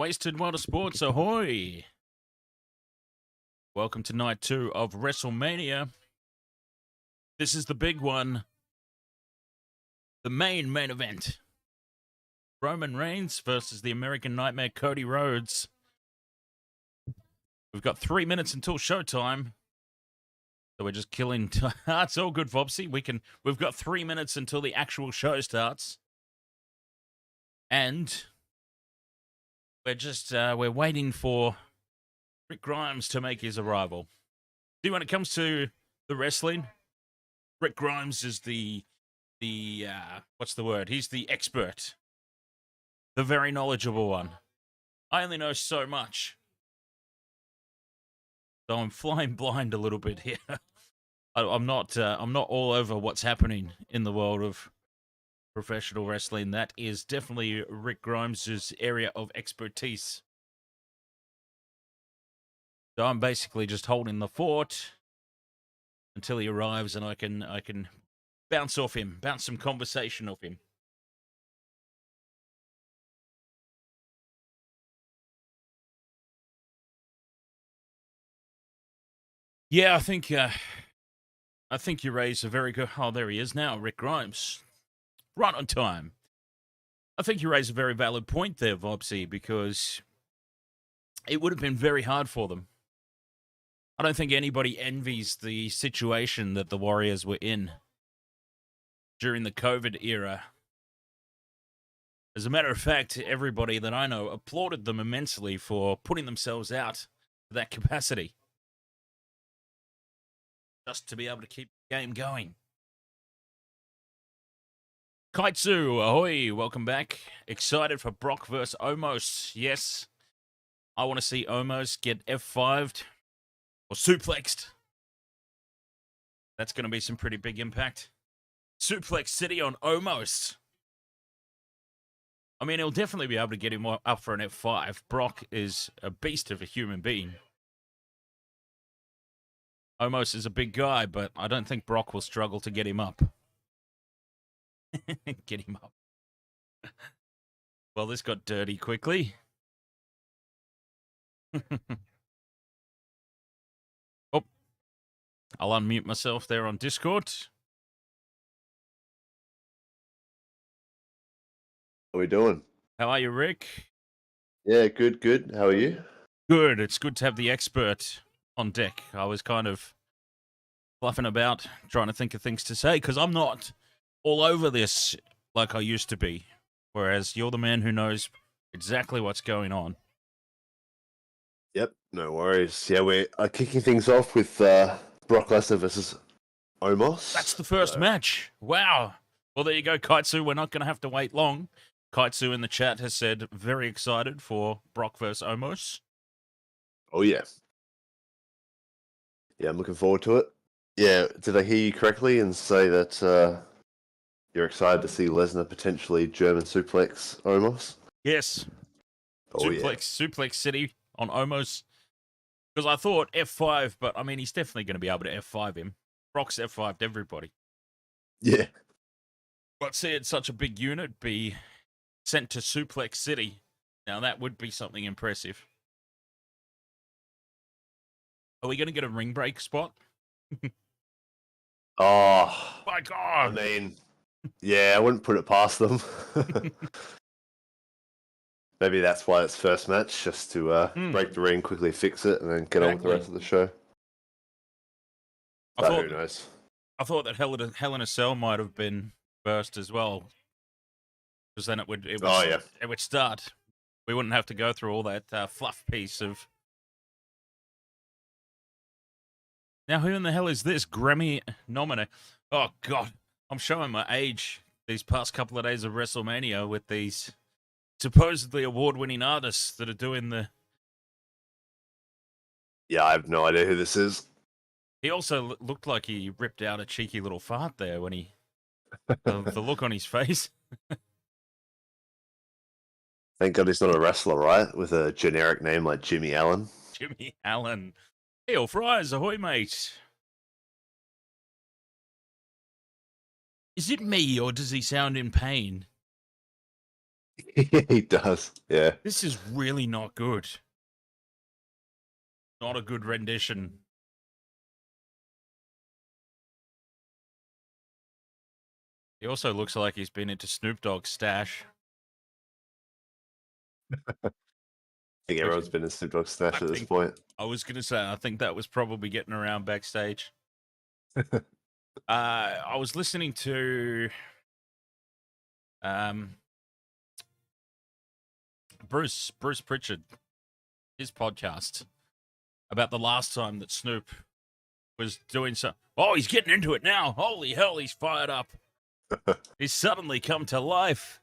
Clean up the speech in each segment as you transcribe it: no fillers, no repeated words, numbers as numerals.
Wasted Motorsports, ahoy! Welcome to night 2 of WrestleMania. This is the big one. The main event. Roman Reigns versus the American Nightmare Cody Rhodes. We've got 3 minutes until showtime. So we're just killing time. It's all good, Vopsy. We've got 3 minutes until the actual show starts. And we're waiting for Rick Grimes to make his arrival. See, when it comes to the wrestling, Rick Grimes is the what's the word? He's the expert. The very knowledgeable one. I only know so much. So I'm flying blind a little bit here. I'm not all over what's happening in the world of professional wrestling. That is definitely Rick Grimes' area of expertise. So I'm basically just holding the fort until he arrives, and I can bounce off him, bounce some conversation off him. Yeah, I think you raised a very good. Oh, there he is now, Rick Grimes, right on time. I think you raised a very valid point there, Vopsy, because it would have been very hard for them. I don't think anybody envies the situation that the Warriors were in during the COVID era. As a matter of fact, everybody that I know applauded them immensely for putting themselves out to that capacity. Just to be able to keep the game going. Kaitsu, ahoy, welcome back. Excited for Brock vs. Omos. Yes, I want to see Omos get F5'd. Or suplexed. That's going to be some pretty big impact. Suplex City on Omos. I mean, he'll definitely be able to get him up for an F5. Brock is a beast of a human being. Omos is a big guy, but I don't think Brock will struggle to get him up. Get him up. Well, this got dirty quickly. Oh, I'll unmute myself there on Discord. How are we doing? How are you, Rick? Yeah, good. How are you? Good. It's good to have the expert on deck. I was kind of fluffing about, trying to think of things to say, because I'm not all over this like I used to be, whereas you're the man who knows exactly what's going on. Yep, no worries. Yeah, we're kicking things off with Brock Lesnar versus Omos. That's the first match. Wow. Well, there you go, Kaitsu. We're not going to have to wait long. Kaitsu in the chat has said very excited for Brock versus Omos. Oh, yeah. Yeah, I'm looking forward to it. Yeah, did I hear you correctly and say that you're excited to see Lesnar potentially German suplex Omos? Yes. Oh, Suplex City on Omos. Because I thought F5, but I mean, he's definitely going to be able to F5 him. Brock's F5'd everybody. Yeah. But see, it's such a big unit, be sent to Suplex City. Now, that would be something impressive. Are we going to get a ring break spot? Oh, my God. I mean, yeah, I wouldn't put it past them. Maybe that's why it's first match, just to break the ring, quickly fix it, and then get on with the rest of the show. Who knows? I thought that Hell in a Cell might have been first as well, because then it would start. We wouldn't have to go through all that fluff piece of. Now, who in the hell is this Grammy nominee? Oh God, I'm showing my age these past couple of days of WrestleMania with these supposedly award-winning artists that are doing the. Yeah, I have no idea who this is. He also looked like he ripped out a cheeky little fart there when he. the look on his face. Thank God he's not a wrestler, right? With a generic name like Jimmy Allen. Jimmy Allen. Hey, fries, ahoy, mate. Is it me, or does he sound in pain? He does. Yeah. This is really not good. Not a good rendition. He also looks like he's been into Snoop Dogg's stash. I think everyone's been in Snoop Dogg's stash at this point. I was going to say, I think that was probably getting around backstage. I was listening to Bruce Pritchard, his podcast, about the last time that Snoop was doing so. Oh, he's getting into it now. Holy hell, he's fired up. He's suddenly come to life.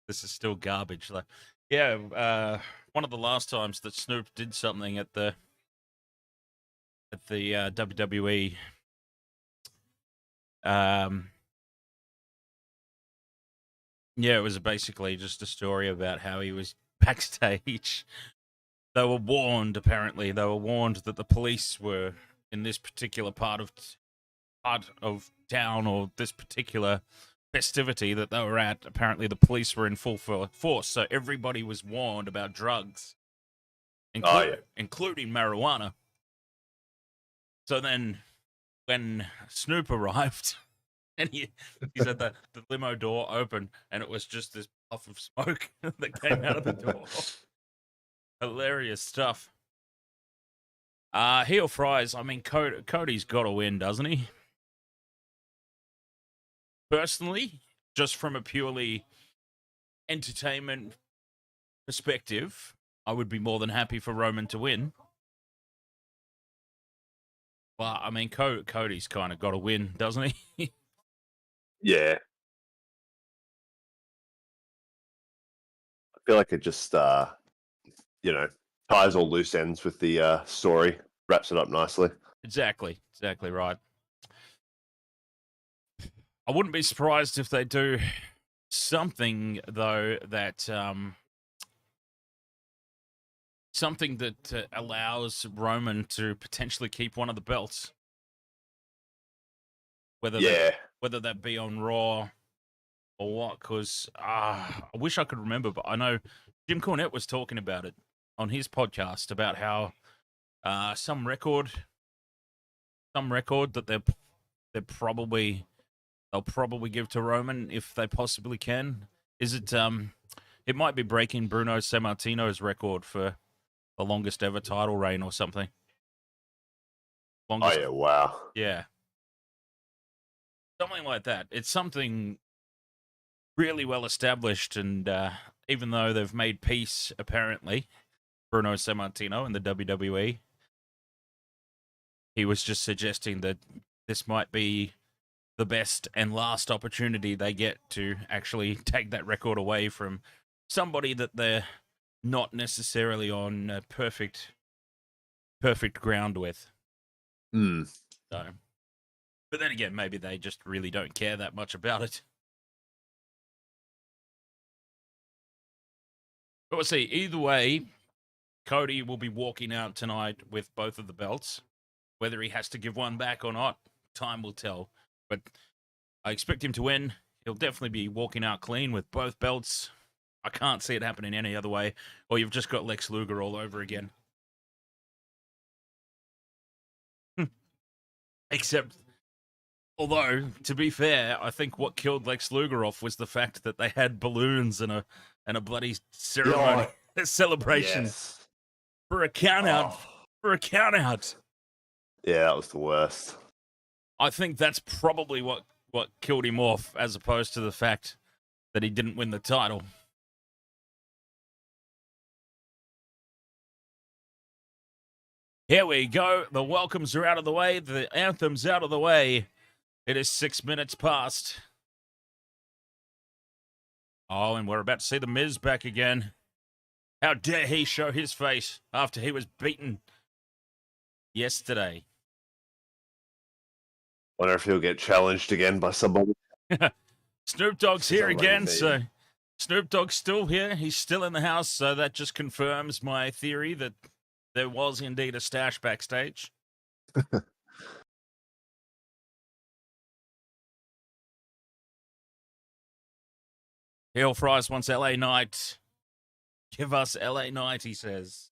This is still garbage. Like, yeah, one of the last times that Snoop did something at the WWE yeah, it was basically just a story about how he was backstage. They were warned, apparently. They were warned that the police were in this particular part of town, or this particular festivity that they were at. Apparently the police were in full force, so everybody was warned about drugs, including marijuana. So then when Snoop arrived, and he said that the limo door opened, and it was just this puff of smoke that came out of the door. Hilarious stuff. Heel fries. I mean, Cody's got to win, doesn't he? Personally, just from a purely entertainment perspective, I would be more than happy for Roman to win. But, I mean, Cody's kind of got to win, doesn't he? Yeah. I feel like it just, ties all loose ends with the story, wraps it up nicely. Exactly right. I wouldn't be surprised if they do something, though, that allows Roman to potentially keep one of the belts. Whether that be on Raw or what, because I wish I could remember, but I know Jim Cornette was talking about it on his podcast about how some record that they'll probably give to Roman if they possibly can. Is it it might be breaking Bruno Sammartino's record for the longest ever title reign or something. Oh yeah, wow. Yeah. Something like that. It's something really well established, and even though they've made peace, apparently, Bruno Sammartino in the WWE, he was just suggesting that this might be the best and last opportunity they get to actually take that record away from somebody that they're not necessarily on perfect ground with. So, but then again, maybe they just really don't care that much about it. But we'll see. Either way, Cody will be walking out tonight with both of the belts. Whether he has to give one back or not, time will tell. But I expect him to win. He'll definitely be walking out clean with both belts. I can't see it happening any other way. Or you've just got Lex Luger all over again. Except, although, to be fair, I think what killed Lex Luger off was the fact that they had balloons and a bloody ceremony, a celebration for a count out. For a count out. Yeah, that was the worst. I think that's probably what killed him off, as opposed to the fact that he didn't win the title. Here we go. The welcomes are out of the way. The anthem's out of the way. It is 6 minutes past. Oh, and we're about to see the Miz back again. How dare he show his face after he was beaten yesterday. Wonder if he'll get challenged again by somebody. Snoop Dogg's here again, so Snoop Dogg's still here. He's still in the house, so that just confirms my theory that there was indeed a stash backstage. Hill Fries wants LA Knight. Give us LA Knight, he says.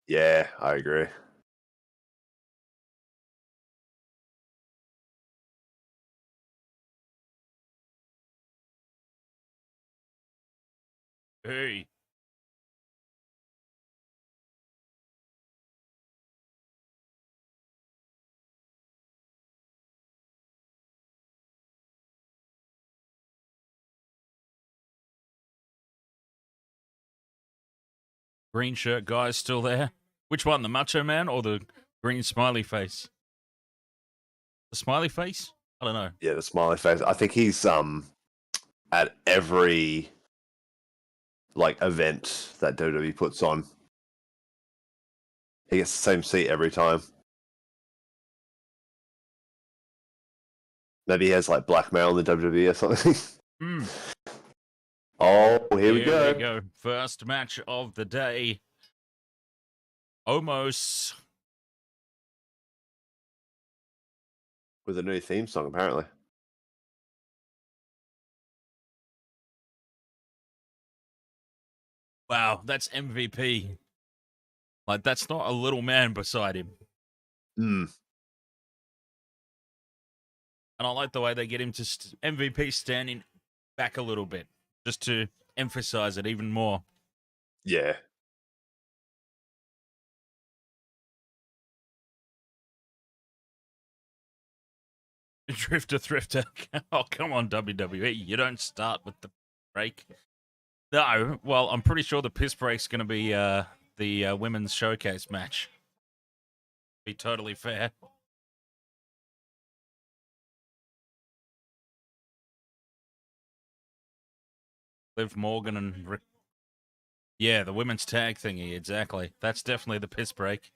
Yeah, I agree. Hey. Green shirt guy's still there. Which one, the Macho Man or the green smiley face? The smiley face? I don't know. Yeah, the smiley face. I think he's at every event that WWE puts on. He gets the same seat every time. Maybe he has blackmail in the WWE or something. Mm. Oh, here we Here go. First match of the day. Omos. With a new theme song, apparently. Wow, that's MVP. That's not a little man beside him. Hmm. And I like the way they get him to MVP standing back a little bit, just to emphasize it even more. Yeah. Thrifter. Oh, come on, WWE. You don't start with the break. No, well, I'm pretty sure the piss break's going to be the women's showcase match. Be totally fair. Liv Morgan and yeah, the women's tag thingy, exactly. That's definitely the piss break.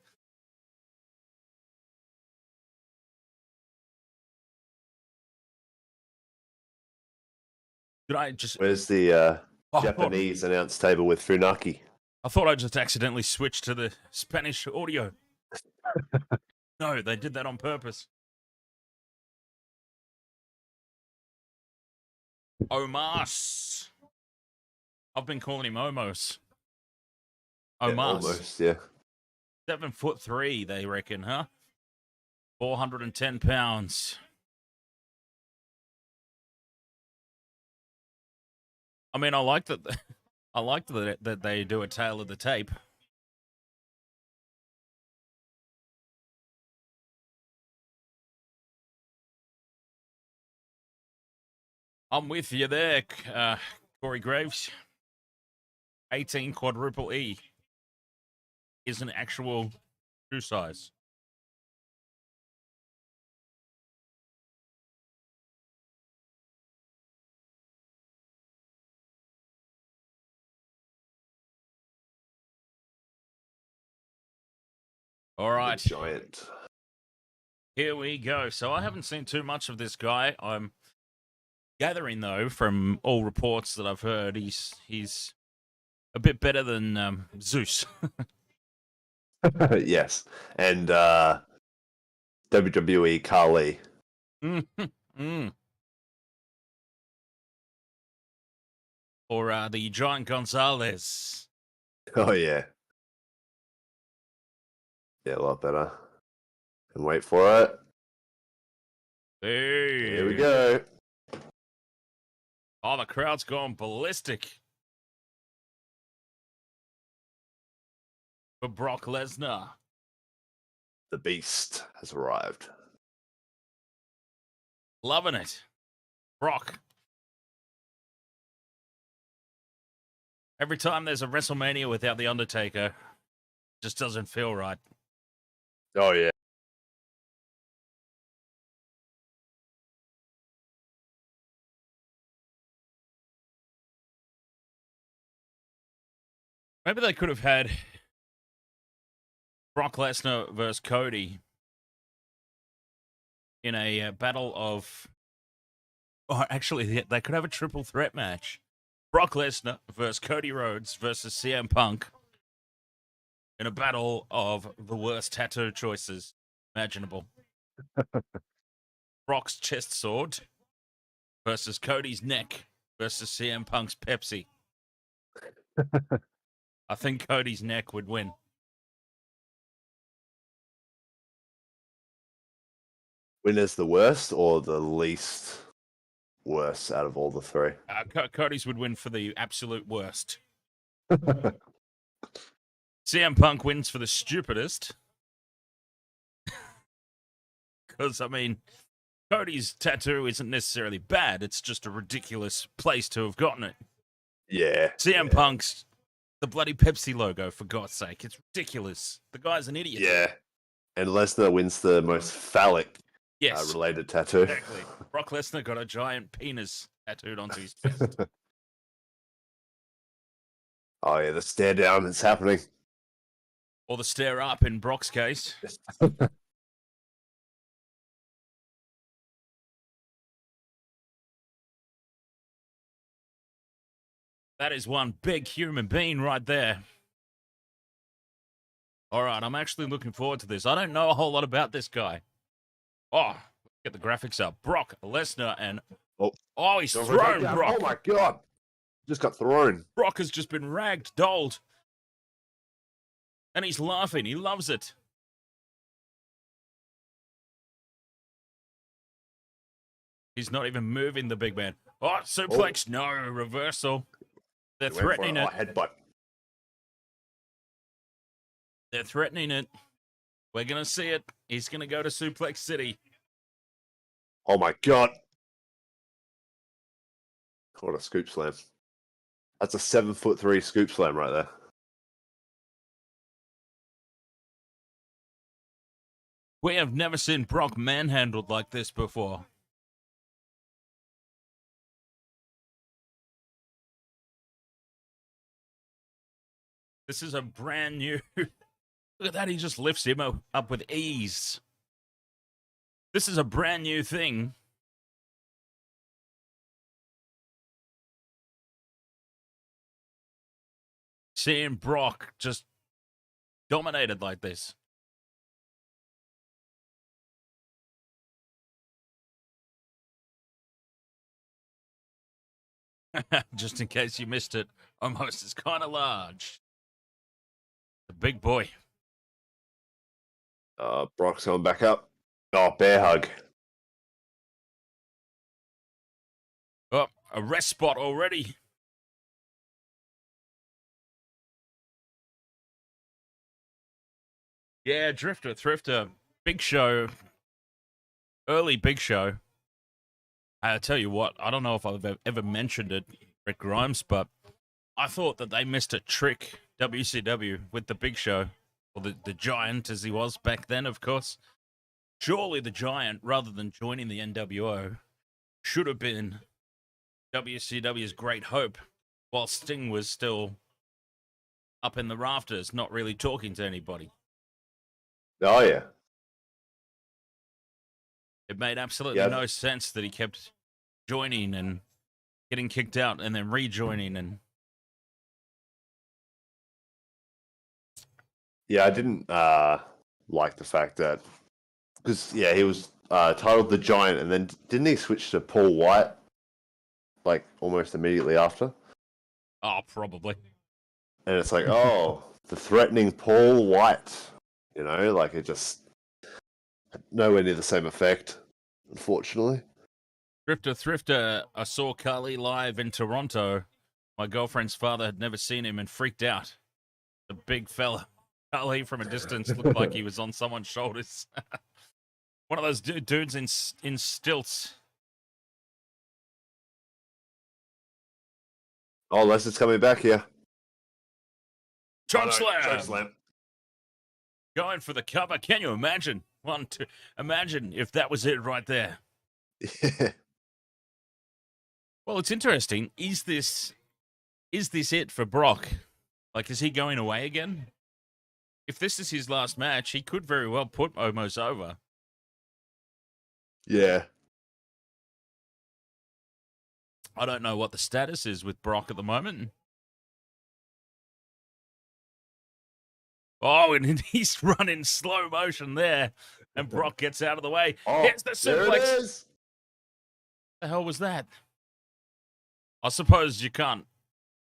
Did I just... Where's the Japanese announce table with Funaki? I thought I just accidentally switched to the Spanish audio. No, they did that on purpose. Omos. I've been calling him Omos. Omos. Yeah, almost, yeah. 7'3", they reckon, huh? 410 pounds. I mean, I like that. I like that they do a tale of the tape. I'm with you there, Corey Graves. 18 quadruple E is an actual shoe size. All right. The giant. Here we go. So I haven't seen too much of this guy. I'm gathering, though, from all reports that I've heard, he's a bit better than Zeus. Yes. And WWE Kali. Or the Giant Gonzalez. Oh, yeah. Yeah, a lot better. And wait for it. Hey. Here we go. Oh, the crowd's gone ballistic for Brock Lesnar. The Beast has arrived. Loving it. Brock. Every time there's a WrestleMania without The Undertaker, it just doesn't feel right. Oh, yeah. Maybe they could have had Brock Lesnar versus Cody in a battle of... Oh, actually, they could have a triple threat match. Brock Lesnar versus Cody Rhodes versus CM Punk in a battle of the worst tattoo choices imaginable. Brock's chest sword versus Cody's neck versus CM Punk's Pepsi. I think Cody's neck would win. Winner's the worst or the least worst out of all the three? Cody's would win for the absolute worst. CM Punk wins for the stupidest. Because, I mean, Cody's tattoo isn't necessarily bad. It's just a ridiculous place to have gotten it. Yeah. CM Punk's the bloody Pepsi logo, for God's sake. It's ridiculous. The guy's an idiot. Yeah. And Lesnar wins the most phallic related tattoo. Exactly. Brock Lesnar got a giant penis tattooed onto his chest. Oh, yeah, the stare down is happening. Or the stare up in Brock's case. That is one big human being right there. All right, I'm actually looking forward to this. I don't know a whole lot about this guy. Oh, get the graphics up. Brock Lesnar and... Oh, he's thrown, Brock. Oh, my God. Just got thrown. Brock has just been ragged, dolled. And he's laughing. He loves it. He's not even moving, the big man. Oh, suplex. No, reversal. They're threatening it. Headbutt. They're threatening it. We're going to see it. He's going to go to Suplex City. Oh, my God. What a scoop slam. That's a 7'3" scoop slam right there. We have never seen Brock manhandled like this before. This is a brand new... Look at that, he just lifts him up with ease. This is a brand new thing. Seeing Brock just dominated like this. Just in case you missed it, Omos is kind of large. The big boy. Brock's going back up. Oh, bear hug. Oh, a rest spot already. Yeah, Drifter, Thrifter, Big Show. Early Big Show. I tell you what, I don't know if I've ever mentioned it, Rick Grimes, but I thought that they missed a trick, WCW, with the Big Show. Or the Giant, as he was back then, of course. Surely the Giant, rather than joining the NWO, should have been WCW's great hope, while Sting was still up in the rafters, not really talking to anybody. Oh, yeah. It made absolutely no sense that he kept joining and getting kicked out and then rejoining. And yeah, I didn't like the fact that... Because, yeah, he was titled the Giant, and then didn't he switch to Paul White, like, almost immediately after? Oh, probably. And it's like, oh, the threatening Paul White. You know, like, it just... nowhere near the same effect, unfortunately. Drifter Thrifter, I saw Carly live in Toronto. My girlfriend's father had never seen him and freaked out. The big fella. Carly from a distance looked like he was on someone's shoulders. One of those dudes in stilts. Oh, Lester's coming back here. Choke slam. Choke slam. Going for the cover. Can you imagine? Imagine if that was it right there. Yeah. Well, it's interesting. Is this it for Brock? Like, is he going away again? If this is his last match, he could very well put Omos over. Yeah. I don't know what the status is with Brock at the moment. Oh, and he's running slow motion there. And Brock gets out of the way. Oh, Here's the suplex. there it is. What the hell was that? I suppose you can't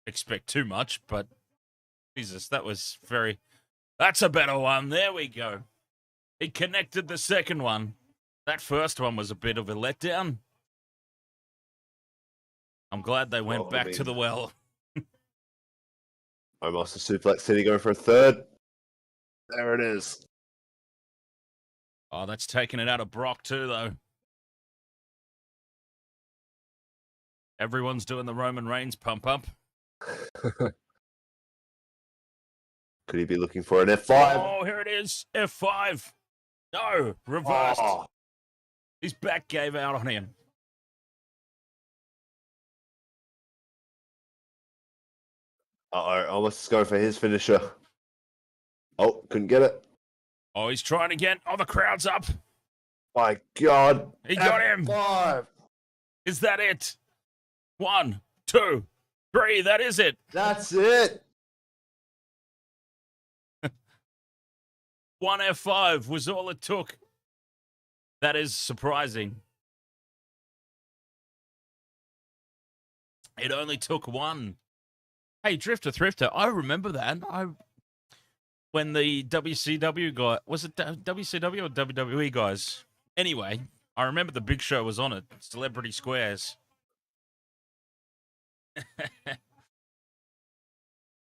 expect too much, but Jesus, that was very... That's a better one. There we go. He connected the second one. That first one was a bit of a letdown. I'm glad they went back to the well. Omos the suplex city going for a third. There it is. Oh, that's taking it out of Brock too, though. Everyone's doing the Roman Reigns pump up. Could he be looking for an F5? Oh, here it is. F5. No, reversed. Oh. His back gave out on him. Uh-oh, Omos is going for his finisher. Oh, couldn't get it. Oh, he's trying again. Oh, the crowd's up. My God. He got him. F5. Is that it? 1, 2, 3. That is it. That's it. 1 F5 was all it took. That is surprising. It only took one. Hey, Drifter Thrifter, I remember that. When the WCW guy, was it WCW or WWE guys? Anyway, I remember the Big Show was on it. Celebrity Squares.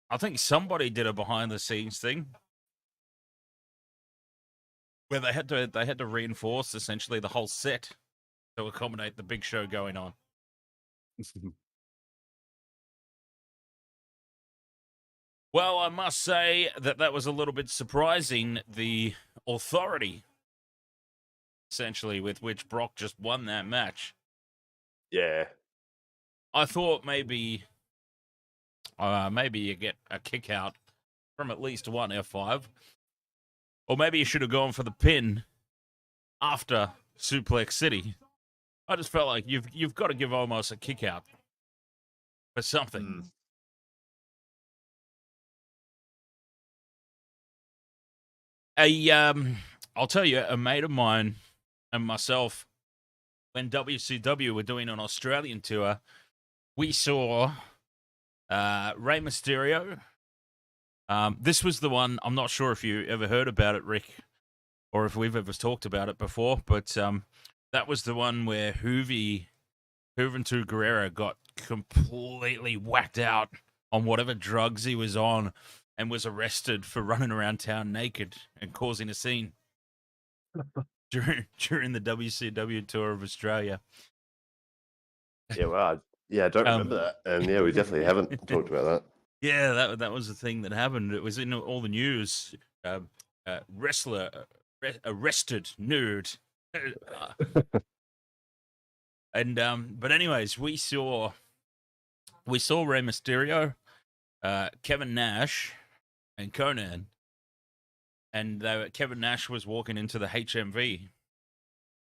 I think somebody did a behind the scenes thing where they had to reinforce essentially the whole set to accommodate the Big Show going on. Well, I must say that was a little bit surprising, the authority, essentially, with which Brock just won that match. Yeah. I thought maybe you get a kick out from at least 1 F5. Or maybe you should have gone for the pin after Suplex City. I just felt like you've got to give Omos a kick out for something. I'll tell you, a mate of mine and myself, when WCW were doing an Australian tour, we saw Rey Mysterio. This was the one, I'm not sure if you ever heard about it, Rick, or if we've ever talked about it before, but that was the one where Juventud Guerrero got completely whacked out on whatever drugs he was on and was arrested for running around town naked and causing a scene during the WCW tour of Australia. Yeah, well, I don't remember that. And yeah, we definitely haven't talked about that. Yeah, that was the thing that happened. It was in all the news. Wrestler arrested nude. And but anyways, we saw Rey Mysterio, Kevin Nash, and Conan, and Kevin Nash was walking into the HMV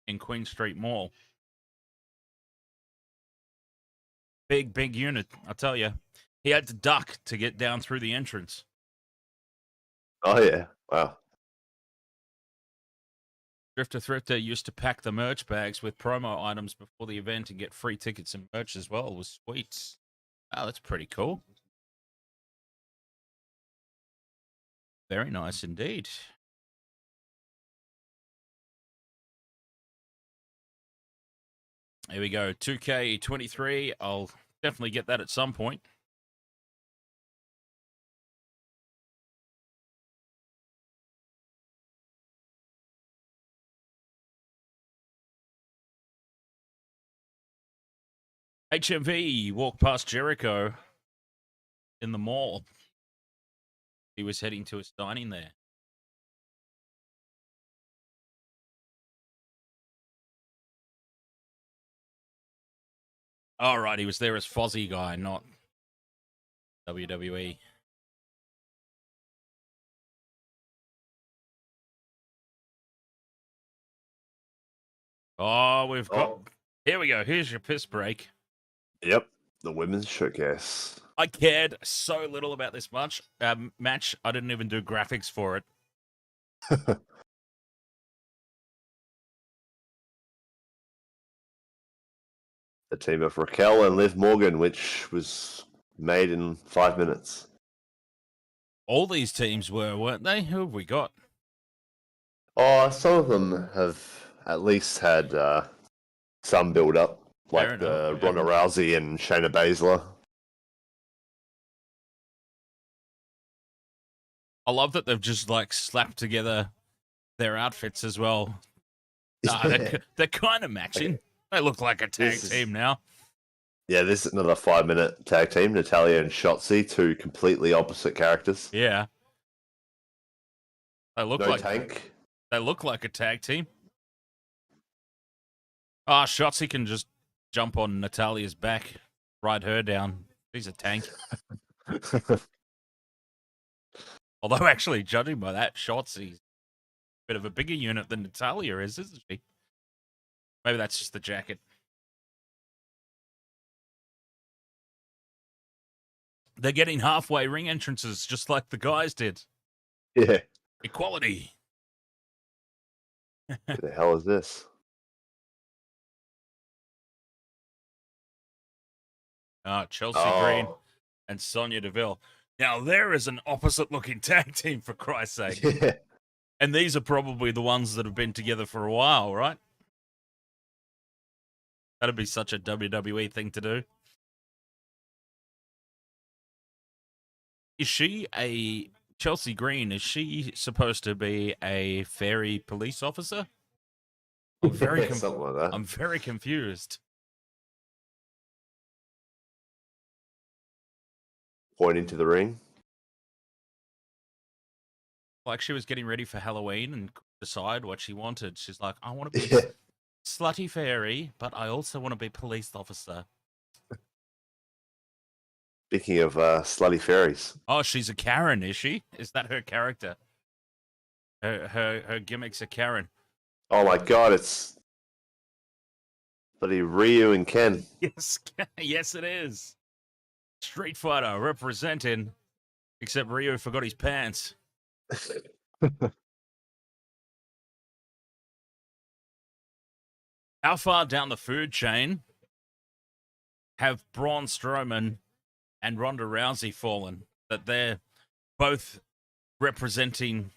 in Queen Street Mall. Big unit, I tell you. He had to duck to get down through the entrance. Oh yeah, wow. Drifter Thrifter used to pack the merch bags with promo items before the event and get free tickets and merch as well. It was sweet. Oh, that's pretty cool. Very nice indeed. Here we go. 2K23. I'll definitely get that at some point. HMV walked past Jericho in the mall. He was heading to his dining there. All right, he was there as Fozzy guy, not WWE. Oh, we've got... Here we go. Here's your piss break. Yep, the women's showcase. I cared so little about this match. I didn't even do graphics for it. The team of Raquel and Liv Morgan, which was made in 5 minutes. All these teams were, weren't they? Who have we got? Oh, some of them have at least had some build up, like the Ronda Rousey and Shayna Baszler. I love that they've just like slapped together their outfits as well. They're kind of matching. They look like a tag team now. Yeah, this is another 5-minute tag team. Natalya and Shotzi, two completely opposite characters. Yeah. They look like tank. They look like a tag team. Ah, Shotzi can just jump on Natalya's back, ride her down. She's a tank. Although, actually, judging by that, Shotzi's a bit of a bigger unit than Natalya is, isn't she? Maybe that's just the jacket. They're getting halfway ring entrances just like the guys did. Yeah. Equality. What the hell is this? Chelsea Green and Sonya Deville. Now, there is an opposite-looking tag team, for Christ's sake. Yeah. And these are probably the ones that have been together for a while, right? That'd be such a WWE thing to do. Is she a... Chelsea Green, is she supposed to be a fairy police officer? I'm very, something like that. I'm very confused. Pointing to the ring. Like she was getting ready for Halloween and decide what she wanted. She's like, I want to be slutty fairy, but I also want to be police officer. Speaking of slutty fairies. Oh, she's a Karen, is she? Is that her character? Her gimmick's a Karen. Oh my god, it's bloody Ryu and Ken. Yes, yes it is. Street Fighter representing, except Ryu forgot his pants. How far down the food chain have Braun Strowman and Ronda Rousey fallen? That they're both representing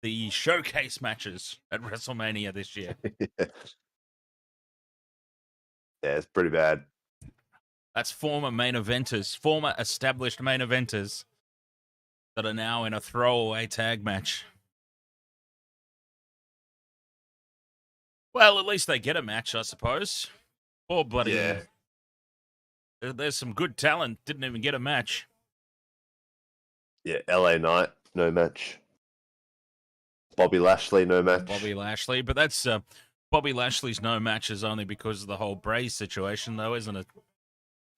the showcase matches at WrestleMania this year. Yeah, it's pretty bad. That's former main eventers, former established main eventers that are now in a throwaway tag match. Well, at least they get a match, I suppose. Poor bloody... Yeah. There's some good talent, didn't even get a match. Yeah, LA Knight, no match. Bobby Lashley, no match. Bobby Lashley, but that's... Bobby Lashley's no match is only because of the whole Bray situation, though, isn't it?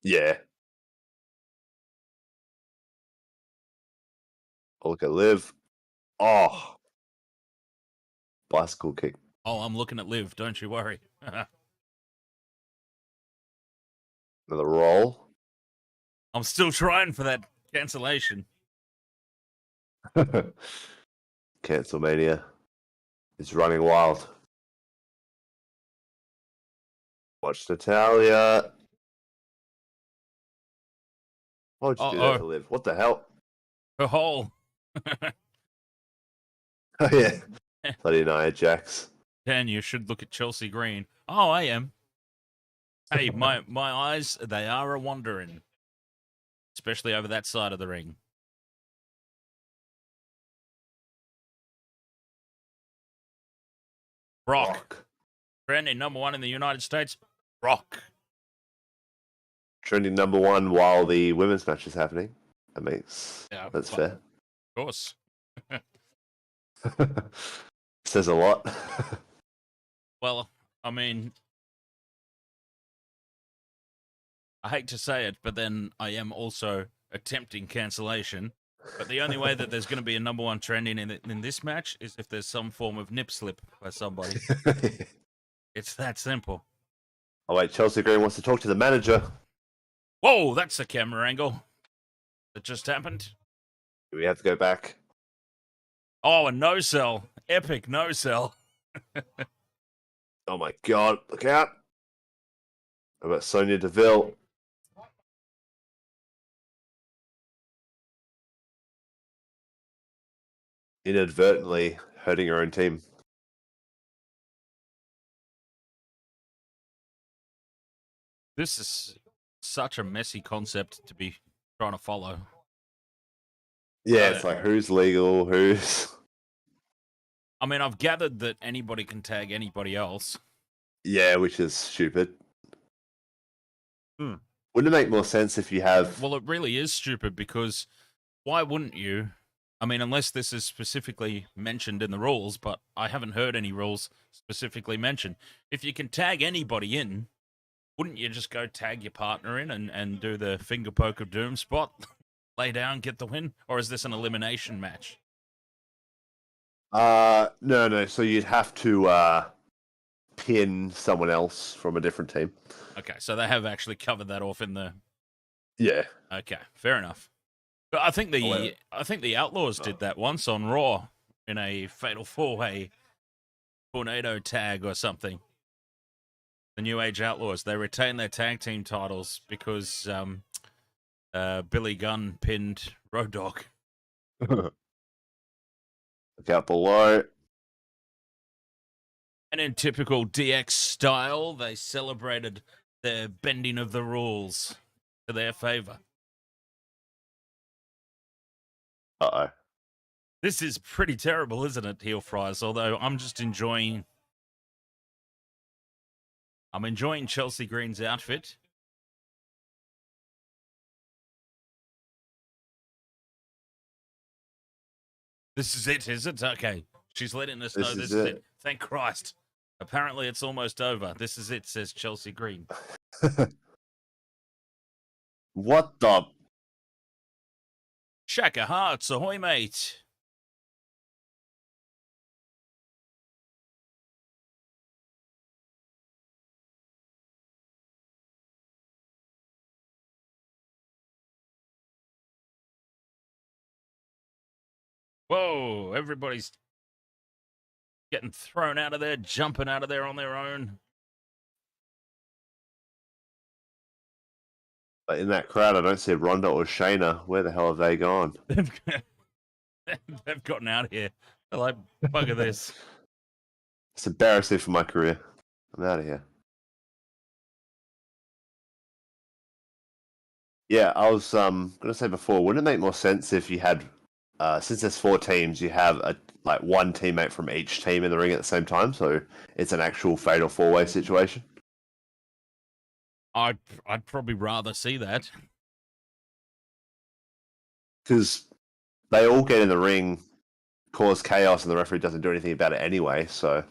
Yeah. Oh, look at Liv. Oh. Bicycle kick. Oh, I'm looking at Liv, don't you worry. Another roll. I'm still trying for that cancellation. Cancelmania is running wild. Watch Natalya. Why would you do that to Liv? What the hell? Her hole. Oh, yeah. Bloody Nia Jax. Then you should look at Chelsea Green. Oh, I am. Hey, my eyes, they are a-wandering. Especially over that side of the ring. Brock. Trending #1 in the United States. Brock. Trending #1 while the women's match is happening. That's fair. Of course. Says a lot. Well, I mean, I hate to say it, but then I am also attempting cancellation. But the only way that there's going to be a #1 trending in this match is if there's some form of nip slip by somebody. It's that simple. Oh, wait, Chelsea Green wants to talk to the manager. Whoa, that's a camera angle that just happened. Do we have to go back? Oh, a no-sell. Epic no-sell. Oh my god, look out. about Sonya Deville. Inadvertently hurting her own team. This is such a messy concept to be trying to follow. Yeah, it's like who's legal, who's... I mean, I've gathered that anybody can tag anybody else. Yeah, which is stupid. Wouldn't it make more sense if you have... Well, it really is stupid because why wouldn't you? I mean, unless this is specifically mentioned in the rules, but I haven't heard any rules specifically mentioned. If you can tag anybody in, wouldn't you just go tag your partner in and do the finger poke of doom spot? Lay down, get the win? Or is this an elimination match? No. So you'd have to pin someone else from a different team. Okay, so they have actually covered that off in the... Yeah. Okay, fair enough. But I think the Outlaws did that once on Raw in a Fatal 4-Way tornado tag or something. The New Age Outlaws, they retained their tag team titles because Billy Gunn pinned Road Dogg. Look out below. And in typical DX style, they celebrated their bending of the rules to their favor. Uh-oh. This is pretty terrible, isn't it, heel fries? Although I'm just enjoying... I'm enjoying Chelsea Green's outfit. This is it, is it? Okay. She's letting us know this is it. Thank Christ. Apparently it's almost over. This is it, says Chelsea Green. What the... Shaka Hearts, ahoy, mate. Whoa, everybody's getting thrown out of there, jumping out of there on their own. But in that crowd, I don't see Ronda or Shayna. Where the hell have they gone? They've gotten out of here. They're like, bugger this. It's embarrassing for my career. I'm out of here. Yeah, I was going to say before, wouldn't it make more sense if you had, since there's 4 teams, you have one teammate from each team in the ring at the same time, so it's an actual fatal 4-way situation? I'd probably rather see that. Because they all get in the ring, cause chaos, and the referee doesn't do anything about it anyway, so...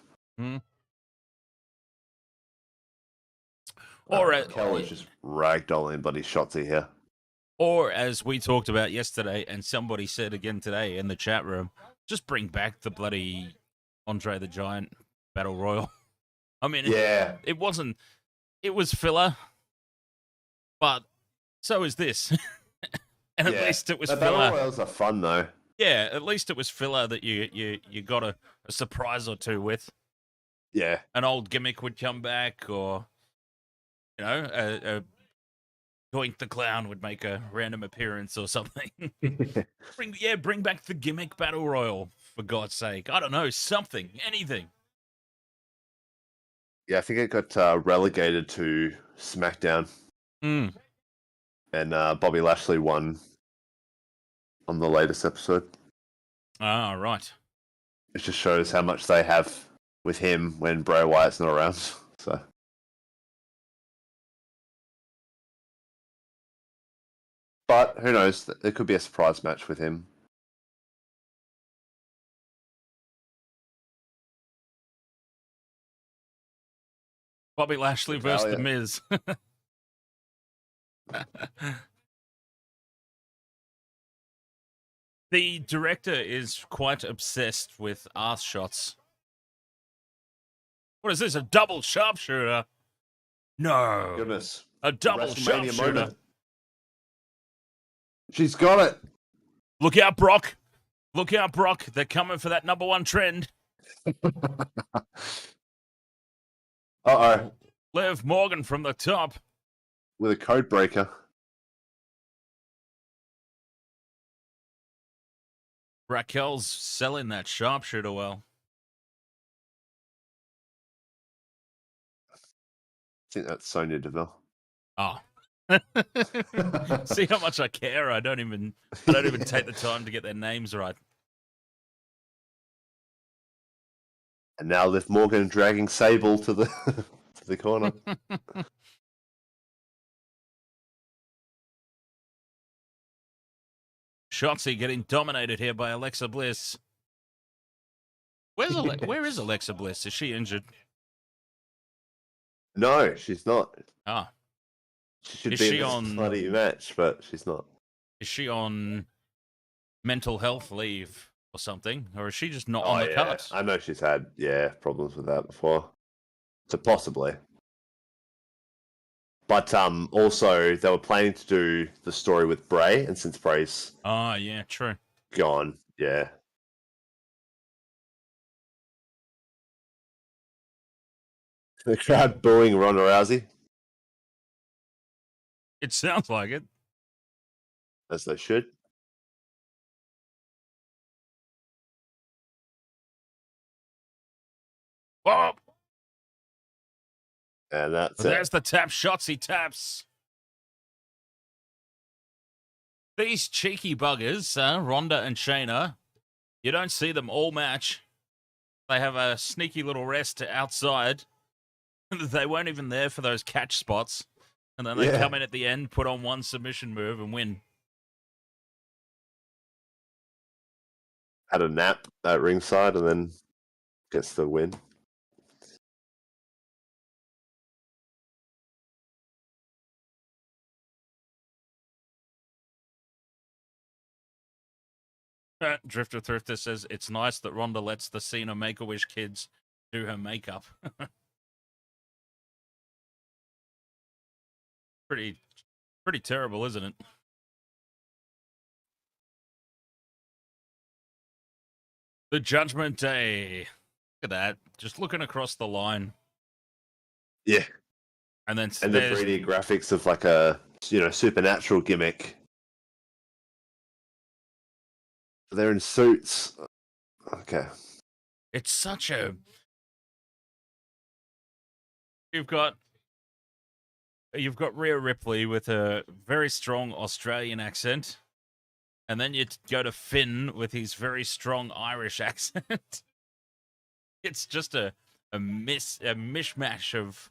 Or Raquel is just ragdolling bloody Shotzi here. Or, as we talked about yesterday, and somebody said again today in the chat room, just bring back the bloody Andre the Giant Battle Royal. I mean, yeah. It wasn't... It was filler, but so is this. And at least it was filler. Battle Royals are fun, though. Yeah, at least it was filler that you got a surprise or two with. Yeah. An old gimmick would come back, or, you know, Doink the Clown would make a random appearance or something. Bring back the gimmick Battle Royal, for God's sake. I don't know, something, anything. Yeah, I think it got relegated to SmackDown. And Bobby Lashley won on the latest episode. Ah, right. It just shows how much they have with him when Bray Wyatt's not around. So, but who knows? There could be a surprise match with him. Bobby Lashley versus The Miz. The director is quite obsessed with ass shots. What is this, a double sharpshooter? No. Goodness. A double sharpshooter. Moment. She's got it. Look out, Brock. Look out, Brock. They're coming for that number 1 trend. Uh-oh. Liv Morgan from the top. With a code breaker. Raquel's selling that sharpshooter well. I think that's Sonya Deville. Oh. See how much I care? I don't even take the time to get their names right. And now Liv Morgan dragging Sable to the to the corner. Shotzi getting dominated here by Alexa Bliss. Where is Alexa Bliss? Is she injured? No, she's not. Ah. She should be in this bloody match, but she's not. Is she on mental health leave or something? Or is she just not on the card? I know she's had, problems with that before. So possibly. But also, they were planning to do the story with Bray, and since Bray's true. gone, yeah. The crowd booing Ronda Rousey. It sounds like it. As they should. Whoa! And There's the tap. Shotzi taps. These cheeky buggers, Ronda and Shayna, you don't see them all match. They have a sneaky little rest outside. They weren't even there for those catch spots. And then they come in at the end, put on one submission move, and win. Had a nap at ringside and then gets the win. Drifter Thrifter says, it's nice that Ronda lets the Cena Make-A-Wish kids do her makeup. Pretty terrible, isn't it? The Judgment Day. Look at that. Just looking across the line. Yeah. And then the 3D graphics of like a supernatural gimmick. They're in suits. Okay. It's such a... You've got Rhea Ripley with a very strong Australian accent. And then you go to Finn with his very strong Irish accent. It's just a mishmash of...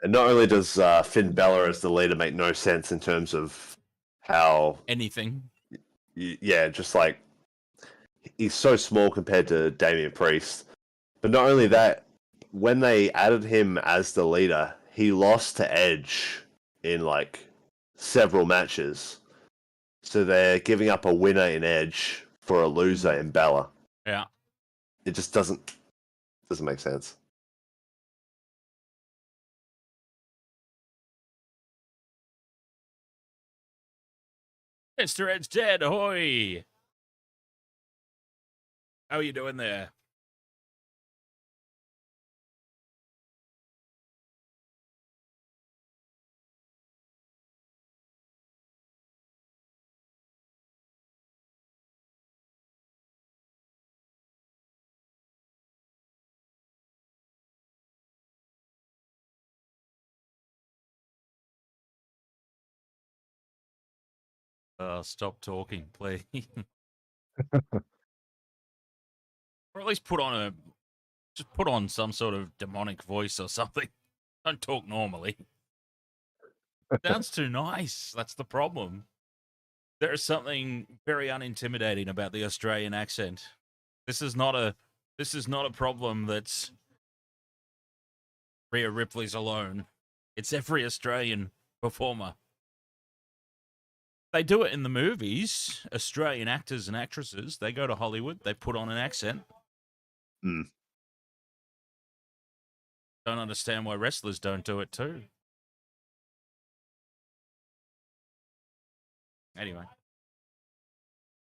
And not only does Finn Balor as the leader make no sense in terms of how... Anything. Yeah, just like... He's so small compared to Damian Priest. But not only that, when they added him as the leader, he lost to Edge in like several matches. So they're giving up a winner in Edge for a loser in Balor. Yeah. It just doesn't make sense. Mr. Ed's dead. Ahoy! How are you doing there? Stop talking, please. Or at least put on some sort of demonic voice or something. Don't talk normally. Sounds too nice. That's the problem. There is something very unintimidating about the Australian accent. This is not a problem that's Rhea Ripley's alone. It's every Australian performer. They do it in the movies. Australian actors and actresses, they go to Hollywood, they put on an accent. Mm. Don't understand why wrestlers don't do it too. Anyway.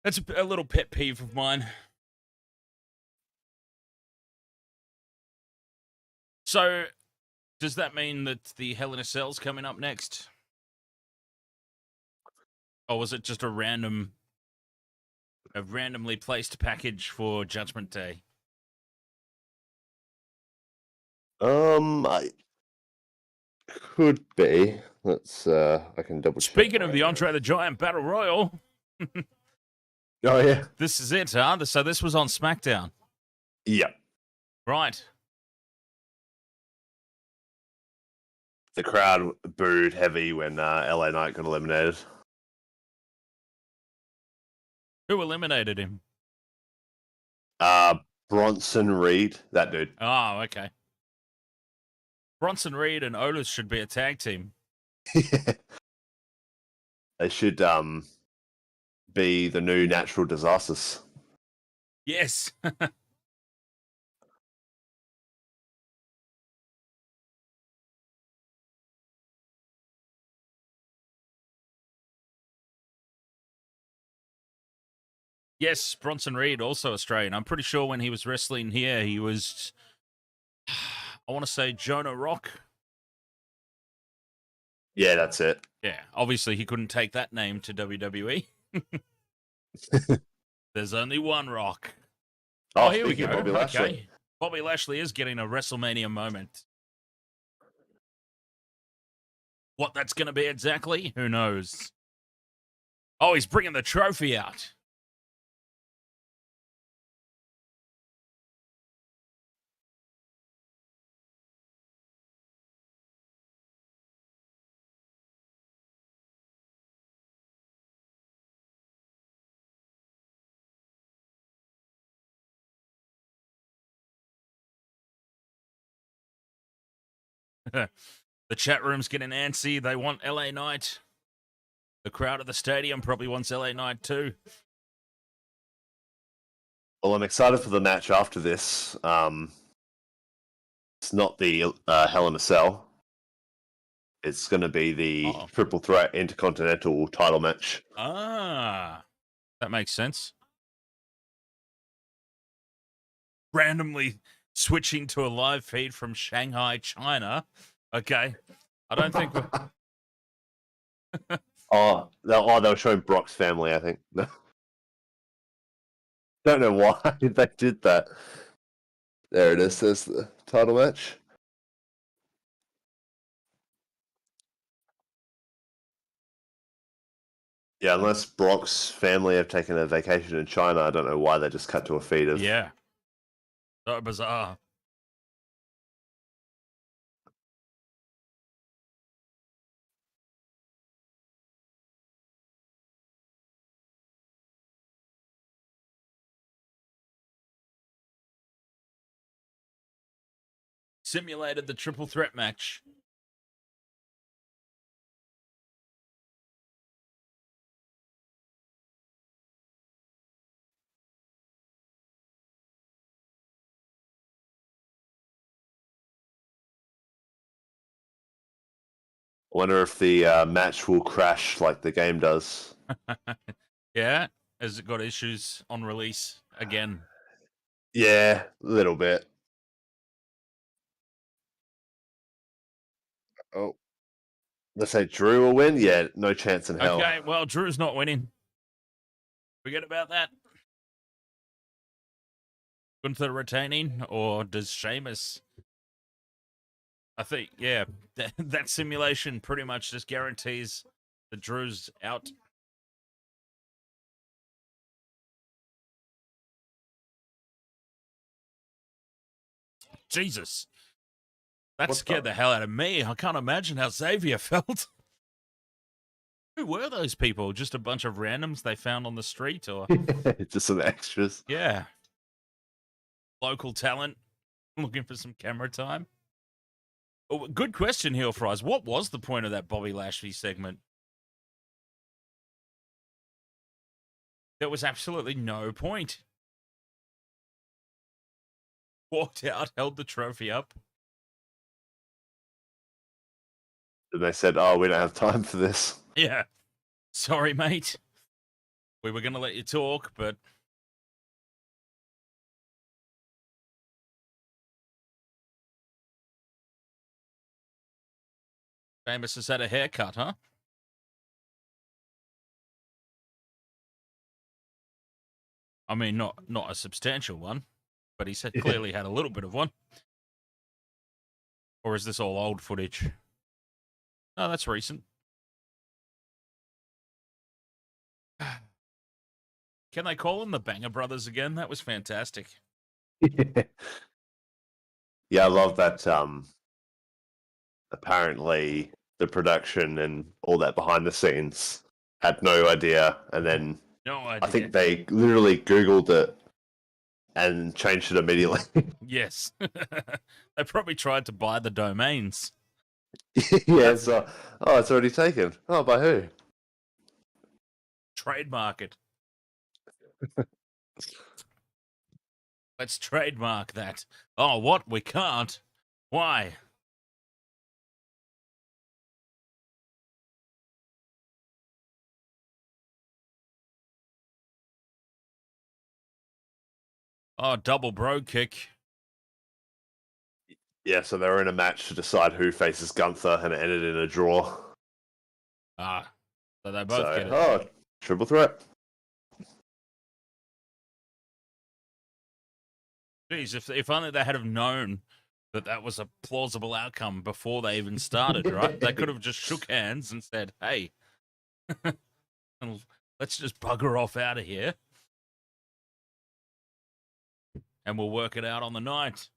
That's a little pet peeve of mine. So, does that mean that the Hell in a Cell's coming up next? Or was it just a randomly placed package for Judgment Day? I could be. Let's. I can double check. Speaking of the Andre the Giant Battle Royal, Oh yeah. this is it, huh? So this was on SmackDown, Yeah. right? The crowd booed heavy when LA Knight got eliminated. Who eliminated him? Bronson Reed, that dude. Oh, okay. Bronson Reed and Otis should be a tag team. They should be the new natural disasters. Yes. Yes, Bronson Reed, also Australian. I'm pretty sure when he was wrestling here, he was, I want to say Jonah Rock. Yeah, that's it. Yeah, obviously he couldn't take that name to WWE. There's only one Rock. Oh, here we go. Bobby Lashley. Okay. Bobby Lashley is getting a WrestleMania moment. What that's going to be exactly, who knows? Oh, he's bringing the trophy out. The chat room's getting antsy. They want LA Knight. The crowd at the stadium probably wants LA Knight too. Well, I'm excited for the match after this. It's not the Hell in a Cell. It's going to be the triple threat intercontinental title match. Ah, that makes sense. Randomly switching to a live feed from Shanghai, China. Okay. I don't think... they were showing Brock's family, I think. Don't know why they did that. There it is. There's the title match. Yeah, unless Brock's family have taken a vacation in China, I don't know why they just cut to a feed of... Yeah. So bizarre. Simulated the triple threat match. I wonder if the match will crash like the game does. Yeah? Has it got issues on release again? Yeah, a little bit. Oh. Let's say Drew will win? Yeah, no chance in hell. Okay, well, Drew's not winning. Forget about that. Gunther retaining, or does Sheamus? I think, yeah, that simulation pretty much just guarantees that Drew's out. Jesus. That scared the hell out of me. I can't imagine how Xavier felt. Who were those people? Just a bunch of randoms they found on the street, or just some extras? Yeah, local talent looking for some camera time. Oh, good question, Heel Fries. What was the point of that Bobby Lashley segment? There was absolutely no point. Walked out, held the trophy up. And they said, "Oh, we don't have time for this." Yeah. Sorry, mate. We were going to let you talk, but Sheamus has had a haircut, huh? I mean, not a substantial one, but he said clearly had a little bit of one. Or is this all old footage? No, that's recent. Can they call them the Banger Brothers again? That was fantastic. Yeah, I love that. Apparently, the production and all that behind the scenes had no idea, and then No idea. I think they literally Googled it and changed it immediately. Yes. They probably tried to buy the domains. Yeah, so it's already taken. Oh, by who? Trademark it. Let's trademark that. Oh, what? We can't? Why? Oh, double bro kick. Yeah, so they were in a match to decide who faces Gunther, and it ended in a draw. Ah, so they both get it. Oh, triple threat. Jeez, if only they had have known that that was a plausible outcome before they even started, right? They could have just shook hands and said, hey, let's just bugger off out of here. And we'll work it out on the night.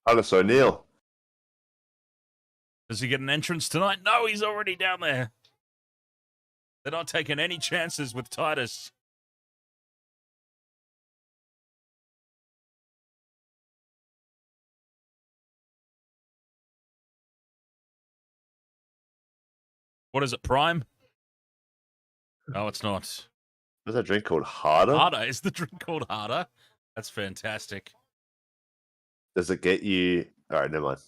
Titus O'Neil. Does he get an entrance tonight? No, he's already down there. They're not taking any chances with Titus. What is it, Prime? No, it's not. What's that drink called? Harder? Harder? Is the drink called Harder? That's fantastic. Does it get you... Alright, never mind.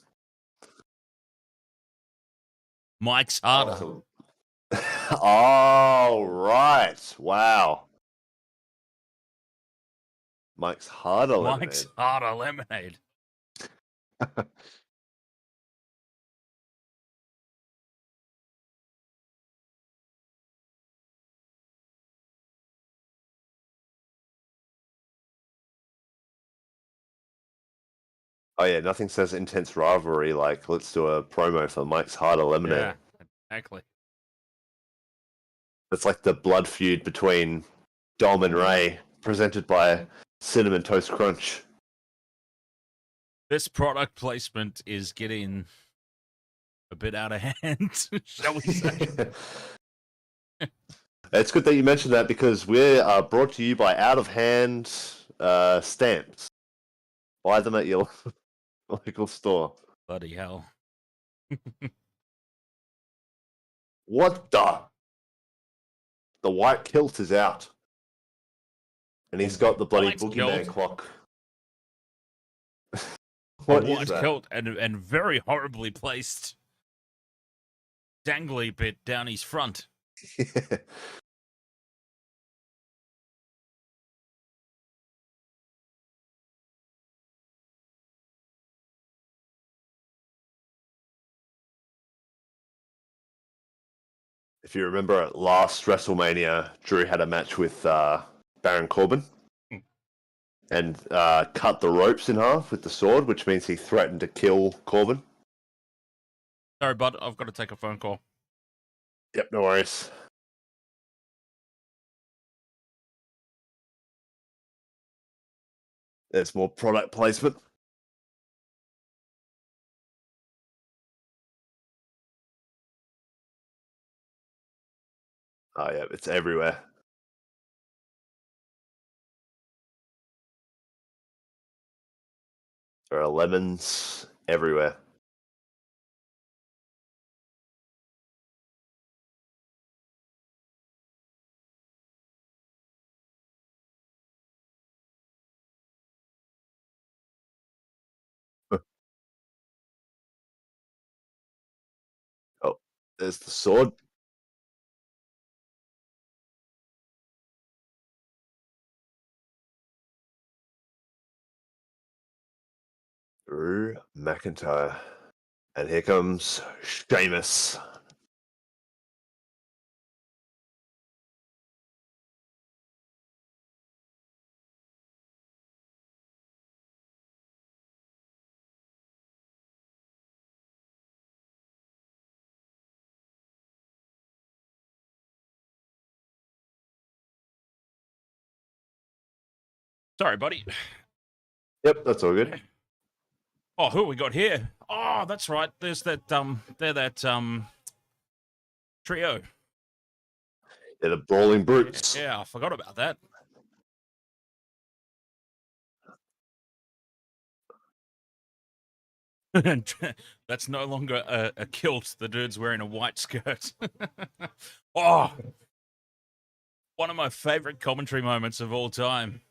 Mike's Harder. Oh, right. Wow. Mike's Harder Lemonade. Mike's Harder Lemonade. Oh yeah, nothing says intense rivalry like let's do a promo for Mike's Harder Lemonade. Yeah, exactly. It's like the blood feud between Dom and Ray, presented by Cinnamon Toast Crunch. This product placement is getting a bit out of hand, shall we say? It's good that you mentioned that because we're brought to you by Out of Hand stamps. Buy them at your local store. Bloody hell. What the? The white kilt is out. And he's got the bloody White boogeyman kilt? clock. What What is that? kilt and very horribly placed dangly bit down his front. If you remember at last WrestleMania, Drew had a match with Baron Corbin and cut the ropes in half with the sword, which means he threatened to kill Corbin. Sorry, bud, I've got to take a phone call. Yep, no worries. There's more product placement. Oh yeah, it's everywhere. There are lemons everywhere. There's the sword. Drew McIntyre. And here comes Sheamus. Sorry, buddy. Yep, that's all good. Oh, who we got here? Oh, that's right. There's that trio. They're the Brawling Brutes. Yeah, I forgot about that. That's no longer a kilt. The dude's wearing a white skirt. Oh, one of my favorite commentary moments of all time.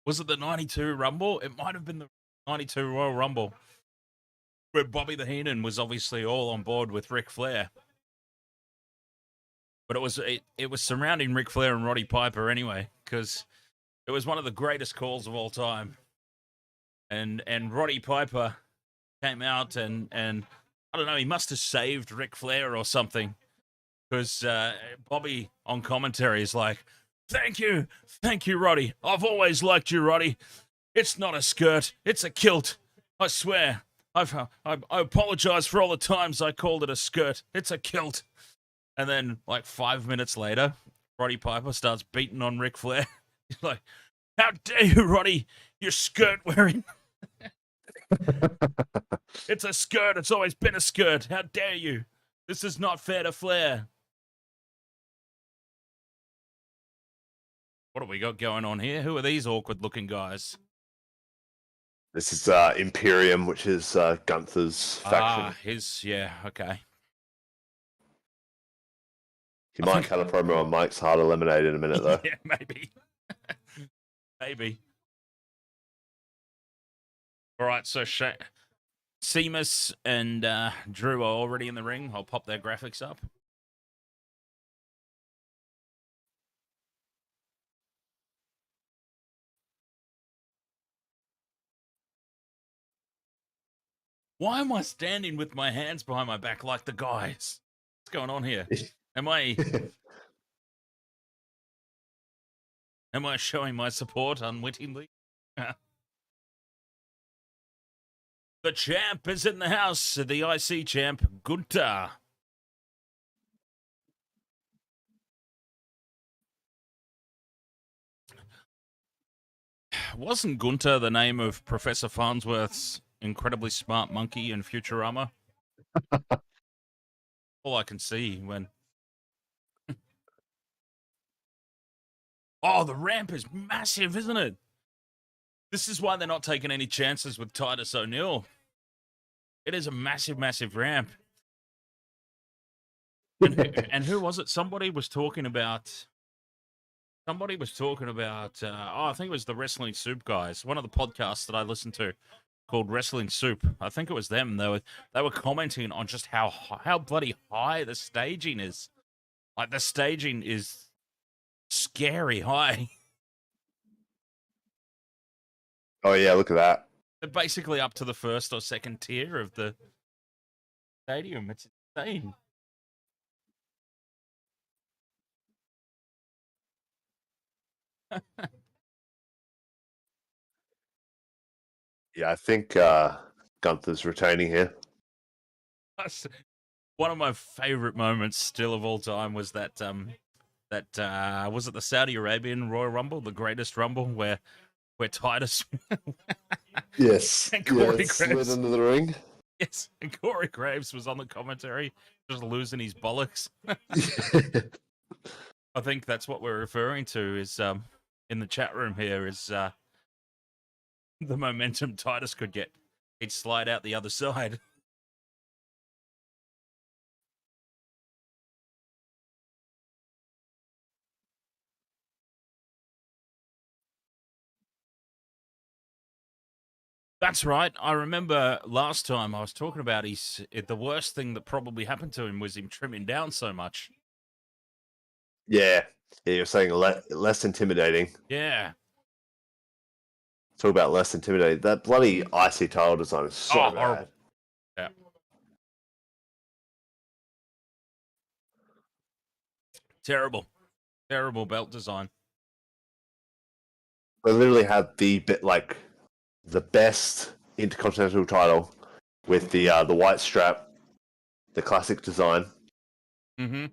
Was it the 92 Rumble? It might have been the 92 Royal Rumble, where Bobby the Heenan was obviously all on board with Ric Flair. But it was surrounding Ric Flair and Roddy Piper anyway, because it was one of the greatest calls of all time. And Roddy Piper came out and I don't know, he must have saved Ric Flair or something, because Bobby on commentary is like, thank you, Roddy. I've always liked you, Roddy. It's not a skirt, it's a kilt. I swear. I apologize for all the times I called it a skirt. It's a kilt. And then, like 5 minutes later, Roddy Piper starts beating on Ric Flair. He's like, how dare you, Roddy? You're skirt wearing. It's a skirt. It's always been a skirt. How dare you? This is not fair to Flair. What have we got going on here? Who are these awkward looking guys? This is Imperium, which is Gunther's faction. Yeah, okay. He might cut a promo on Mike's Hard Eliminated in a minute, though. Yeah, maybe. Maybe. All right, so Sheamus and Drew are already in the ring. I'll pop their graphics up. Why am I standing with my hands behind my back like the guys? What's going on here? Am I showing my support unwittingly? The champ is in the house. The IC champ, Gunther. Wasn't Gunther the name of Professor Farnsworth's incredibly smart monkey in Futurama? All I can see when... Oh, the ramp is massive, isn't it? This is why they're not taking any chances with Titus O'Neil. It is a massive, massive ramp. And who was it? Somebody was talking about... I think it was the Wrestling Soup guys. One of the podcasts that I listened to called Wrestling Soup. I think it was them. They were commenting on just how bloody high the staging is. Like, the staging is scary high. Oh, yeah, look at that. They're basically up to the first or second tier of the stadium. It's insane. Yeah, I think Gunther's retaining here. One of my favorite moments still of all time was that was it the Saudi Arabian Royal Rumble, the greatest Rumble, where Titus Yes, and Corey slid Graves into the ring. Yes, and Corey Graves was on the commentary, just losing his bollocks. I think that's what we're referring to is in the chat room here is the momentum Titus could get. He'd slide out the other side. That's right. I remember last time I was talking about the worst thing that probably happened to him was him trimming down so much. Yeah, yeah, you're saying less intimidating. Yeah. Talk about less intimidating. That bloody icy tile design is so Oh, bad. horrible. Yeah. Terrible. Terrible belt design. They literally had the best intercontinental title with the white strap, the classic design, Mm-hmm.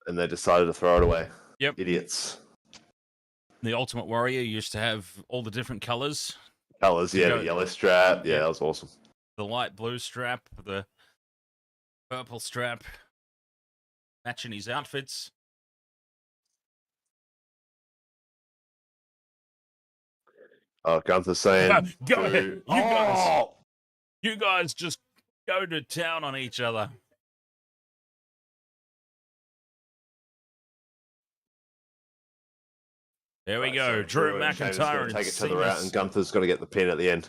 and they decided to throw it away. Yep. Idiots. The Ultimate Warrior used to have all the different colors. Colors, yeah, the yellow strap, yeah, that was awesome. The light blue strap, the purple strap, matching his outfits. Oh, Gunther's saying, go ahead, you guys just go to town on each other. There we go, So Drew McIntyre McIntyre and take it to the route, and Gunther's got to get the pin at the end.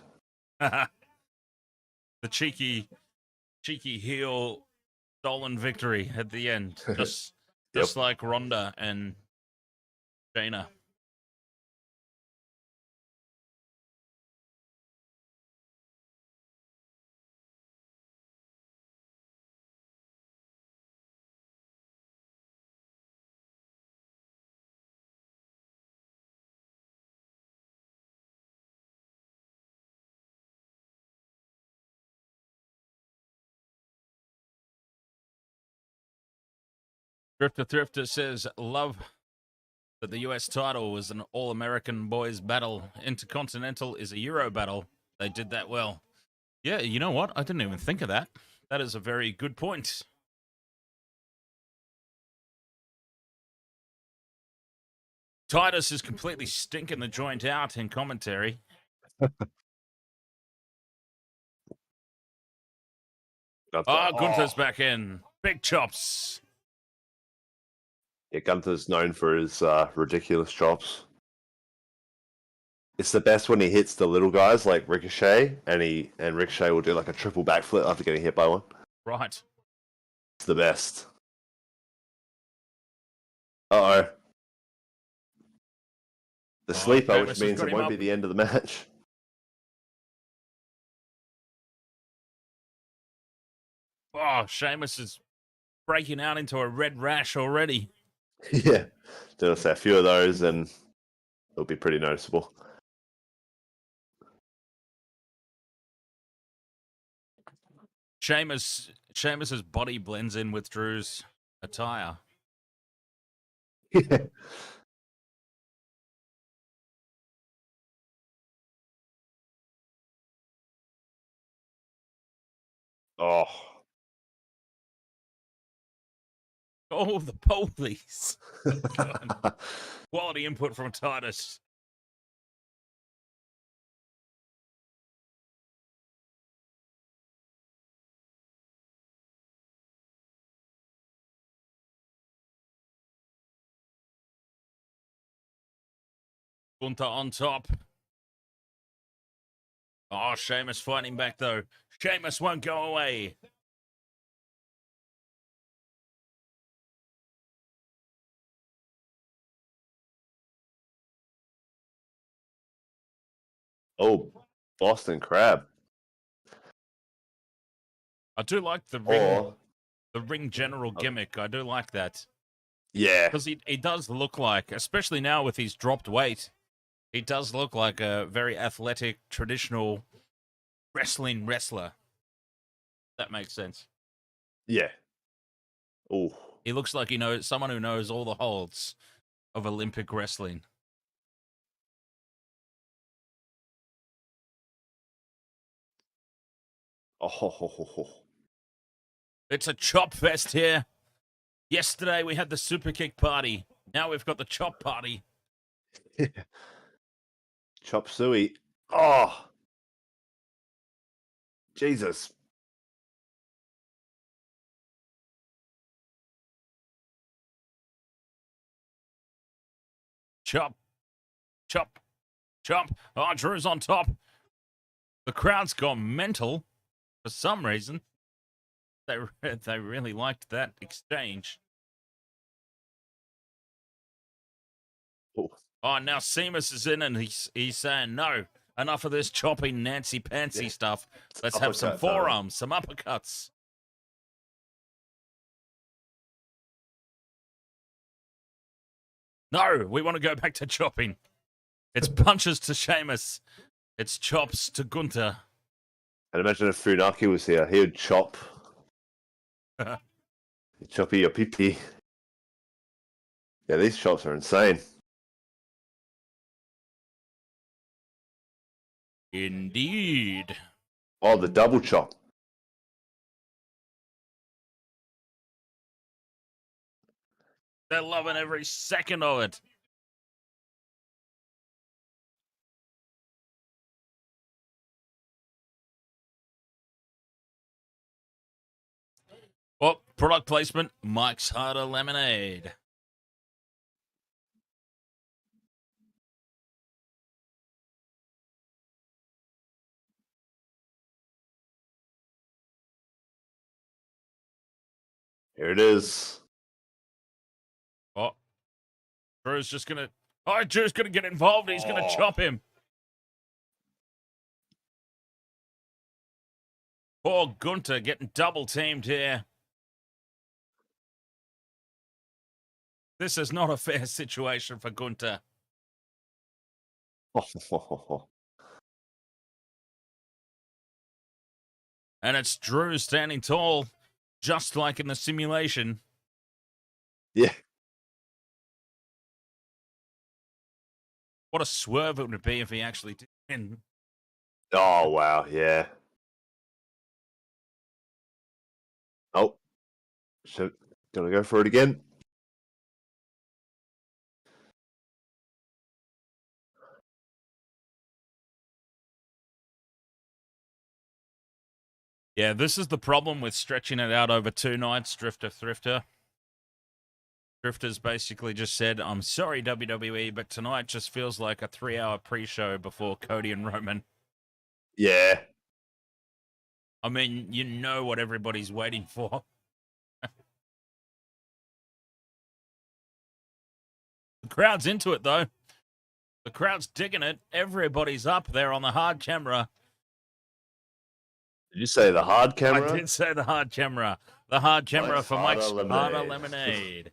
The cheeky heel stolen victory at the end, just like Ronda and Shayna. Thrifter says, love that the US title was an all-American boys battle. Intercontinental is a Euro battle. They did that well. Yeah, you know what? I didn't even think of that. That is a very good point. Titus is completely stinking the joint out in commentary. Gunther's back in. Big chops. Yeah, Gunther's known for his ridiculous chops. It's the best when he hits the little guys like Ricochet, and Ricochet will do like a triple backflip after getting hit by one. Right. It's the best. Uh-oh. The sleeper, which means it won't be the end of the match. Oh, Sheamus is breaking out into a red rash already. Yeah. Did I say a few of those, and it'll be pretty noticeable. Sheamus's body blends in with Drew's attire. Yeah. Oh. Oh, the police. Quality input from Titus. Gunther on top. Oh, Sheamus fighting back, though. Sheamus won't go away. Oh, Boston Crab. I do like the ring general gimmick. I do like that. Yeah. Because he does look like, especially now with his dropped weight, he does look like a very athletic, traditional wrestling wrestler. That makes sense. Yeah. Oh. He looks like someone who knows all the holds of Olympic wrestling. Oh. It's a chop fest here. Yesterday we had the super kick party. Now we've got the chop party. Chop suey. Oh. Jesus. Chop. Chop. Chop. Oh, Drew's on top. The crowd's gone mental for some reason. They really liked that exchange. Oh, Oh, now Sheamus is in and he's saying, no, enough of this chopping Nancy Pantsy Yeah. stuff. Let's have some Uppercuts, forearms, some uppercuts. No, we want to go back to chopping. It's punches to Sheamus. It's chops to Gunther. And imagine if Funaki was here. He would chop. Choppy your pee-pee. Yeah, these chops are insane. Indeed. Oh, the double chop. They're loving every second of it. Well, product placement, Mike's Harder Lemonade. Here it is. Oh, Drew's just going to... Oh, Drew's going to get involved. He's going to chop him. Poor Gunther getting double-teamed here. This is not a fair situation for Gunther. And it's Drew standing tall, just like in the simulation. Yeah. What a swerve it would be if he actually did win. Oh, wow, yeah. Oh. So, gonna go for it again. Yeah, this is the problem with stretching it out over 2 nights, Thrifter. Drifter's basically just said, I'm sorry, WWE, but tonight just feels like a 3-hour pre-show before Cody and Roman. Yeah. I mean, you know what everybody's waiting for. The crowd's into it, though. The crowd's digging it. Everybody's up there on the hard camera. Did you say the hard camera? I did say the hard camera. The hard camera Mike's for Harder Mike's Lemonade. Harder Lemonade.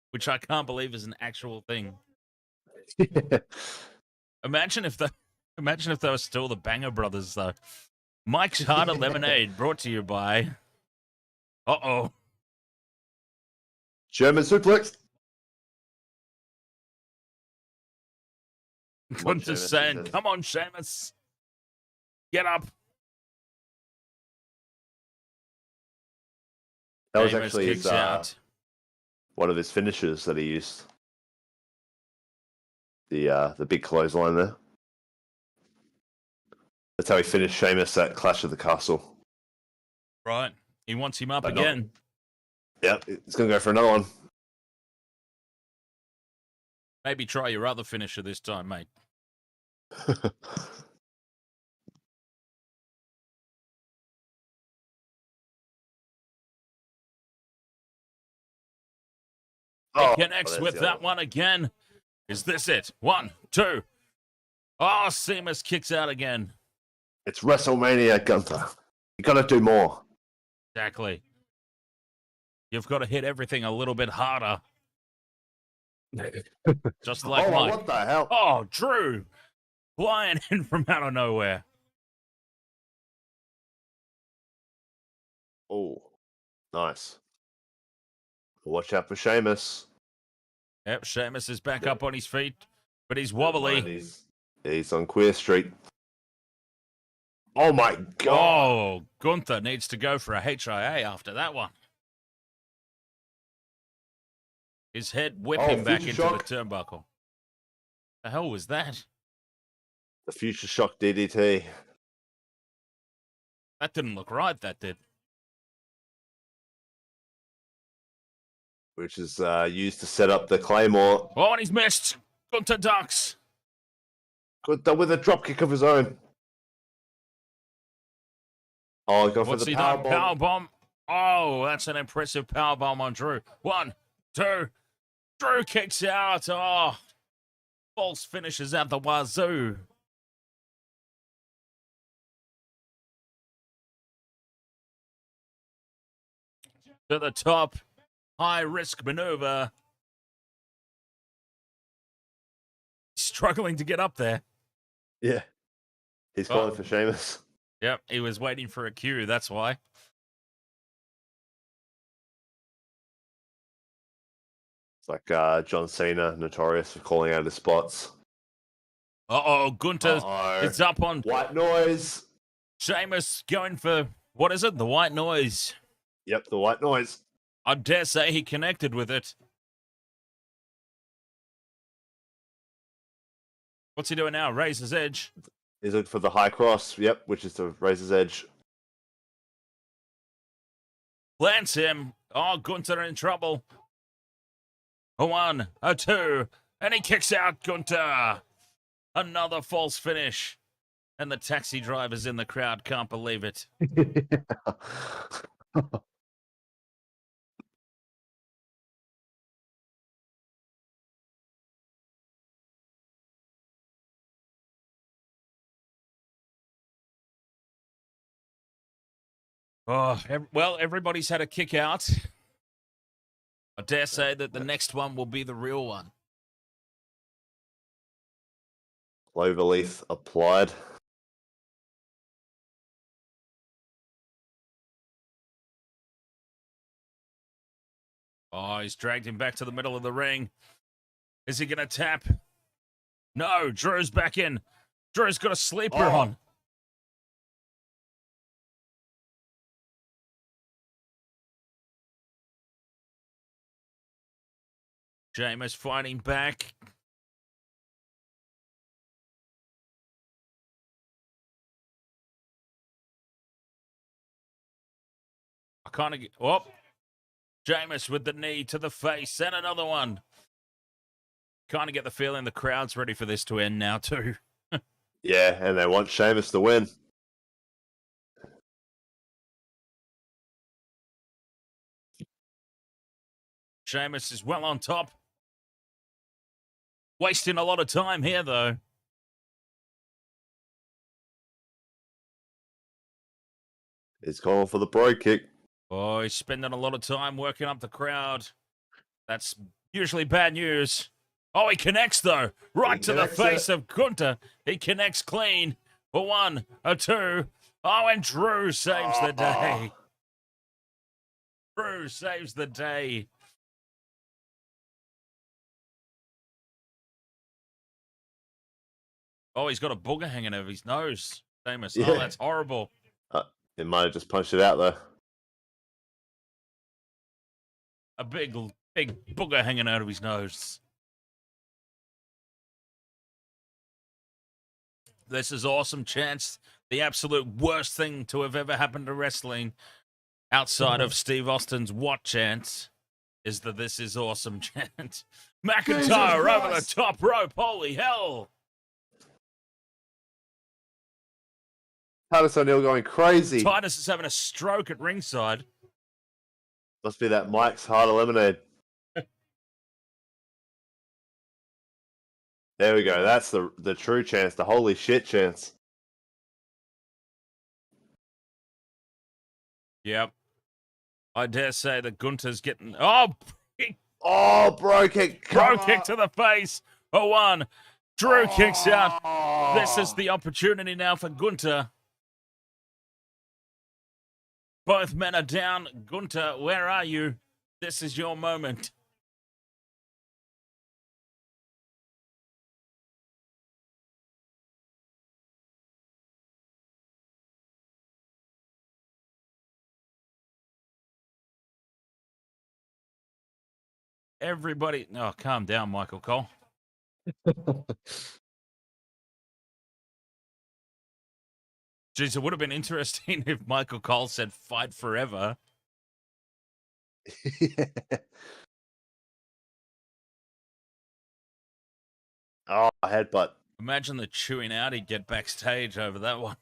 Which I can't believe is an actual thing. Imagine if they were still the Banger Brothers, though. Mike's Harder Lemonade, brought to you by... Uh-oh. German suplex. Gunther's saying, come on, Sheamus. Get up. That was Sheamus actually kicks his, out. one of his finishes that he used. The big clothesline there. That's how he finished Sheamus at Clash of the Castle. Right. He wants him up But again. Yep, he's going to go for another one. Maybe try your other finisher this time, mate. He connects with that one again. Is this it? 1, 2. Oh, Sheamus kicks out again. It's WrestleMania, Gunther. You got to do more. Exactly. You've got to hit everything a little bit harder. Just like Mike. What the hell? Oh, Drew. Flying in from out of nowhere. Oh, nice. Watch out for Sheamus. Yep, Sheamus is back up on his feet, but he's wobbly. He's on Queer Street. Oh my god. Oh, Gunther needs to go for a HIA after that one. His head whipping back into the turnbuckle. The hell was that? The Future Shock DDT. That didn't look right, that did. Which is used to set up the Claymore. Oh, and he's missed. Gunther ducks. With a dropkick of his own. Oh, go for What's the he power done? bomb. Power bomb. Oh, that's an impressive power bomb on Drew. 1, 2. Drew kicks out. Oh, false finishes out the wazoo. To the top. High risk maneuver. Struggling to get up there. Yeah. He's calling for Sheamus. Yep, he was waiting for a cue. That's why. It's like John Cena, notorious for calling out his spots. Uh-oh, Gunther is up on white noise. Sheamus going for, what is it? The white noise. Yep, the white noise. I dare say he connected with it. What's he doing now? Razor's Edge. He's looking for the high cross. Yep, which is the Razor's Edge. Plants him. Oh, Gunther in trouble. A 1, a 2, and he kicks out Gunther. Another false finish. And the taxi drivers in the crowd can't believe it. Oh, well, everybody's had a kick out. I dare say that the next one will be the real one. Cloverleaf applied. Oh, he's dragged him back to the middle of the ring. Is he going to tap? No, Drew's back in. Drew's got a sleeper on. Sheamus fighting back. I kind of get... Oh, Sheamus with the knee to the face and another one. Kind of get the feeling the crowd's ready for this to end now too. Yeah, and they want Sheamus to win. Sheamus is well on top. Wasting a lot of time here, though. He's calling for the bro kick. Oh, he's spending a lot of time working up the crowd. That's usually bad news. Oh, he connects, though. Right to the face of Gunther. He connects clean. A 1, a 2. Oh, and Drew saves the day. Drew saves the day. Oh, he's got a booger hanging over his nose. Sheamus. Yeah. Oh, that's horrible. It might have just punched it out, though. A big booger hanging out of his nose. This is awesome, Chance. The absolute worst thing to have ever happened to wrestling outside of Steve Austin's what chance is that this is awesome, Chance. McIntyre over the top rope. Holy hell. Titus O'Neil going crazy. Titus is having a stroke at ringside. Must be that Mike's Hard Lemonade. There we go. That's the true chance, the holy shit chance. Yep. I dare say that Gunther's getting... Oh, bro kick. Bro kick to the face. A 1. Drew kicks out. This is the opportunity now for Gunther. Both men are down. Gunther, where are you? This is your moment. Everybody... Oh, calm down, Michael Cole. Jeez, it would have been interesting if Michael Cole said fight forever. Yeah. Oh, headbutt. Imagine the chewing out he'd get backstage over that one.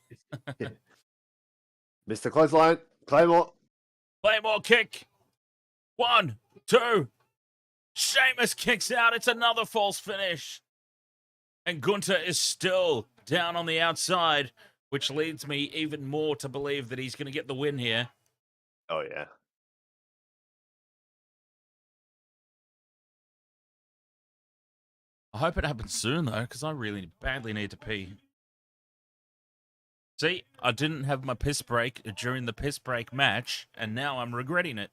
Mr. Clothesline, Claymore. Claymore kick. 1, 2. Sheamus kicks out. It's another false finish. And Gunther is still down on the outside, which leads me even more to believe that he's going to get the win here. Oh, yeah. I hope it happens soon, though, because I really badly need to pee. See, I didn't have my piss break during the piss break match, and now I'm regretting it.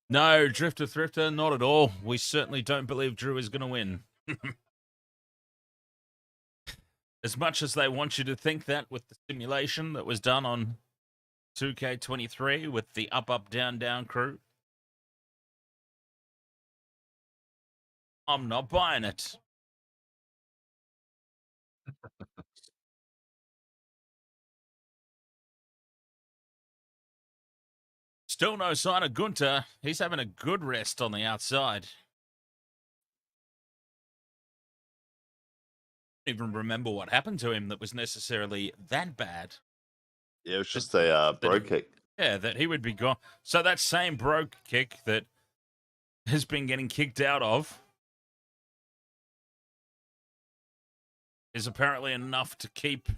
No, Drifter Thrifter, not at all. We certainly don't believe Drew is going to win. As much as they want you to think that with the simulation that was done on 2K23 with the up, up, down, down crew, I'm not buying it. Still no sign of Gunther. He's having a good rest on the outside. I don't even remember what happened to him that was necessarily that bad. Yeah, it was just a bro kick. Yeah, that he would be gone. So that same bro kick that has been getting kicked out of is apparently enough to keep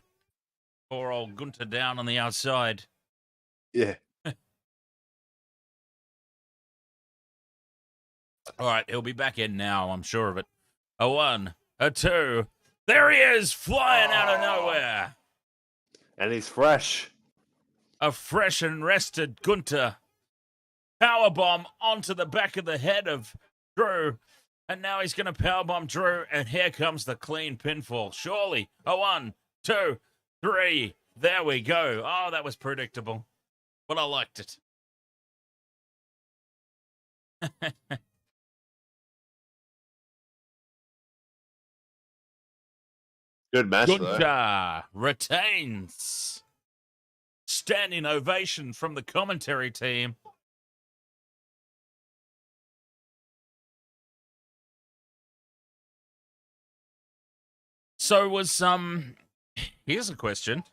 poor old Gunther down on the outside. Yeah. All right, he'll be back in now, I'm sure of it. A 1, a 2. There he is, flying out of nowhere. And he's fresh. A fresh and rested Gunther. Powerbomb onto the back of the head of Drew. And now he's going to powerbomb Drew. And here comes the clean pinfall. Surely. A 1, 2, 3. There we go. Oh, that was predictable. But I liked it. Good match, though. Gunther retains. Standing ovation from the commentary team. So was here's a question.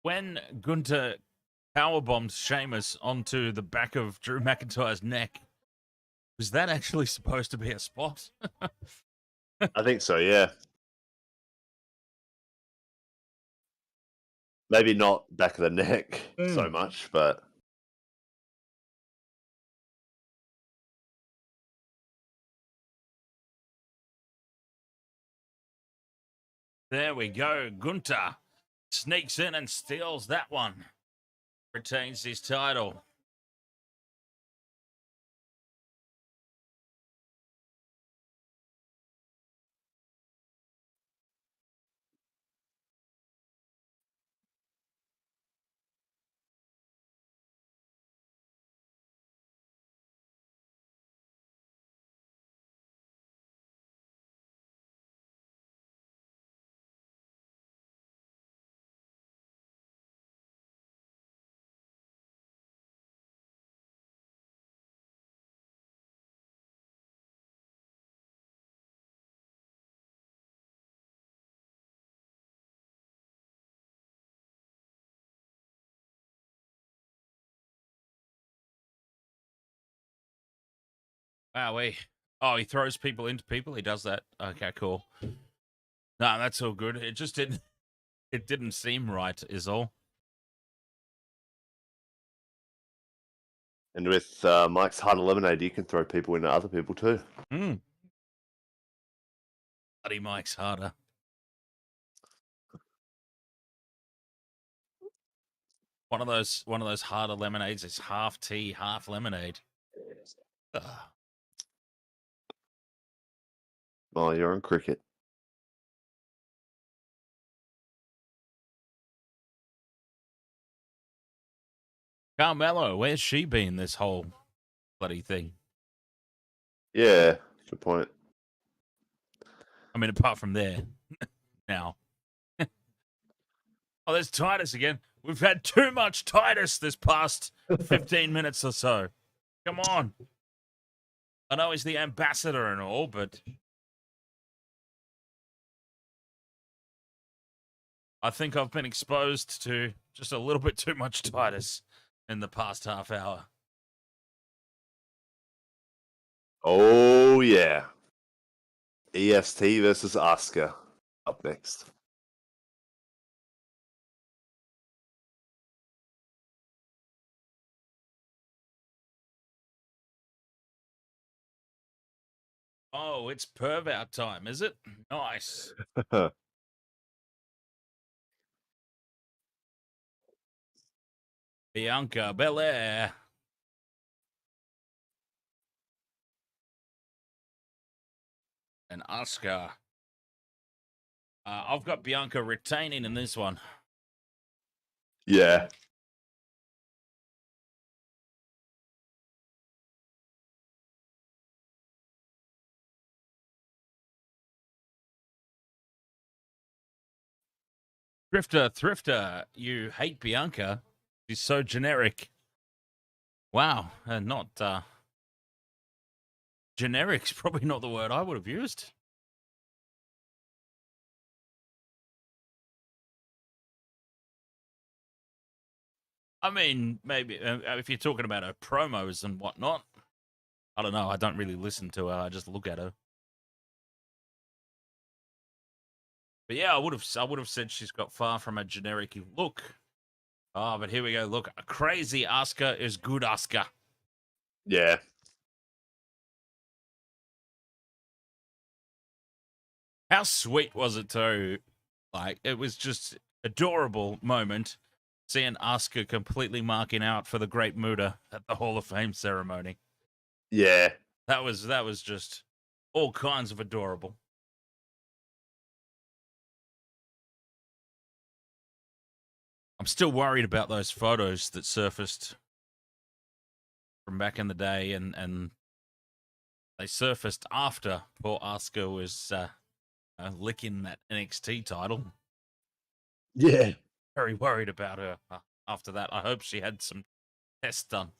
When Gunther powerbombed Sheamus onto the back of Drew McIntyre's neck, was that actually supposed to be a spot? I think so, yeah. Maybe not back of the neck so much, but... There we go. Gunther sneaks in and steals that one. Retains his title. Wowee. Oh, he throws people into people. He does that. Okay, cool. No, that's all good. It just didn't. It didn't seem right. Is all. And with Mike's Hard Eliminator, you can throw people into other people too. Bloody Mike's harder. One of those harder lemonades is half tea, half lemonade. Ugh. Well, you're on cricket. Carmelo, where's she been this whole bloody thing? Yeah, good point. I mean, apart from there, now. Oh, there's Titus again. We've had too much Titus this past 15 minutes or so. Come on. I know he's the ambassador and all, but I think I've been exposed to just a little bit too much Titus in the past half hour. Oh, yeah. EST versus Asuka up next. Oh, it's perv out time, is it? Nice. Bianca Belair. And Asuka. I've got Bianca retaining in this one. Yeah. Thrifter, you hate Bianca. She's so generic. Wow, not generic's probably not the word I would have used. I mean, maybe if you're talking about her promos and whatnot, I don't know. I don't really listen to her. I just look at her. But yeah, I would have said she's got far from a generic look. Oh, but here we go. Look, a crazy Asuka is good Asuka. Yeah. How sweet was it too? Like, it was just adorable moment seeing Asuka completely marking out for the Great Muta at the Hall of Fame ceremony. Yeah. That was just all kinds of adorable. I'm still worried about those photos that surfaced from back in the day, and they surfaced after poor Asuka was licking that NXT title. Yeah. Very worried about her after that. I hope she had some tests done.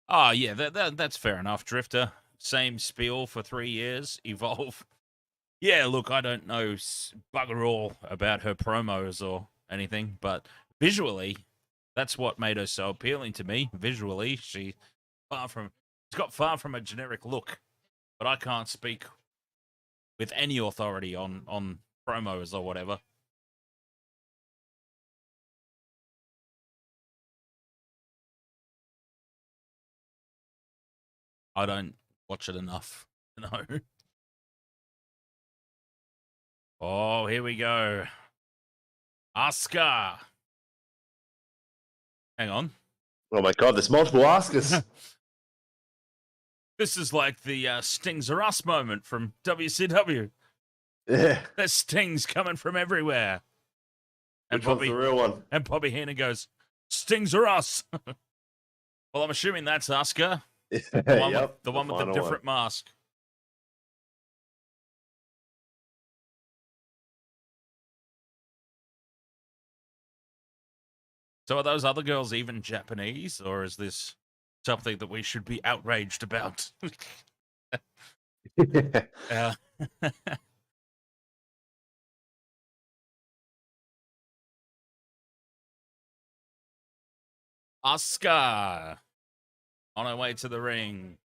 Oh, yeah, that's fair enough, Drifter. Same spiel for 3 years, evolve. Yeah, look, I don't know bugger all about her promos or anything, but visually, that's what made her so appealing to me. Visually, she's got far from a generic look, but I can't speak with any authority on promos or whatever. I don't watch it enough to know. Oh, here we go. Asuka. Hang on. Oh my god, there's multiple Asukas. This is like the Stings Are Us moment from WCW. Yeah. There's stings coming from everywhere. Which one's the real one? And Bobby Heenan goes, Stings Are Us. Well, I'm assuming that's Asuka. The one with the different mask. So are those other girls even Japanese, or is this something that we should be outraged about? Yeah. Asuka on her way to the ring.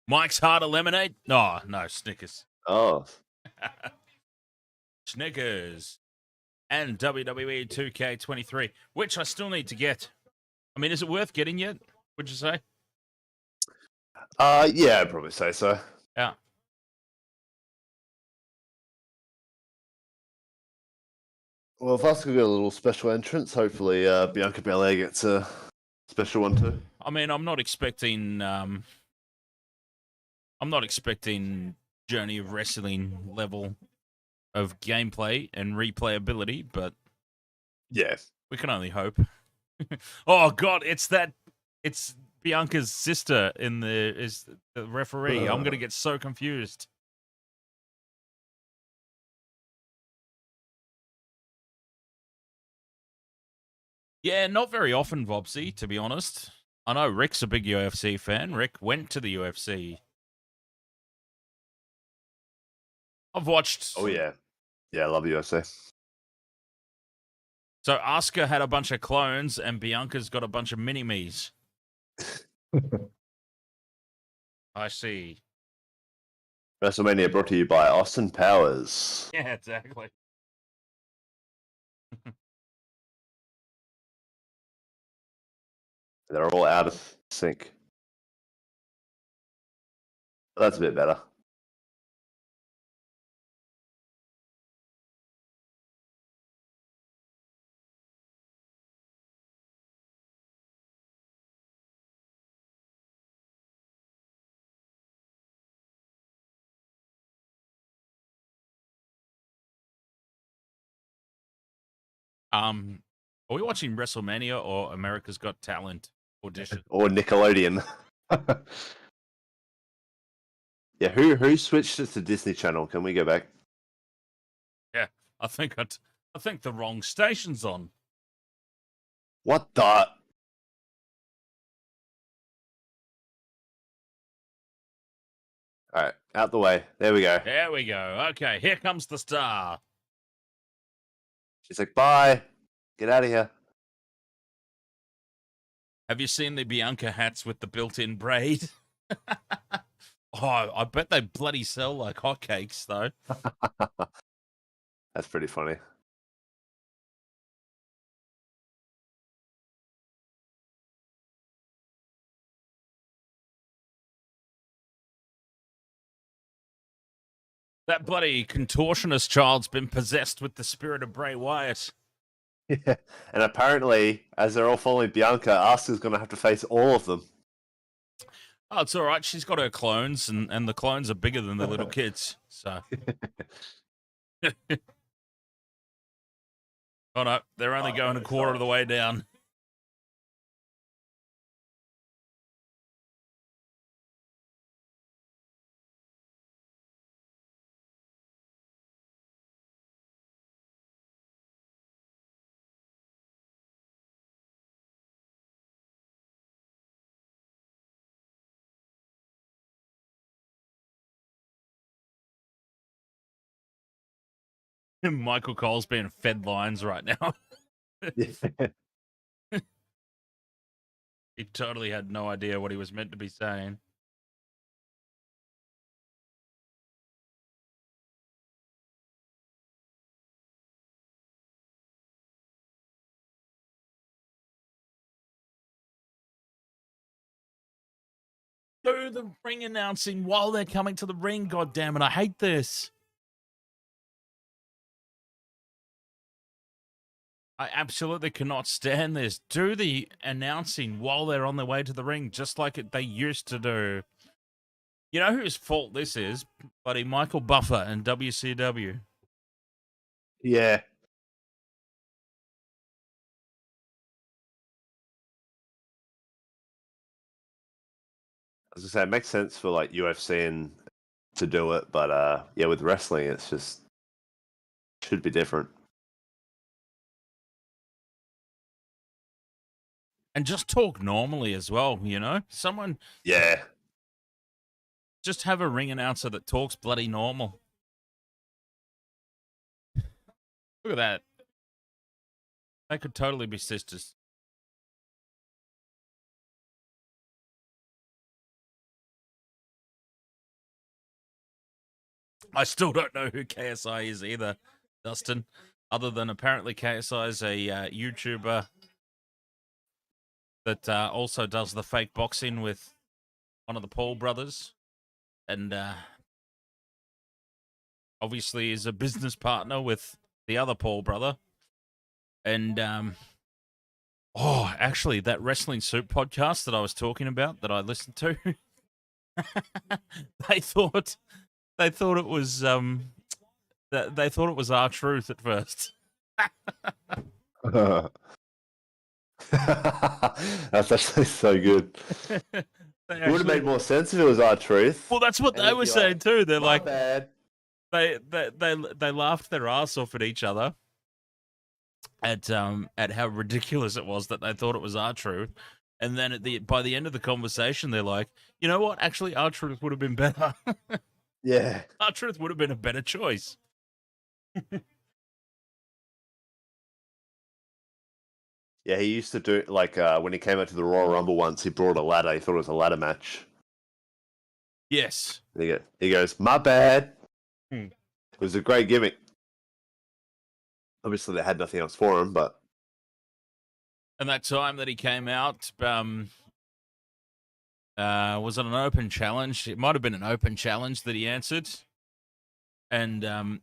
Mike's Hard Lemonade? No, Snickers. Oh. Snickers. And WWE 2K23, which I still need to get. I mean, is it worth getting yet, would you say? Yeah, I'd probably say so. Yeah. Well, if Asuka got a little special entrance, hopefully Bianca Belair gets a special one too. I mean, I'm not expecting Journey of Wrestling level of gameplay and replayability, but yeah, we can only hope. Oh god, it's Bianca's sister is the referee. I'm gonna get so confused. Yeah, not very often, Vopsy, to be honest. I know Rick's a big UFC fan. Rick went to the UFC. I've watched. Oh yeah, yeah, I love UFC. So Asuka had a bunch of clones, and Bianca's got a bunch of mini-me's. I see. WrestleMania brought to you by Austin Powers. Yeah, exactly. They're all out of sync. That's a bit better. Are we watching WrestleMania or America's Got Talent audition? Or Nickelodeon. Yeah, who switched it to Disney Channel? Can we go back? Yeah, I think the wrong station's on. What the? Alright, out the way. There we go. There we go. Okay, here comes the star. She's like, bye. Get out of here. Have you seen the Bianca hats with the built-in braid? Oh, I bet they bloody sell like hotcakes, though. That's pretty funny. That bloody contortionist child's been possessed with the spirit of Bray Wyatt. Yeah. And apparently, as they're all following Bianca, Asuka's going to have to face all of them. Oh, it's all right. She's got her clones, and the clones are bigger than the little kids. So, oh no, they're only going a quarter of the way down. Michael Cole's being fed lines right now. He totally had no idea what he was meant to be saying. Do the ring announcing while they're coming to the ring, goddammit. I hate this. I absolutely cannot stand this. Do the announcing while they're on their way to the ring, just like they used to do. You know whose fault this is? Buddy Michael Buffer and WCW. Yeah. As I say, it makes sense for like UFC and to do it, but yeah, with wrestling, it's just should be different. And just talk normally as well, you know? Someone Yeah. just have a ring announcer that talks bloody normal. Look at that. They could totally be sisters. I still don't know who KSI is either, Dustin, other than apparently KSI is a YouTuber that also does the fake boxing with one of the Paul brothers, and obviously is a business partner with the other Paul brother. And actually, that Wrestling Soup podcast that I was talking about that I listened to, they thought it was they thought it was R-Truth at first. That's actually so good. They It would have actually, made more sense if it was R-Truth. well, that's what And they it'd were be saying too. They're my like, bad. they laughed their ass off at each other at how ridiculous it was that they thought it was R-Truth. And then by the end of the conversation, they're like, you know what? Actually, R-Truth would have been better. Yeah. R-Truth would have been a better choice. Yeah, he used to do like when he came out to the Royal Rumble once, he brought a ladder. He thought it was a ladder match. Yes. And he goes, my bad. Hmm. It was a great gimmick. Obviously, they had nothing else for him, but And that time that he came out, was it an open challenge? It might have been an open challenge that he answered. And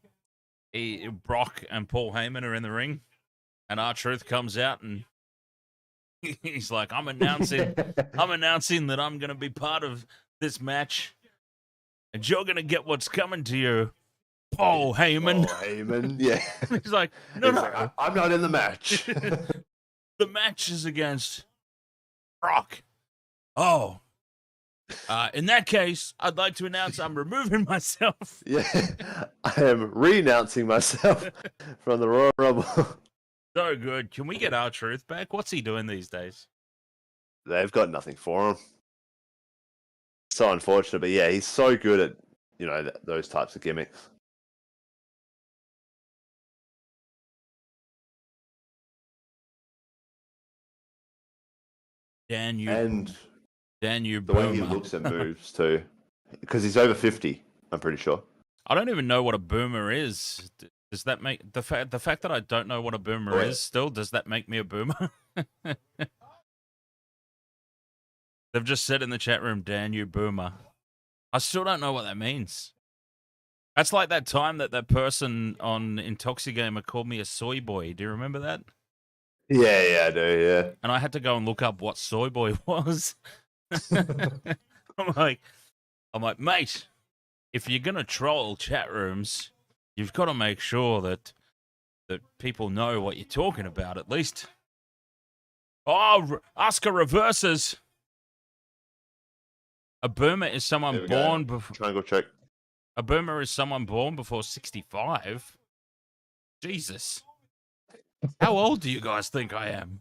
Brock and Paul Heyman are in the ring, and R-Truth comes out and he's like, I'm announcing that I'm going to be part of this match, and you're going to get what's coming to you, Paul Heyman. Paul Heyman, yeah. He's like, no. Like, I'm not in the match. The match is against Brock. Oh. In that case, I'd like to announce I'm removing myself. Yeah, I am re-announcing myself from the Royal Rumble. So good. Can we get R-Truth back? What's he doing these days? They've got nothing for him. So unfortunate, but yeah, he's so good at those types of gimmicks. And the way he looks at moves too, because he's over 50. I'm pretty sure. I don't even know what a boomer is. Does that make the fact that I don't know what a boomer is still? Does that make me a boomer? They've just said in the chat room, Dan, you boomer. I still don't know what that means. That's like that time that person on Intoxigamer called me a soy boy. Do you remember that? Yeah, I do, yeah. And I had to go and look up what soy boy was. I'm like, mate, if you're going to troll chat rooms, you've got to make sure that people know what you're talking about, at least. Oh, Asuka reverses. A boomer is someone born before... Try and go check. A boomer is someone born before 65? Jesus. How old do you guys think I am?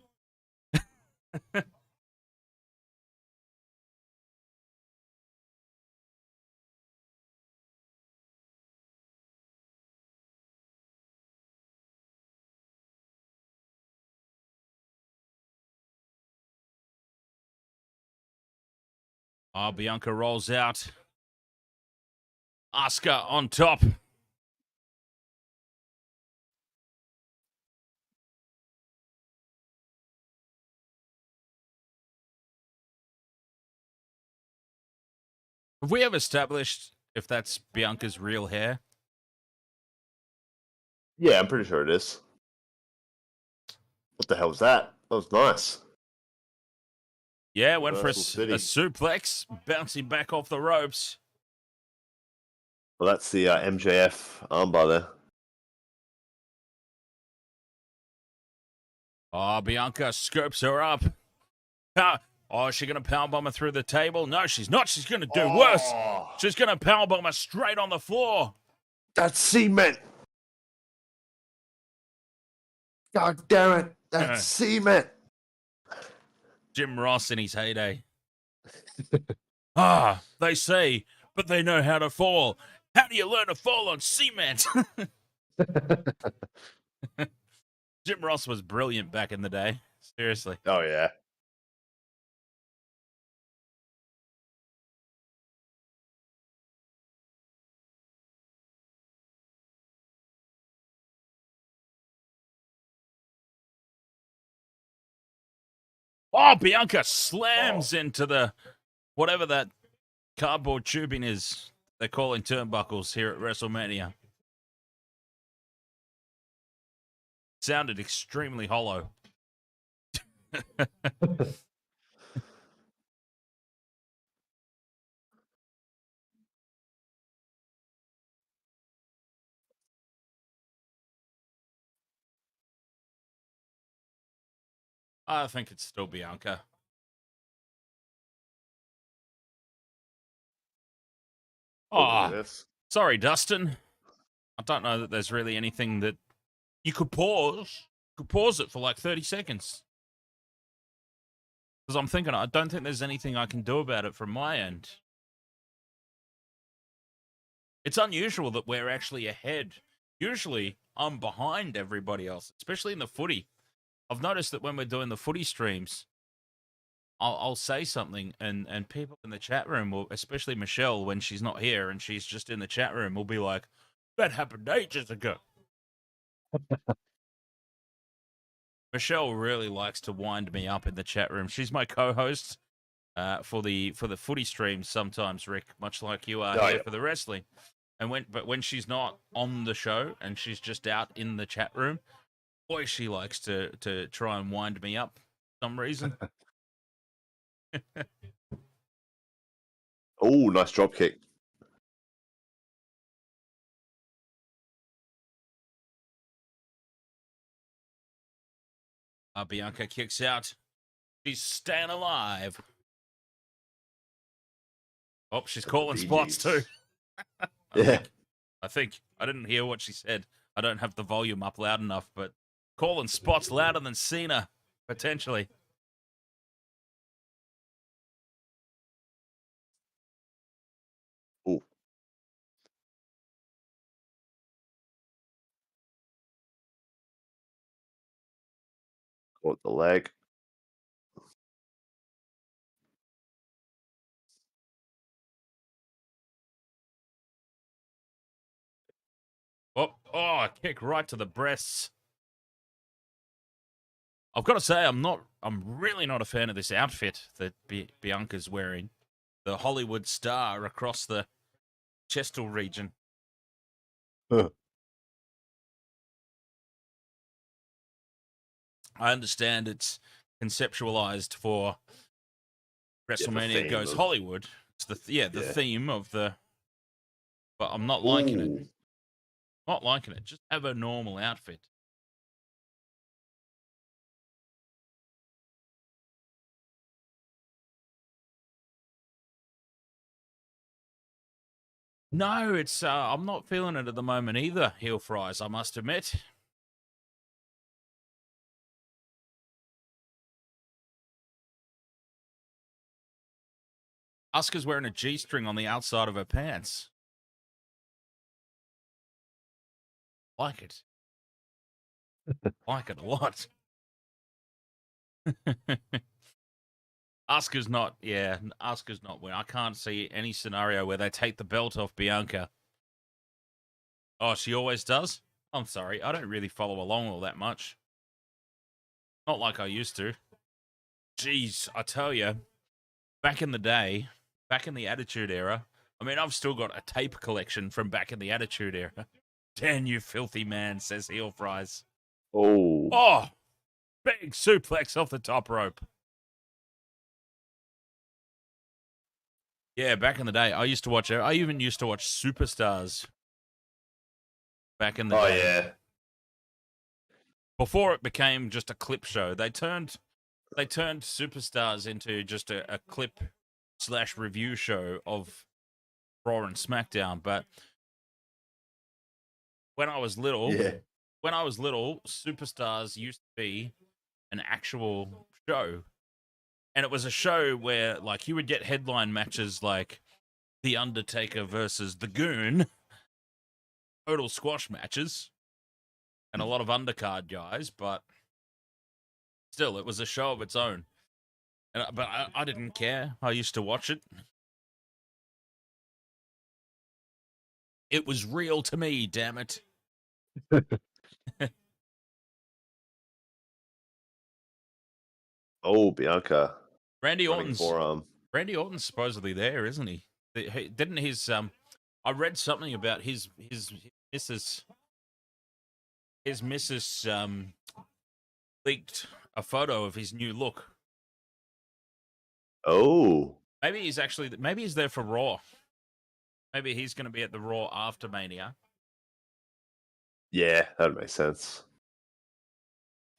Oh, Bianca rolls out. Asuka on top. Have we ever established if that's Bianca's real hair? Yeah, I'm pretty sure it is. What the hell's that? That was nice. Yeah, went for a suplex, bouncing back off the ropes. Well, that's the MJF armbar there. Oh, Bianca scopes her up. Oh, is she going to powerbomb her through the table? No, she's not. She's going to do worse. She's going to powerbomb her straight on the floor. That's cement. God damn it. That's cement. Jim Ross in his heyday. They say, but they know how to fall. How do you learn to fall on cement? Jim Ross was brilliant back in the day. Seriously. Oh, yeah. Oh, Bianca slams into the whatever that cardboard tubing is they're calling turnbuckles here at WrestleMania. Sounded extremely hollow. I think it's still Bianca. Oh, Yes. sorry, Dustin. I don't know that there's really anything that you could pause. You could pause it for like 30 seconds. Because I'm thinking, I don't think there's anything I can do about it from my end. It's unusual that we're actually ahead. Usually, I'm behind everybody else, especially in the footy. I've noticed that when we're doing the footy streams, I'll say something, and people in the chat room will, especially Michelle, when she's not here and she's just in the chat room, will be like, "That happened ages ago." Michelle really likes to wind me up in the chat room. She's my co-host for the footy streams sometimes, Rick, much like you are here for the wrestling. And when she's not on the show and she's just out in the chat room, boy, she likes to try and wind me up for some reason. Oh, nice drop kick. Bianca kicks out. She's staying alive. Oh, she's calling spots too. I think. I didn't hear what she said. I don't have the volume up loud enough, but calling spots louder than Cena, potentially. Oh. Caught the leg. Oh, a kick right to the breasts. I've got to say, I'm really not a fan of this outfit that Bianca's wearing. The Hollywood star across the chestal region. Huh. I understand it's conceptualized for WrestleMania Goes of... Hollywood. It's the theme of the. But I'm not liking it. Not liking it. Just have a normal outfit. No, it's I'm not feeling it at the moment either, heel fries, I must admit. Asuka's wearing a G-string on the outside of her pants. Like it. Like it a lot. Asuka's not winning. I can't see any scenario where they take the belt off Bianca. Oh, she always does? I'm sorry, I don't really follow along all that much. Not like I used to. Jeez, I tell you, back in the day, back in the Attitude Era, I mean, I've still got a tape collection from back in the Attitude Era. Damn you filthy man, says Heel Fries. Oh, big suplex off the top rope. Yeah, back in the day, I even used to watch Superstars back in the day. Oh, yeah. Before it became just a clip show, they turned Superstars into just a clip / review show of Raw and SmackDown. But when I was little, Superstars used to be an actual show. And it was a show where, like, you would get headline matches like The Undertaker versus The Goon, total squash matches, and a lot of undercard guys, but still, it was a show of its own. But I didn't care. I used to watch it. It was real to me, damn it. Oh, Bianca. Randy Orton's supposedly there, isn't he? Didn't his I read something about his missus leaked a photo of his new look. Oh. Maybe he's there for Raw. Maybe he's going to be at the Raw after Mania. Yeah, that would make sense.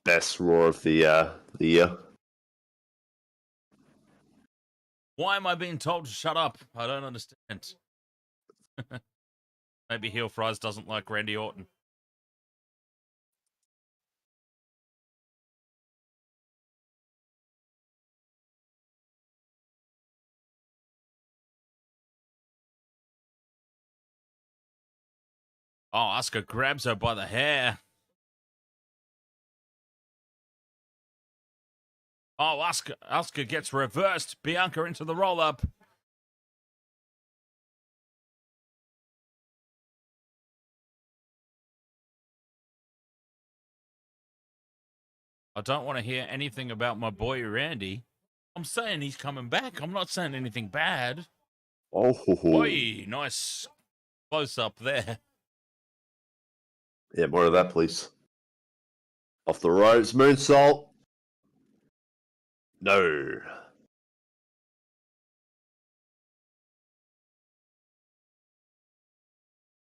best Raw of the year. Why am I being told to shut up? I don't understand. Maybe Heel Fries doesn't like Randy Orton. Oh, Asuka grabs her by the hair. Oh, Asuka gets reversed. Bianca into the roll-up. I don't want to hear anything about my boy Randy. I'm saying he's coming back. I'm not saying anything bad. Oh, Boy, nice close-up there. Yeah, more of that, please. Off the ropes, moonsault. No.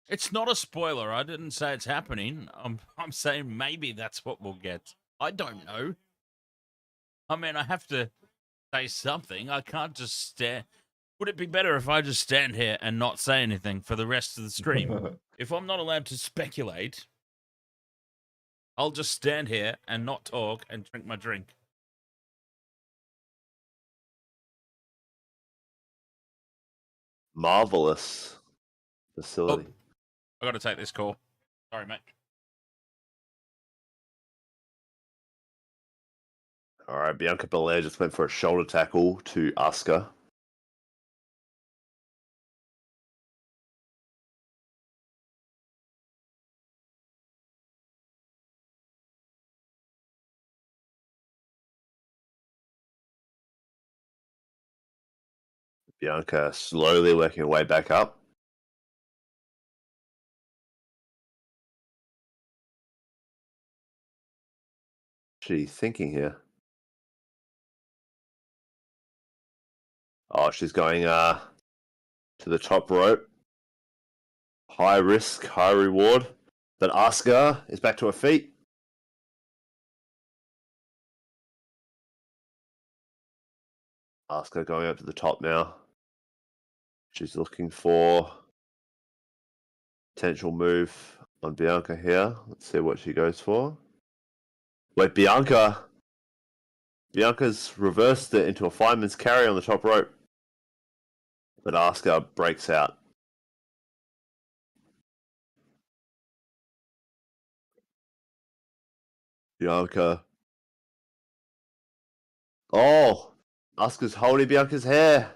It's not a spoiler. I didn't say it's happening. I'm saying maybe that's what we'll get. I don't know. I mean, I have to say something. I can't just stare. Would it be better if I just stand here and not say anything for the rest of the stream? If I'm not allowed to speculate, I'll just stand here and not talk and drink my drink. Marvelous facility. Oh, I got to take this call. Sorry, mate. All right, Bianca Belair just went for a shoulder tackle to Asuka. Bianca slowly working her way back up. What's she thinking here? Oh, she's going to the top rope. High risk, high reward. But Asuka is back to her feet. Asuka going up to the top now. She's looking for potential move on Bianca here. Let's see what she goes for. Wait, Bianca's reversed it into a fireman's carry on the top rope. But Asuka breaks out. Bianca. Oh! Asuka's holding Bianca's hair.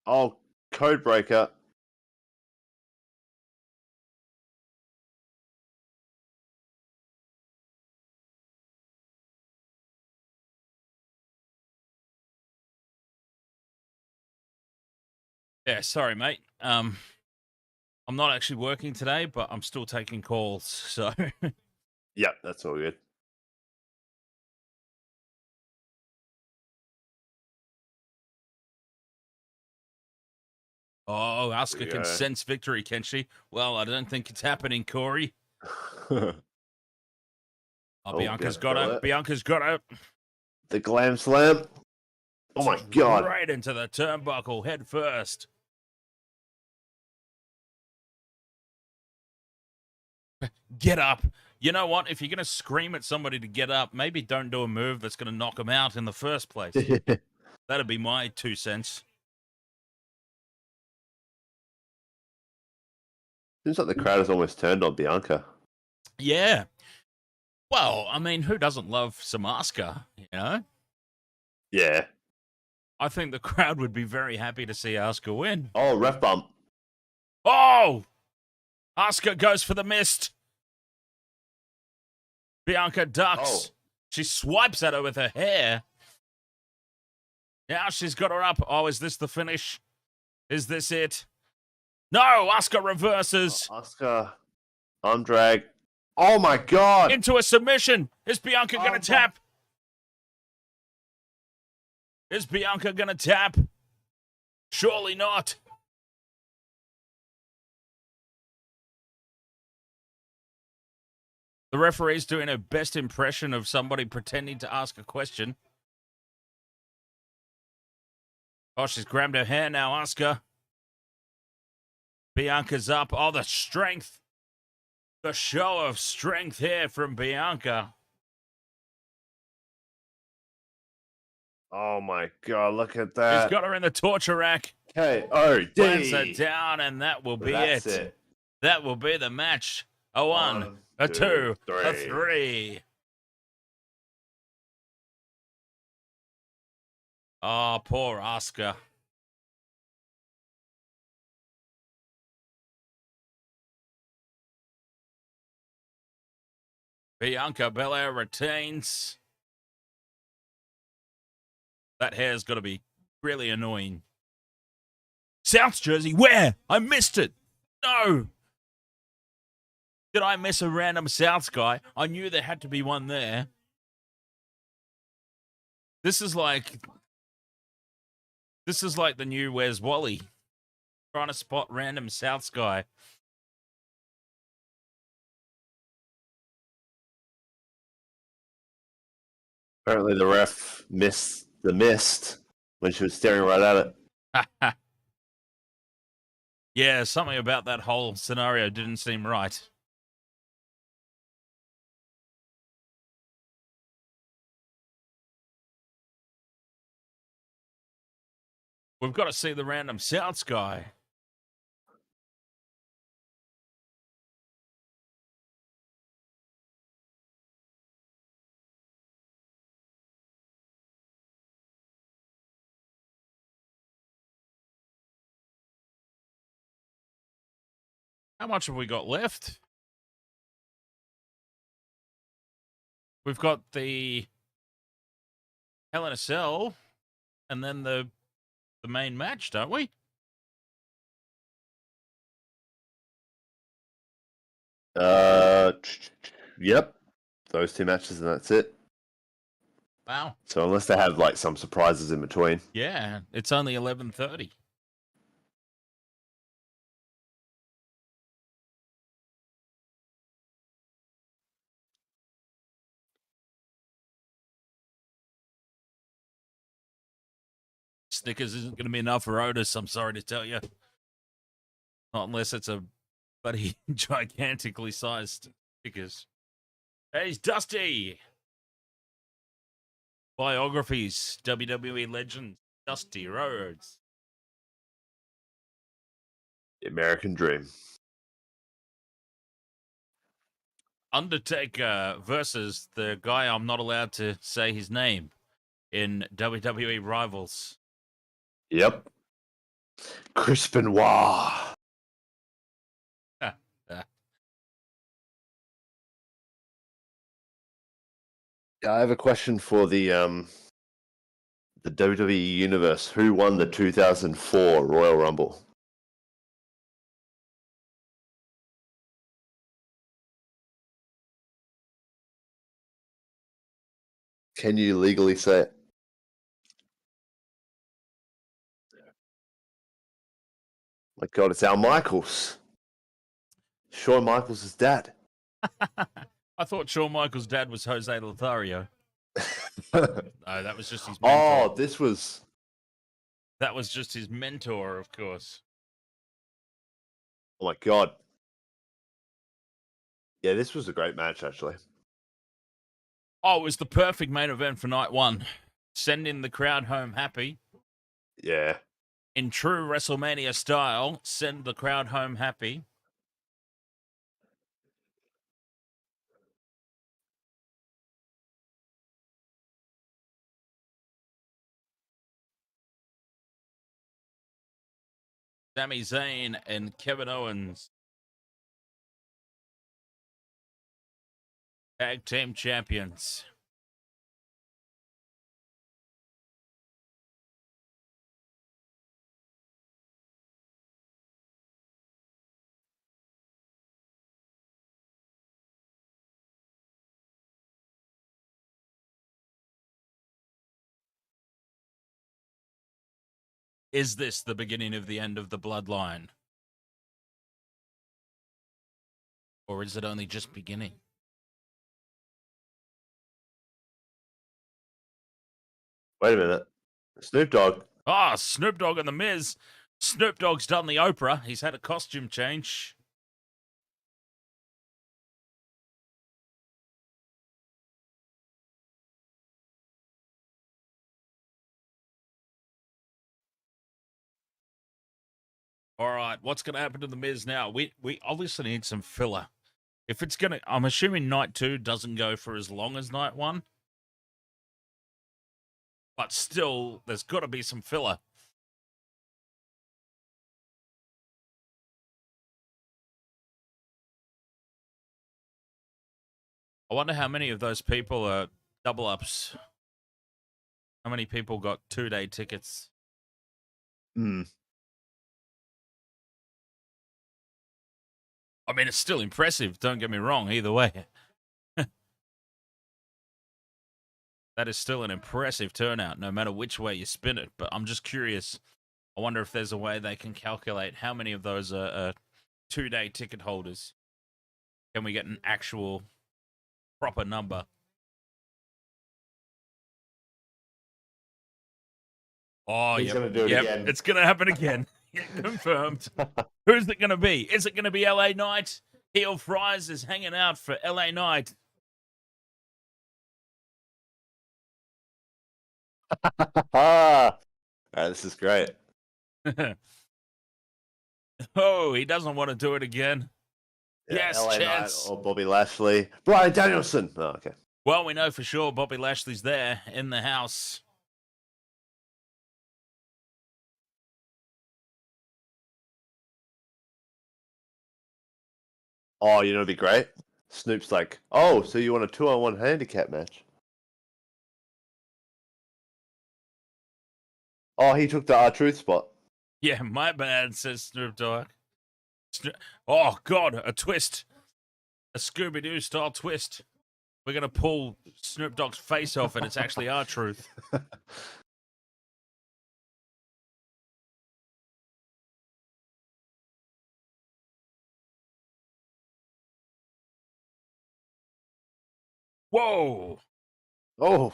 Oh, code breaker. Yeah, sorry, mate. I'm not actually working today, but I'm still taking calls, so... Yep, that's all good. Oh, Asuka can sense victory, can she? Well, I don't think it's happening, Corey. Oh, Bianca's got it. Bianca's got it. The glam slam. Oh my god. Right into the turnbuckle, head first. Get up. You know what? If you're going to scream at somebody to get up, maybe don't do a move that's going to knock them out in the first place. That'd be my 2 cents. Seems like the crowd has almost turned on Bianca. Yeah. Well, I mean, who doesn't love some Asuka, you know? Yeah. I think the crowd would be very happy to see Asuka win. Oh, ref bump. Oh! Asuka goes for the mist. Bianca ducks. Oh. She swipes at her with her hair. Now she's got her up. Oh, is this the finish? Is this it? No, Asuka reverses. Oh, Asuka. Arm drag. Oh my god. Into a submission. Is Bianca going to tap? Is Bianca going to tap? Surely not. The referee's doing her best impression of somebody pretending to ask a question. Oh, she's grabbed her hair now, Asuka. Bianca's up. Oh, the strength. The show of strength here from Bianca. Oh my god, look at that. She's got her in the torture rack. KOD. Plants her down, and that will be That's it. That will be the match. A one, a two, a three. Oh, poor Asuka. Bianca Belair retains. That hair's got to be really annoying. South Jersey, where? I missed it. No. Did I miss a random South guy? I knew there had to be one there. This is like the new Where's Wally? Trying to spot random South guy. Apparently the ref missed the mist when she was staring right at it. Yeah, something about that whole scenario didn't seem right. We've got to see the random South guy. How much have we got left? We've got the Hell in a Cell and then the main match, don't we? Yep. Those two matches and that's it. Wow. So unless they have like some surprises in between. Yeah, it's only 11:30. Snickers isn't going to be enough for Otis, I'm sorry to tell you. Not unless it's a bloody gigantically sized Snickers. Hey, he's Dusty. Biographies, WWE legend, Dusty Rhodes. The American Dream. Undertaker versus the guy I'm not allowed to say his name in WWE Rivals. Yep. Chris Benoit. I have a question for the WWE Universe. Who won the 2004 Royal Rumble? Can you legally say it? My God, it's Al Michaels. Shawn Michaels' dad. I thought Shawn Michaels' dad was Jose Lothario. No, that was just his mentor. Oh, That was just his mentor, of course. Oh my God. Yeah, this was a great match, actually. Oh, it was the perfect main event for night one. Sending the crowd home happy. Yeah. In true WrestleMania style, send the crowd home happy. Sami Zayn and Kevin Owens. Tag team champions. Is this the beginning of the end of the bloodline? Or is it only just beginning? Wait a minute. Snoop Dogg. Ah, Snoop Dogg and The Miz. Snoop Dogg's done the Oprah. He's had a costume change. All right, what's going to happen to The Miz now? We obviously need some filler. If it's going to... I'm assuming night 2 doesn't go for as long as night 1. But still, there's got to be some filler. I wonder how many of those people are double ups. How many people got 2-day tickets? Hmm. I mean, it's still impressive. Don't get me wrong. Either way. That is still an impressive turnout, no matter which way you spin it. But I'm just curious. I wonder if there's a way they can calculate how many of those are 2-day ticket holders. Can we get an actual proper number? Oh, He's going to do it again. It's going to happen again. Confirmed. Who's it going to be? Is it going to be LA Knight? Heel Fries is hanging out for LA Knight. This is great. Oh, he doesn't want to do it again. Yeah, Yes, LA chance. Knight or Bobby Lashley. Bryan Danielson. Oh, okay. Well, we know for sure Bobby Lashley's there in the house. Oh, you know, it'd be great. Snoop's like, oh, so you want a 2-on-1 handicap match? Oh, he took the R-Truth spot. Yeah, my bad, says Snoop Dogg. Oh, God, a twist. A Scooby-Doo style twist. We're going to pull Snoop Dogg's face off and it's actually R-Truth. Whoa. Oh.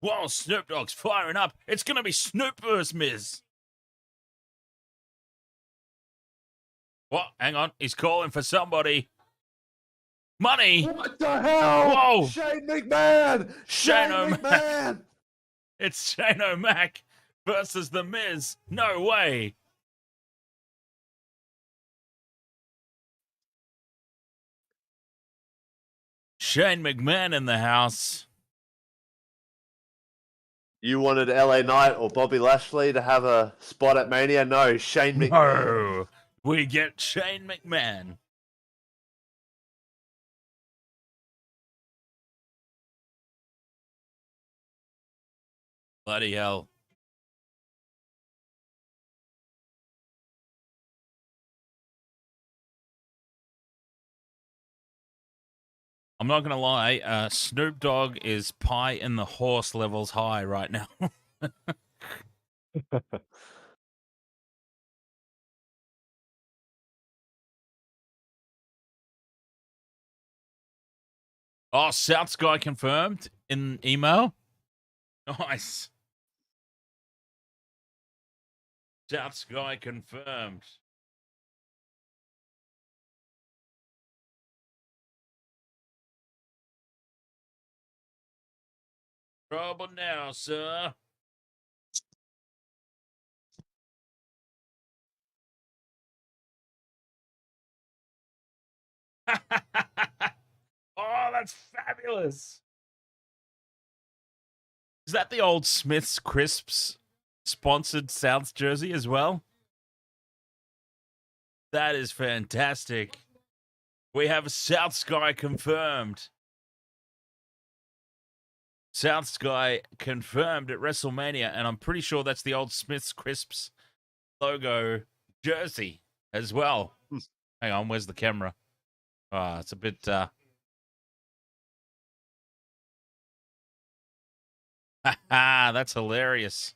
Whoa, Snoop Dogg's firing up. It's going to be Snoop versus Miz. What? Hang on. He's calling for somebody. Money. What the hell? Whoa. Shane McMahon. Shane McMahon. It's Shane O'Mac versus The Miz. No way. Shane McMahon in the house. You wanted LA Knight or Bobby Lashley to have a spot at Mania? No, Shane McMahon. No. We get Shane McMahon. Bloody hell. I'm not going to lie. Snoop Dogg is pie in the horse levels high right now. Oh, South Sky confirmed in email. Nice. South Sky confirmed. Trouble now, sir. Oh, that's fabulous. Is that the old Smith's Crisps sponsored South jersey as well? That is fantastic. We have South Sky confirmed. South Sky confirmed at WrestleMania, and I'm pretty sure that's the old Smith's Crisps logo jersey as well. Hang on, where's the camera? Ah, it's a bit that's hilarious.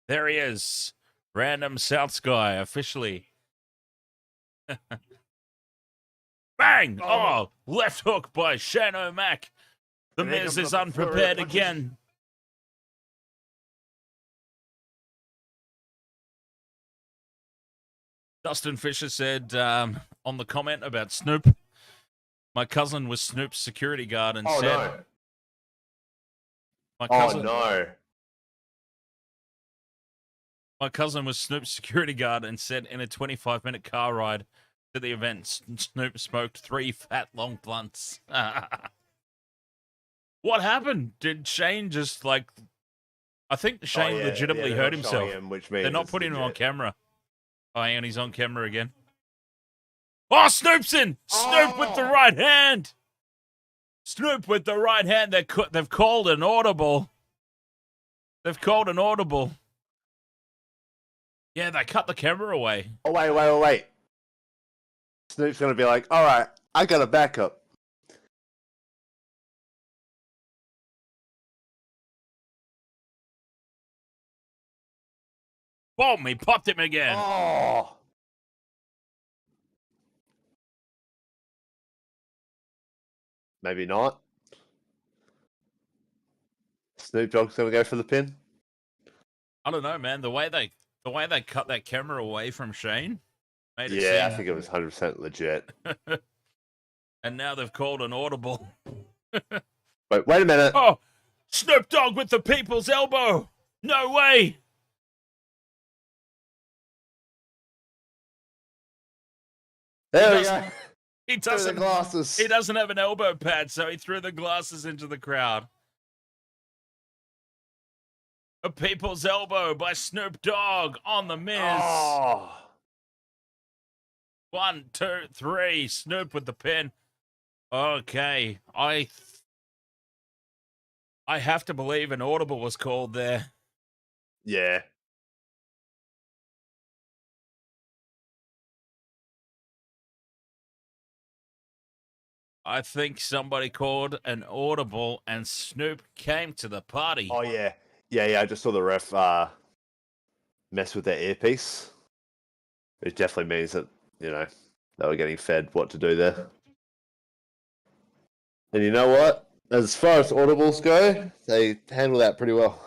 There he is. Random South Sky officially. Bang! Oh, left hook by Shane O'Mac. The And here Miz comes is the unprepared punches. again. Dustin Fisher said on the comment about Snoop, my cousin was Snoop's security guard and said, no. my Oh, cousin, no. my cousin was Snoop's security guard and said in a 25-minute car ride to the event, Snoop smoked 3 fat long blunts. What happened? Did Shane just like? I think Shane legitimately hurt himself. They're not putting him on camera. Oh, and he's on camera again. Oh, Snoop's in! Snoop with the right hand! Snoop with the right hand. They've called an audible. They've called an audible. Yeah, they cut the camera away. Oh, wait. Snoop's going to be like, all right, I got a backup. Boom, he popped him again. Oh. Maybe not. Snoop Dogg's going to go for the pin. I don't know, man. The way they cut that camera away from Shane made it Yeah, I seem... think it was 100% legit. And now they've called an audible. Wait a minute. Oh, Snoop Dogg with the people's elbow. No way. There we go. He Through the glasses. He doesn't have an elbow pad, so he threw the glasses into the crowd. A people's elbow by Snoop Dogg on the Miz. Oh. 1, 2, 3. Snoop with the pin. Okay, I have to believe an audible was called there. Yeah. I think somebody called an audible and Snoop came to the party. Oh, yeah. Yeah, I just saw the ref mess with their earpiece. It definitely means that, they were getting fed what to do there. And you know what? As far as audibles go, they handle that pretty well.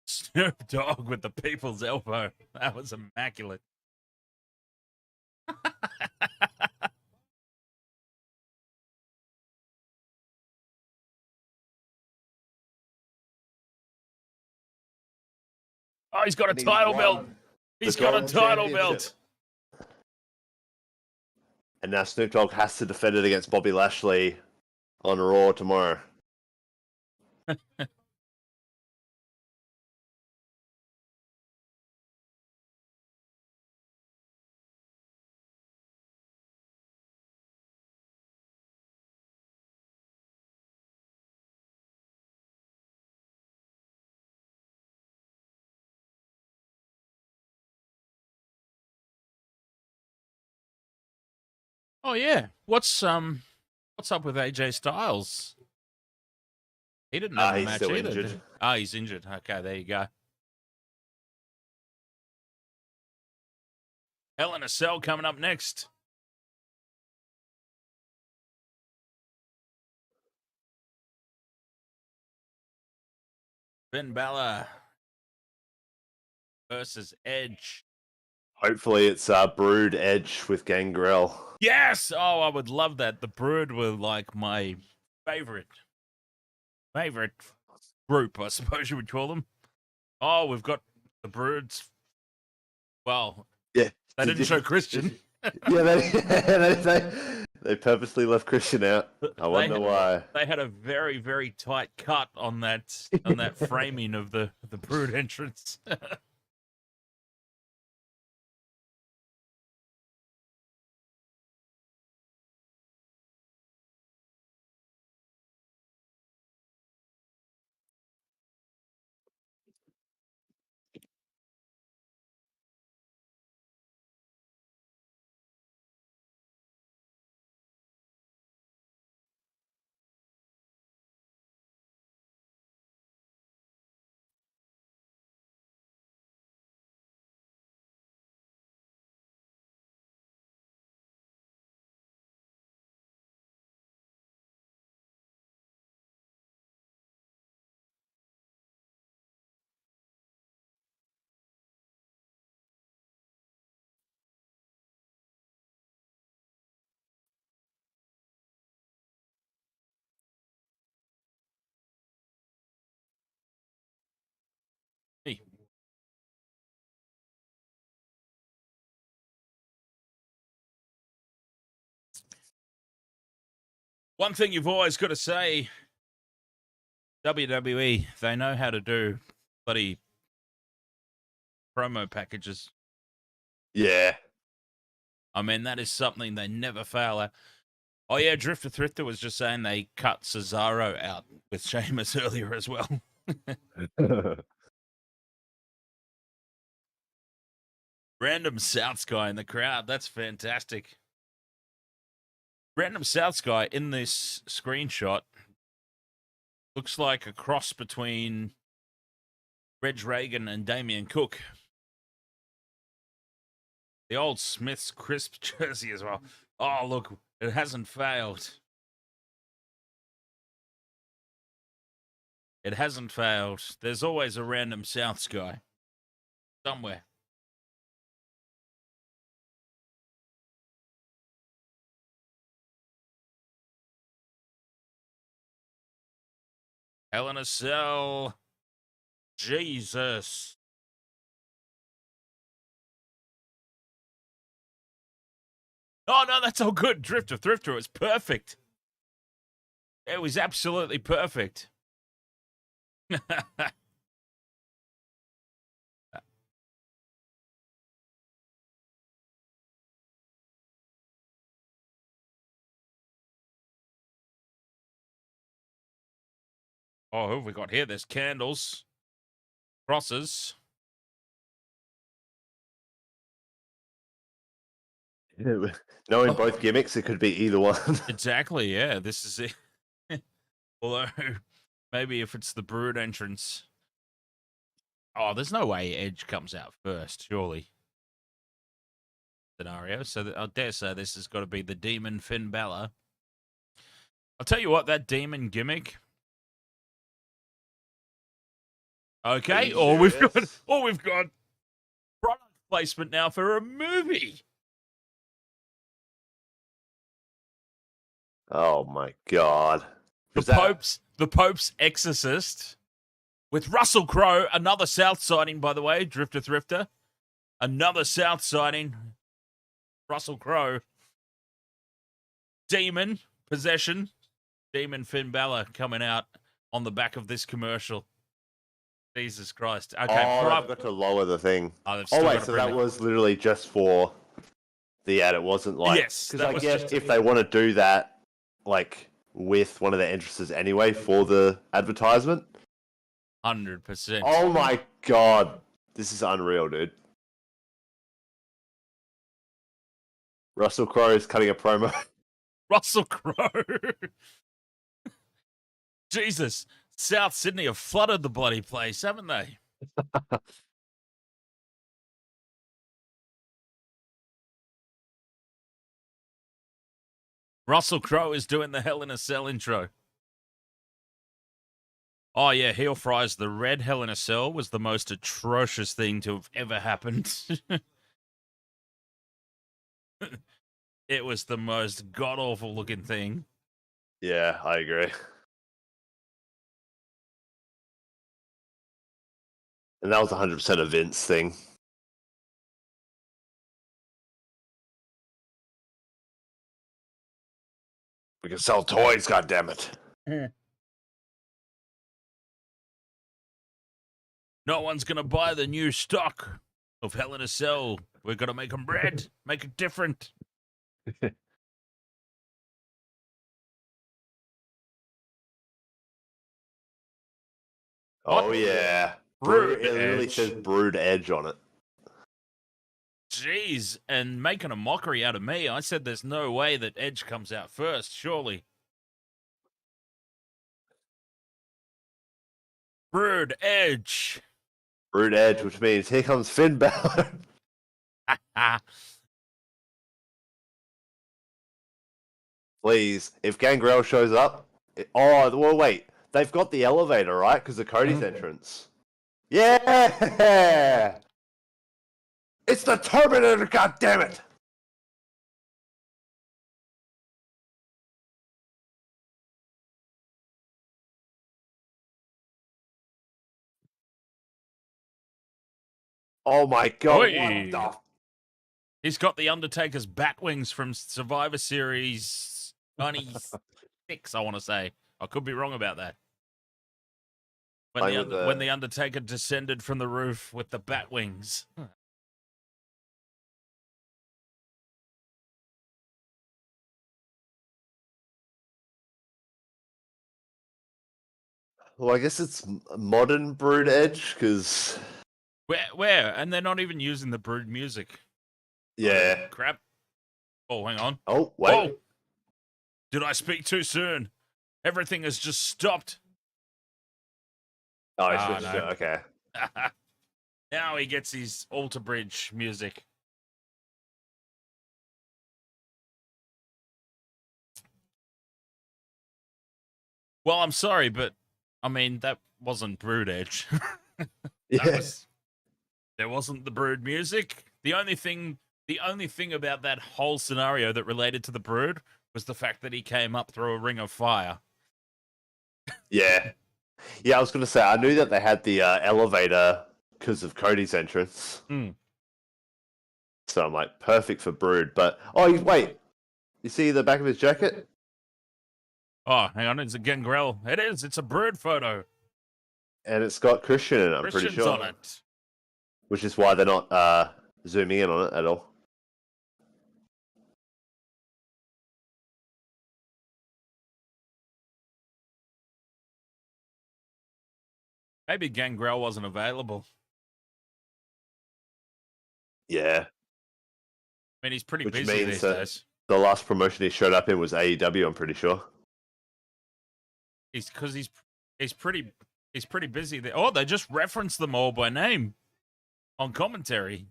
Snoop Dogg with the people's elbow. That was immaculate. Oh, he's got a title belt. He's got a title belt. And now Snoop Dogg has to defend it against Bobby Lashley on Raw tomorrow. Oh yeah. What's up with AJ Styles? He didn't have a match still either. injured. He's injured. Okay, there you go. Hell in a Cell coming up next. Finn Balor versus Edge. Hopefully it's Brood Edge with Gangrel. Yes! Oh, I would love that. The Brood were like my favorite group, I suppose you would call them. Oh, we've got the Broods. Well, Yeah. They didn't show Christian. Yeah, they purposely left Christian out. I wonder why. They had a very, very tight cut on that framing of the Brood entrance. One thing you've always got to say, WWE, they know how to do bloody promo packages. Yeah. I mean, that is something they never fail at. Oh, yeah, Drifter Thrifter was just saying they cut Cesaro out with Sheamus earlier as well. Random Souths guy in the crowd. That's fantastic. Random Souths guy in this screenshot looks like a cross between Reg Reagan and Damian Cook. The old Smith's crisp jersey as well. Oh, look, it hasn't failed. It hasn't failed. There's always a random Souths guy somewhere. Hell in a Cell. Jesus. Oh, no, that's all good. Drifter Thrifter was perfect. It was absolutely perfect. Oh, who have we got here? There's candles, crosses. Knowing both gimmicks, it could be either one. Exactly, yeah. This is it. Although, maybe if it's the Brood entrance. Oh, there's no way Edge comes out first, surely. Scenario. So I dare say this has got to be the Demon Finn Balor. I'll tell you what, that Demon gimmick. Okay, we've got product placement now for a movie. Oh my god. The Pope's Exorcist with Russell Crowe, another South sighting, by the way, Drifter Thrifter. Another South sighting, Russell Crowe. Demon Possession, Demon Finn Balor coming out on the back of this commercial. Jesus Christ. Okay, I've got to lower the thing. Oh, wait, so that was literally just for the ad. It wasn't like... Yes. Because I guess if they want to do that, like, with one of the entrances anyway for the advertisement. 100%. Oh my god. This is unreal, dude. Russell Crowe is cutting a promo. Russell Crowe. Jesus. South Sydney have flooded the bloody place, haven't they? Russell Crowe is doing the Hell in a Cell intro. Oh, yeah, heel fries. The red Hell in a Cell was the most atrocious thing to have ever happened. It was the most god-awful looking thing. Yeah, I agree. And that was 100% a Vince thing. We can sell toys, goddammit. No one's going to buy the new stock of Hell in a Cell. We're going to make them red. Make it different. Oh, yeah. Brood it literally Edge. says Brood Edge on it. Jeez, and making a mockery out of me. I said there's no way that Edge comes out first, surely. Brood Edge. Brood Edge, which means here comes Finn Balor. Please, if Gangrel shows up... well, wait. They've got the elevator, right? Because of Cody's entrance. Yeah! It's the Terminator, goddammit! Oh my god, Oi. what the... He's got the Undertaker's bat wings from Survivor Series 90. 6, I want to say. I could be wrong about that. Playing with When the Undertaker descended from the roof with the bat wings. Well, I guess it's modern Brood Edge because Where? And they're not even using the Brood music. yeah. Oh, crap. Oh, hang on. Oh wait. Oh! Did I speak too soon? Everything has just stopped. Oh, Ah, it's no. okay. Now he gets his Alter Bridge music. Well, I'm sorry, but I mean that wasn't Brood Edge. Yeah. There wasn't the Brood music. The only thing about that whole scenario that related to the Brood was the fact that he came up through a ring of fire. Yeah. Yeah, I was going to say, I knew that they had the elevator because of Cody's entrance. Mm. So I'm like, perfect for Brood. But, wait. You see the back of his jacket? Oh, hang on. It's a Gangrel. It is. It's a Brood photo. And it's got Christian in it, I'm Christian's pretty sure. on it. Which is why they're not zooming in on it at all. Maybe Gangrel wasn't available. Yeah. I mean, he's pretty Which busy means these that days. the last promotion he showed up in was AEW, I'm pretty sure. He's pretty busy there. Oh, they just referenced them all by name on commentary.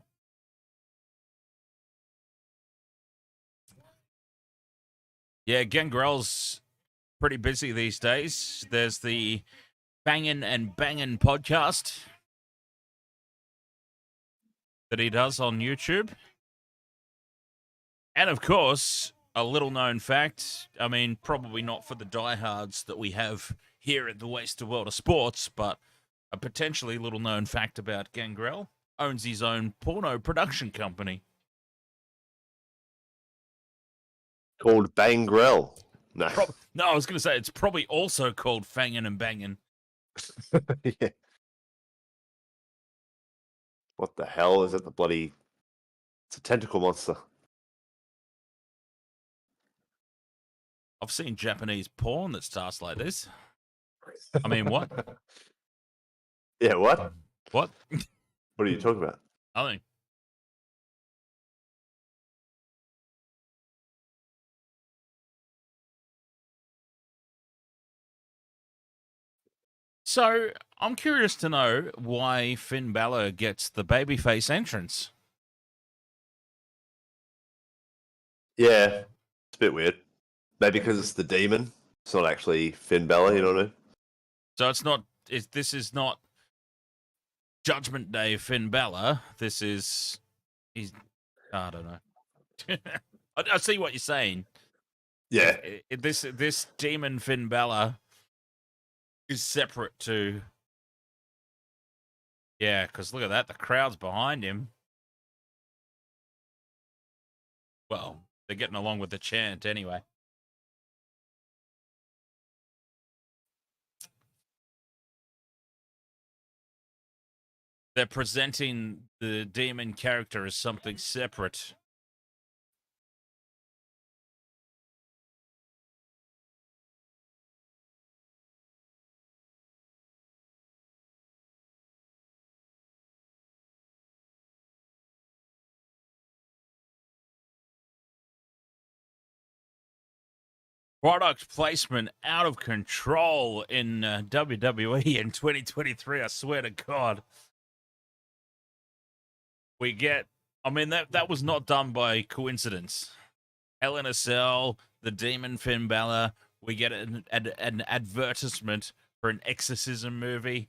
Yeah, Gangrel's pretty busy these days. There's the Bangin' and Bangin' podcast that he does on YouTube. And of course, a little known fact, I mean, probably not for the diehards that we have here at the Wasted World of Sports, but a potentially little known fact about Gangrel, owns his own porno production company. Called Bangrel. No. No, I was going to say it's probably also called Fangin' and Bangin'. Yeah. What the hell is it? The bloody... It's a tentacle monster. I've seen Japanese porn that starts like this. I mean, what? Yeah, what? What? What are you talking about? Nothing. So, I'm curious to know why Finn Balor gets the babyface entrance. Yeah, it's a bit weird. Maybe because it's the demon. It's not actually Finn Balor, you know what I mean? So this is not Judgment Day Finn Balor. He's, I don't know. I see what you're saying. Yeah. This demon Finn Balor is separate to... Yeah, because look at that. The crowd's behind him. Well, they're getting along with the chant anyway. They're presenting the demon character as something separate. Product placement out of control in WWE in 2023. I swear to God. We get, I mean, that was not done by coincidence. Hell in a Cell, the Demon Finn Balor. We get an advertisement for an exorcism movie.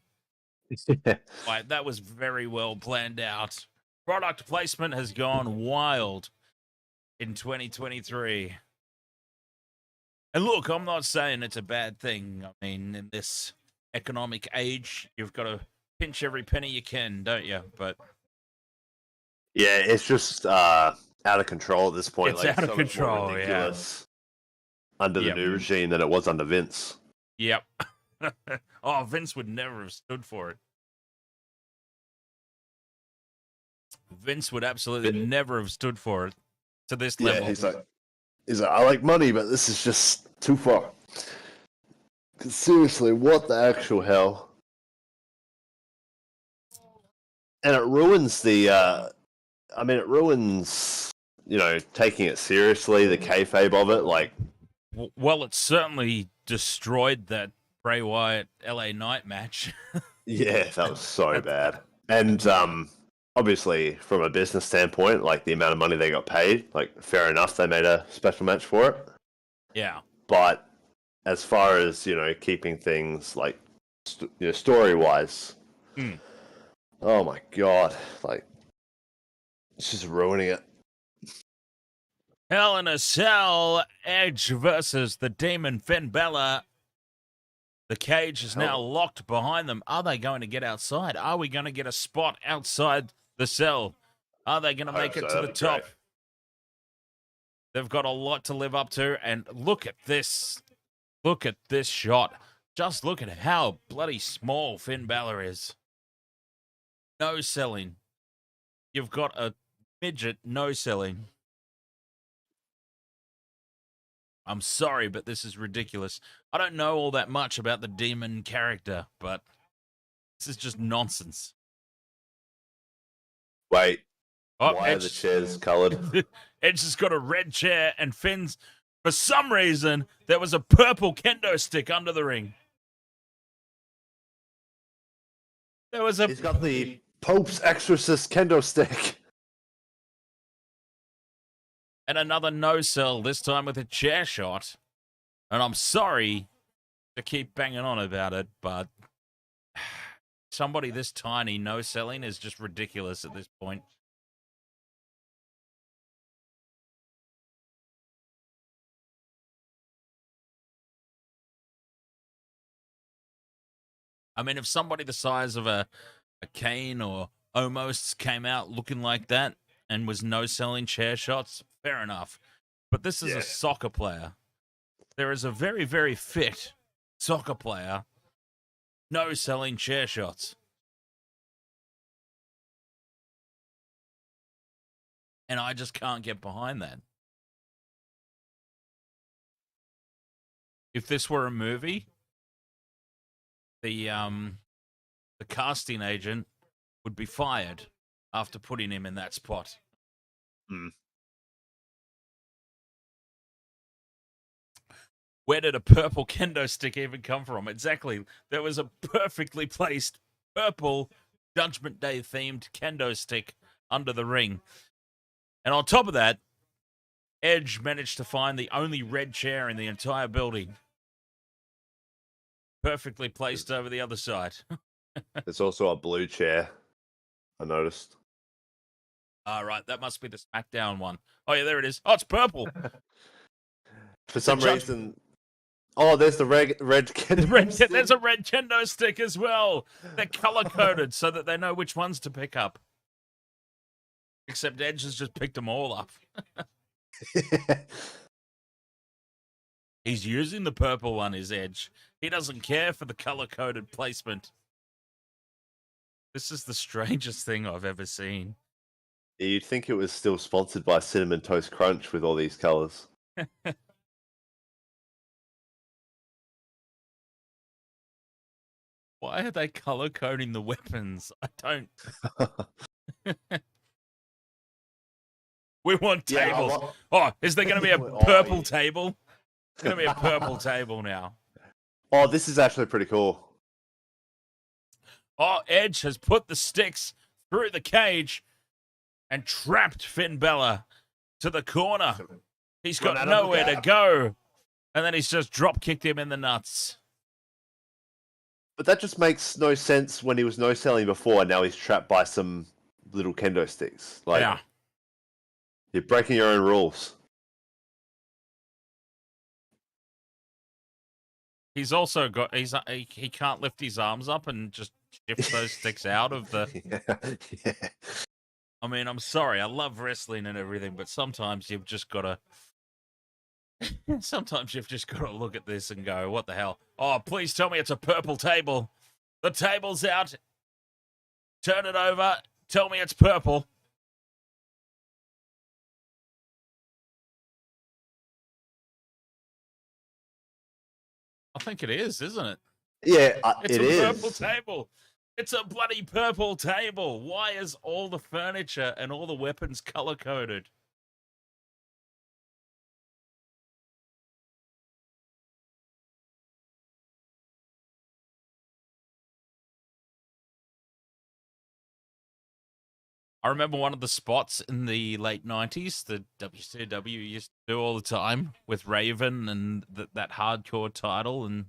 Like, that was very well planned out. Product placement has gone wild in 2023. And look, I'm not saying it's a bad thing. I mean, in this economic age, you've got to pinch every penny you can, don't you? But yeah, it's just out of control at this point. It's like, out of so much more control, ridiculous. under the Yep. new regime than it was under Vince. Yep. Oh, Vince would never have stood for it. Vince would absolutely never have stood for it to this level. Yeah, he's like, I like money, but this is just too far. 'Cause seriously, what the actual hell? And it ruins the. It ruins, taking it seriously, the kayfabe of it. Like, Well, it certainly destroyed that Bray Wyatt LA Knight match. yeah, that was so bad. And obviously, from a business standpoint, like the amount of money they got paid, like fair enough, they made a special match for it. Yeah. But as far as keeping things like story wise, oh my god, like it's just ruining it. Hell in a Cell, Edge versus the Demon Finn Balor. The cage is now locked behind them. Are they going to get outside? Are we going to get a spot outside the cell? Are they going to make it to the top? Great. They've got a lot to live up to. And look at this. Look at this shot. Just look at how bloody small Finn Balor is. No selling. You've got a midget no selling. I'm sorry, but this is ridiculous. I don't know all that much about the demon character, but this is just nonsense. Wait, Oh, why are the chairs coloured? Edge has got a red chair, and Finn's, for some reason, there was a purple kendo stick under the ring. He's got the Pope's Exorcist kendo stick. And another no-sell, this time with a chair shot. And I'm sorry to keep banging on about it, but somebody this tiny no-selling is just ridiculous at this point. I mean, if somebody the size of a Kane or Omos came out looking like that and was no-selling chair shots, fair enough. But this is a soccer player. There is a very, very fit soccer player no-selling chair shots. And I just can't get behind that. If this were a movie, the casting agent would be fired after putting him in that spot. Where did a purple kendo stick even come from? Exactly. There was a perfectly placed purple Judgment Day themed kendo stick under the ring. And on top of that, Edge managed to find the only red chair in the entire building. Perfectly placed over the other side. There's also a blue chair, I noticed. All right, that must be the SmackDown one. Oh, yeah, there it is. Oh, it's purple. For some reason... Oh, there's the red kendo stick. There's a red kendo stick as well. They're color-coded so that they know which ones to pick up. Except Edge has just picked them all up. He's using the purple one, is Edge. He doesn't care for the color-coded placement. This is the strangest thing I've ever seen. You'd think it was still sponsored by Cinnamon Toast Crunch with all these colors. Why are they color-coding the weapons? I don't... We want tables. Oh, is there going to be a purple table? It's going to be a purple table now. Oh, this is actually pretty cool. Oh, Edge has put the sticks through the cage and trapped Finn Balor to the corner. He's got nowhere to go. And then he's just drop-kicked him in the nuts. But that just makes no sense when he was no-selling before, and now he's trapped by some little kendo sticks. Like, yeah. You're breaking your own rules. He's also got... he can't lift his arms up and just shift those sticks out of the... Yeah. I mean, I'm sorry. I love wrestling and everything, but sometimes you've just got to Sometimes you've just got to look at this and go, what the hell? Oh, please tell me it's a purple table. The table's out. Turn it over. Tell me it's purple. I think it is, isn't it? Yeah, It's it a is. purple table. It's a bloody purple table. Why is all the furniture and all the weapons color-coded? I remember one of the spots in the late 90s the WCW used to do all the time with Raven and that hardcore title and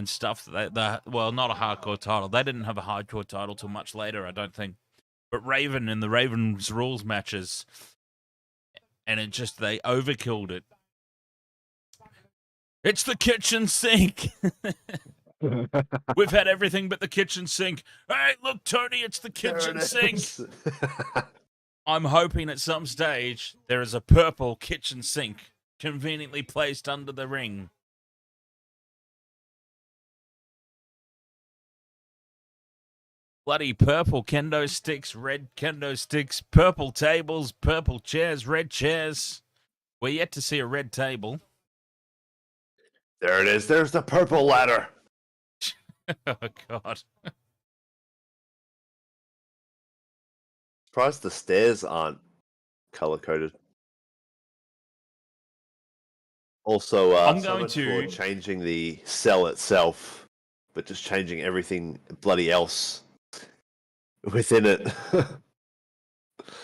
stuff. Well, not a hardcore title. They didn't have a hardcore title till much later, I don't think. But Raven in the Raven's Rules matches, and they overkilled it. It's the kitchen sink. We've had everything but the kitchen sink. Hey, look, Tony, it's the kitchen sink. I'm hoping at some stage there is a purple kitchen sink conveniently placed under the ring. Bloody purple kendo sticks, red kendo sticks, purple tables, purple chairs, red chairs. We're yet to see a red table. There it is. There's the purple ladder. Oh, God. Surprised the stairs aren't color-coded. Also, I'm so going much to for changing the cell itself, but just changing everything bloody else within it.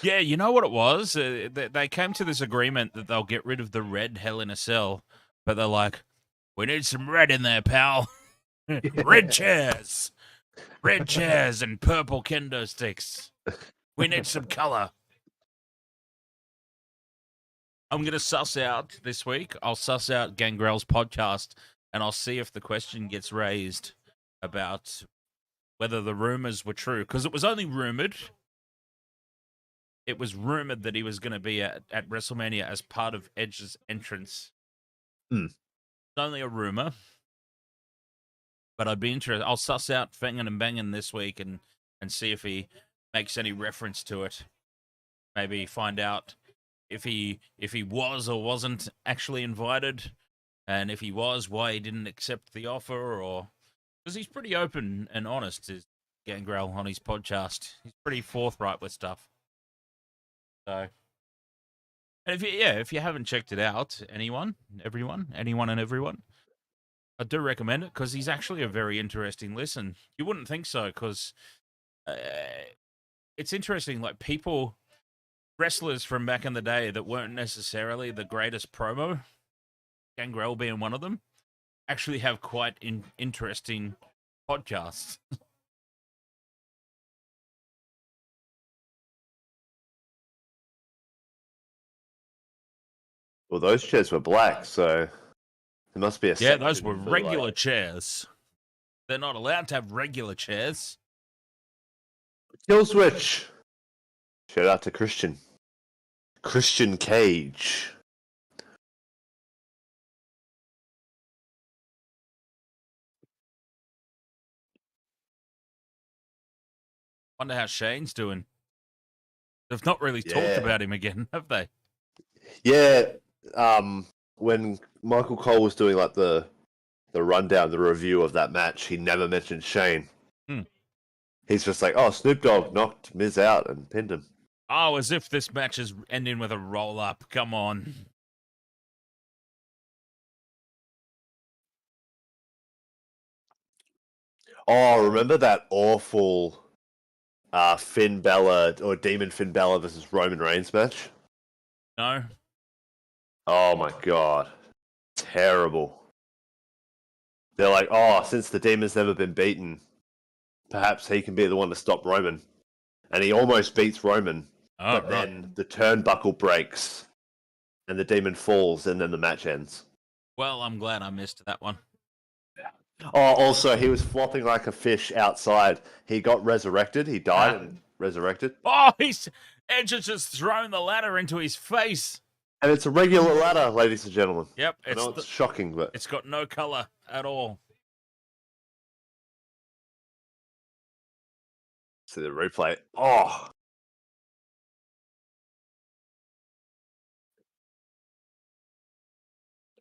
Yeah, you know what it was? They came to this agreement that they'll get rid of the red Hell in a Cell, but they're like, we need some red in there, pal. Red chairs. Red chairs and purple kendo sticks. We need some color. I'm going to suss out this week. I'll suss out Gangrel's podcast, and I'll see if the question gets raised about whether the rumors were true. Because it was only rumored. It was rumored that he was going to be at WrestleMania as part of Edge's entrance. It's only a rumor. But I'd be interested. I'll suss out Fangin' and Bangin' this week and see if he makes any reference to it. Maybe find out if he was or wasn't actually invited, and if he was, why he didn't accept the offer, or because he's pretty open and honest, is Gangrel on his podcast. He's pretty forthright with stuff. So, and if you haven't checked it out, anyone and everyone, I do recommend it because he's actually a very interesting listen. You wouldn't think so because it's interesting. Like wrestlers from back in the day that weren't necessarily the greatest promo, Gangrel being one of them, actually have quite interesting podcasts. Well, those chairs were black, so there must be a Yeah, those section were for, regular chairs. They're not allowed to have regular chairs. Kill switch. Shout out to Christian Cage. Wonder how Shane's doing. They've not really talked about him again, have they? Yeah. When Michael Cole was doing like the rundown, the review of that match, he never mentioned Shane. He's just like, oh, Snoop Dogg knocked Miz out and pinned him. Oh, as if this match is ending with a roll-up. Come on. Oh, remember that awful Finn Balor or Demon Finn Balor versus Roman Reigns match? No. Oh my god. Terrible. They're like, oh, since the Demon's never been beaten, perhaps he can be the one to stop Roman. And he almost beats Roman. Oh, but then the turnbuckle breaks and the Demon falls and then the match ends. Well, I'm glad I missed that one. Oh, also, he was flopping like a fish outside. He got resurrected. He died and resurrected. Oh, Edge has just thrown the ladder into his face. And it's a regular ladder, ladies and gentlemen. Yep, I know it's shocking, but it's got no color at all. see the replay. Oh.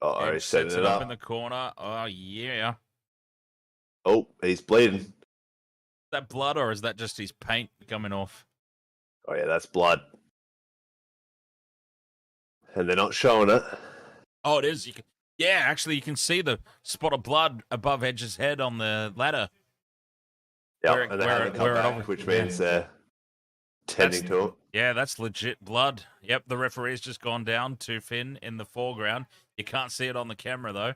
Oh, he's setting Sets it it up up. in the corner. Oh yeah. Oh, he's bleeding. Is that blood or is that just his paint coming off? Oh yeah, that's blood. And they're not showing it. Oh, it is. Yeah, actually, you can see the spot of blood above Edge's head on the ladder. Yeah, and they haven't come back, which means they're tending to it. Yeah, that's legit blood. Yep, the referee's just gone down to Finn in the foreground. You can't see it on the camera, though.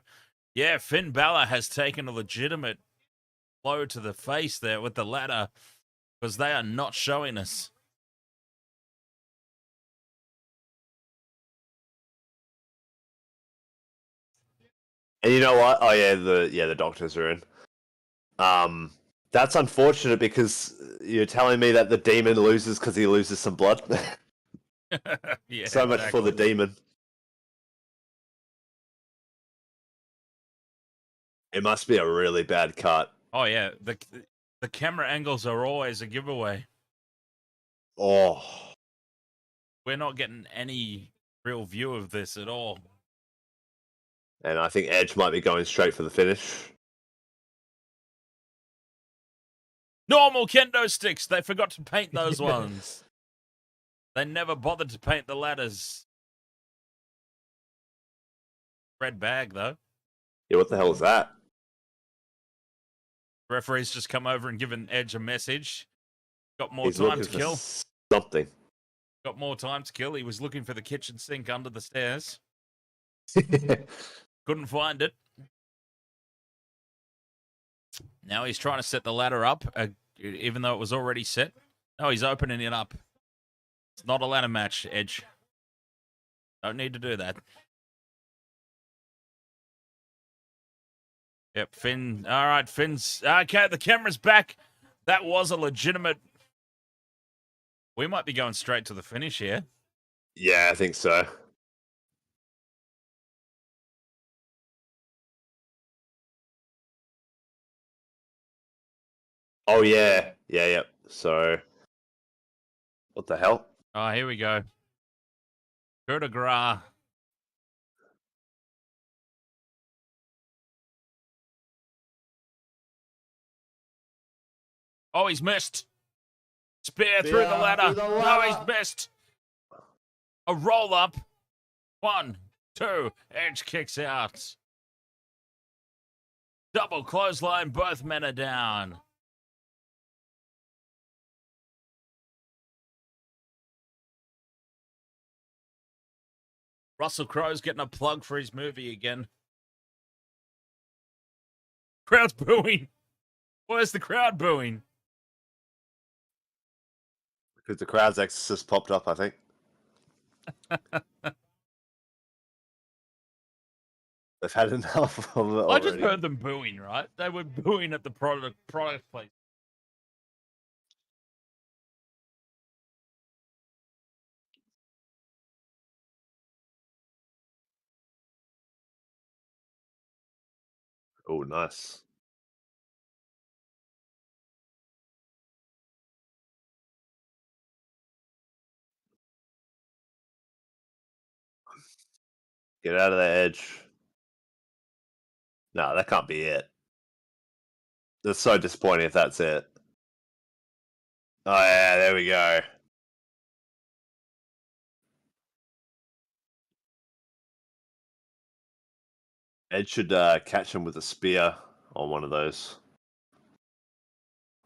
Yeah, Finn Balor has taken a legitimate blow to the face there with the ladder because they are not showing us. And you know what? Oh yeah, the doctors are in. That's unfortunate because you're telling me that the demon loses because he loses some blood. Yeah, so much for the demon. It must be a really bad cut. Oh yeah, the camera angles are always a giveaway. Oh, we're not getting any real view of this at all. And I think Edge might be going straight for the finish. Normal kendo sticks. They forgot to paint those ones. They never bothered to paint the ladders. Red bag, though. Yeah, what the hell is that? Referee's just come over and given Edge a message. Got more time to kill. Something. Got more time to kill. He was looking for the kitchen sink under the stairs. Couldn't find it. Now he's trying to set the ladder up, even though it was already set. No, he's opening it up. It's not a ladder match, Edge. Don't need to do that. Yep, Finn. All right, Finn's... Okay, the camera's back. That was a legitimate... We might be going straight to the finish here. Yeah, I think so. Oh, yeah. Yeah, yep. So, what the hell? Oh, here we go. Coup de grace. Oh, he's missed. Spear through the ladder. No, he's missed. A roll up. 1, 2. Edge kicks out. Double clothesline. Both men are down. Russell Crowe's getting a plug for his movie again. Crowd's booing. Where's the crowd booing? Because the crowd's exorcist popped up, I think. They've had enough of it already. I just heard them booing, right? They were booing at the product place. Oh, nice. Get out of the Edge. No, that can't be it. That's so disappointing if that's it. Oh, yeah, there we go. Edge should catch him with a spear on one of those.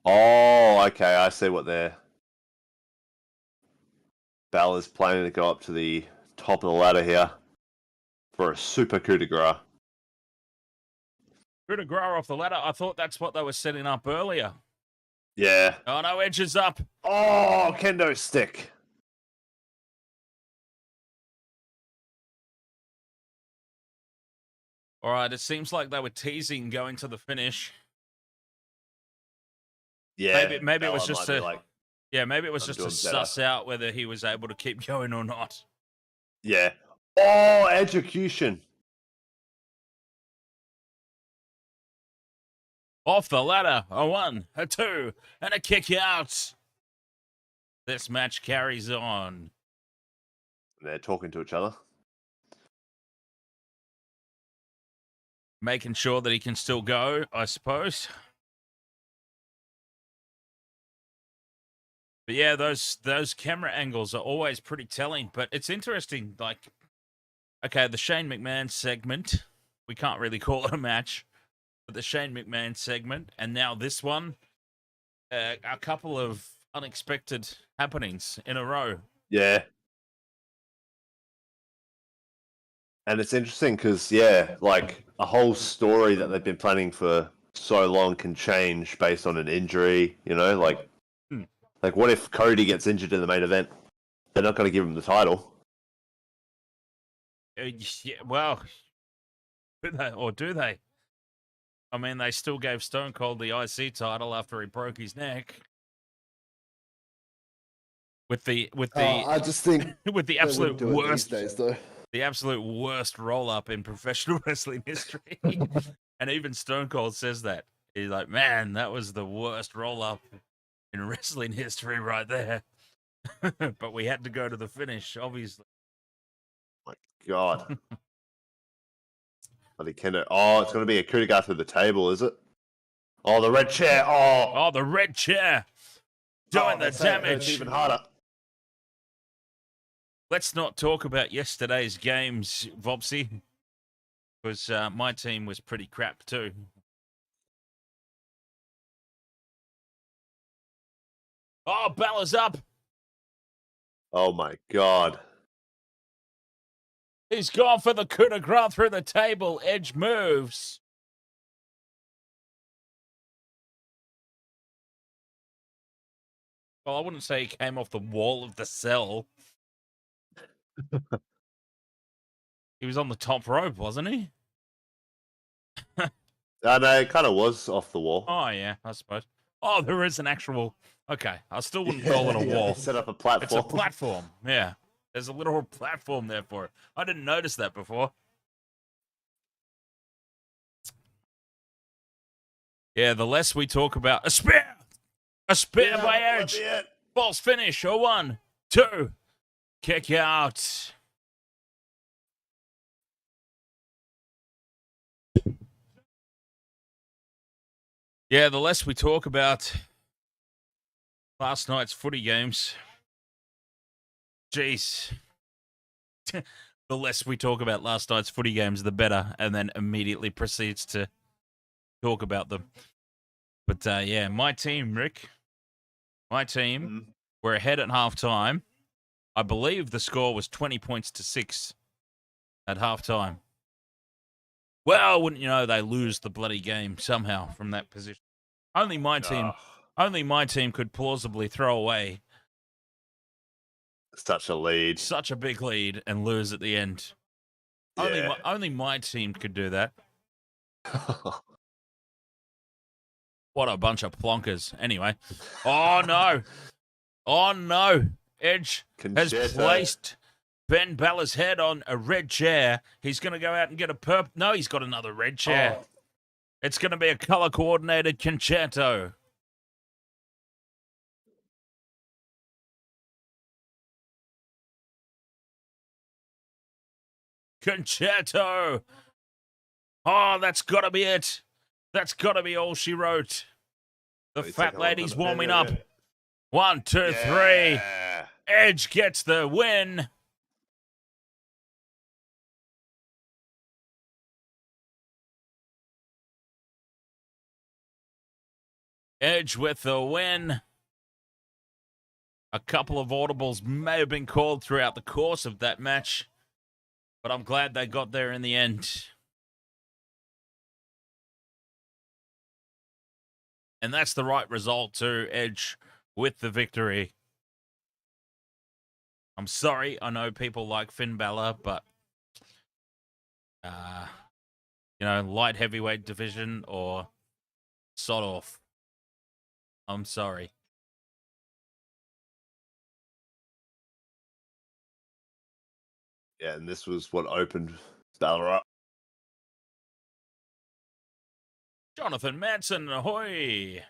Oh, okay, I see what they're... Balor's planning to go up to the top of the ladder here for a super coup de grace. Coup de grace off the ladder. I thought that's what they were setting up earlier. Yeah. Oh, no, Edge is up. Oh, kendo stick. All right, it seems like they were teasing going to the finish. Yeah. Maybe it was just to... Like, yeah, maybe it was just to suss out whether he was able to keep going or not. Yeah. Oh, execution. Off the ladder. A 1, a 2, and a kick out. This match carries on. They're talking to each other. Making sure that he can still go, I suppose. But yeah, those camera angles are always pretty telling. But it's interesting, like, okay, the Shane McMahon segment, we can't really call it a match, but the Shane McMahon segment, and now this one, a couple of unexpected happenings in a row. Yeah. And it's interesting because, yeah, like a whole story that they've been planning for so long can change based on an injury, you know? Like what if Cody gets injured in the main event? They're not going to give him the title. Yeah, well, do they? I mean, they still gave Stone Cold the IC title after he broke his neck. I just think with the absolute do it these worst days, though. the absolute worst roll up in professional wrestling history. And even Stone Cold says that. He's like, man, that was the worst roll up in wrestling history right there. But we had to go to the finish, obviously. My God. Bloody Kendo. Oh, it's going to be a coup de grace through the table, is it? Oh, the red chair. Oh, the red chair. Doing the It's damage. even harder. Let's not talk about yesterday's games, Vopsy, because my team was pretty crap too. Oh, Balor's up. Oh, my God. He's gone for the coup de grace through the table. Edge moves. Well, I wouldn't say he came off the wall of the cell. He was on the top rope, wasn't he? No, it kind of was off the wall. Oh, yeah, I suppose. Oh, there is an actual... Okay, I still wouldn't call it a wall. They set up a platform. It's a platform, yeah. There's a little platform there for it. I didn't notice that before. Yeah, the less we talk about... A spear! A spear by Edge! False finish. A 1, 2. Kick out. Yeah, the less we talk about last night's footy games, jeez. The less we talk about last night's footy games, the better, and then immediately proceeds to talk about them. But yeah, my team, Rick, were ahead at halftime. I believe the score was 20 points to 6 at halftime. Well, wouldn't you know, they lose the bloody game somehow from that position. Only my team could plausibly throw away Such a lead. such a big lead and lose at the end. Yeah. Only my team could do that. What a bunch of plonkers. Anyway. Oh, no. Oh, no. Edge has placed Ben Balor's head on a red chair. He's going to go out and get a purple... No, he's got another red chair. Oh. It's going to be a color-coordinated concerto. Concerto. Oh, that's got to be it. That's got to be all she wrote. The fat lady's warming up. 1, 2, 3. Edge gets the win. Edge with the win. A couple of audibles may have been called throughout the course of that match, but I'm glad they got there in the end. And that's the right result too. Edge with the victory. I'm sorry, I know people like Finn Balor, but light heavyweight division or sod off. I'm sorry. Yeah, and this was what opened Balor up. Jonathan Manson, ahoy!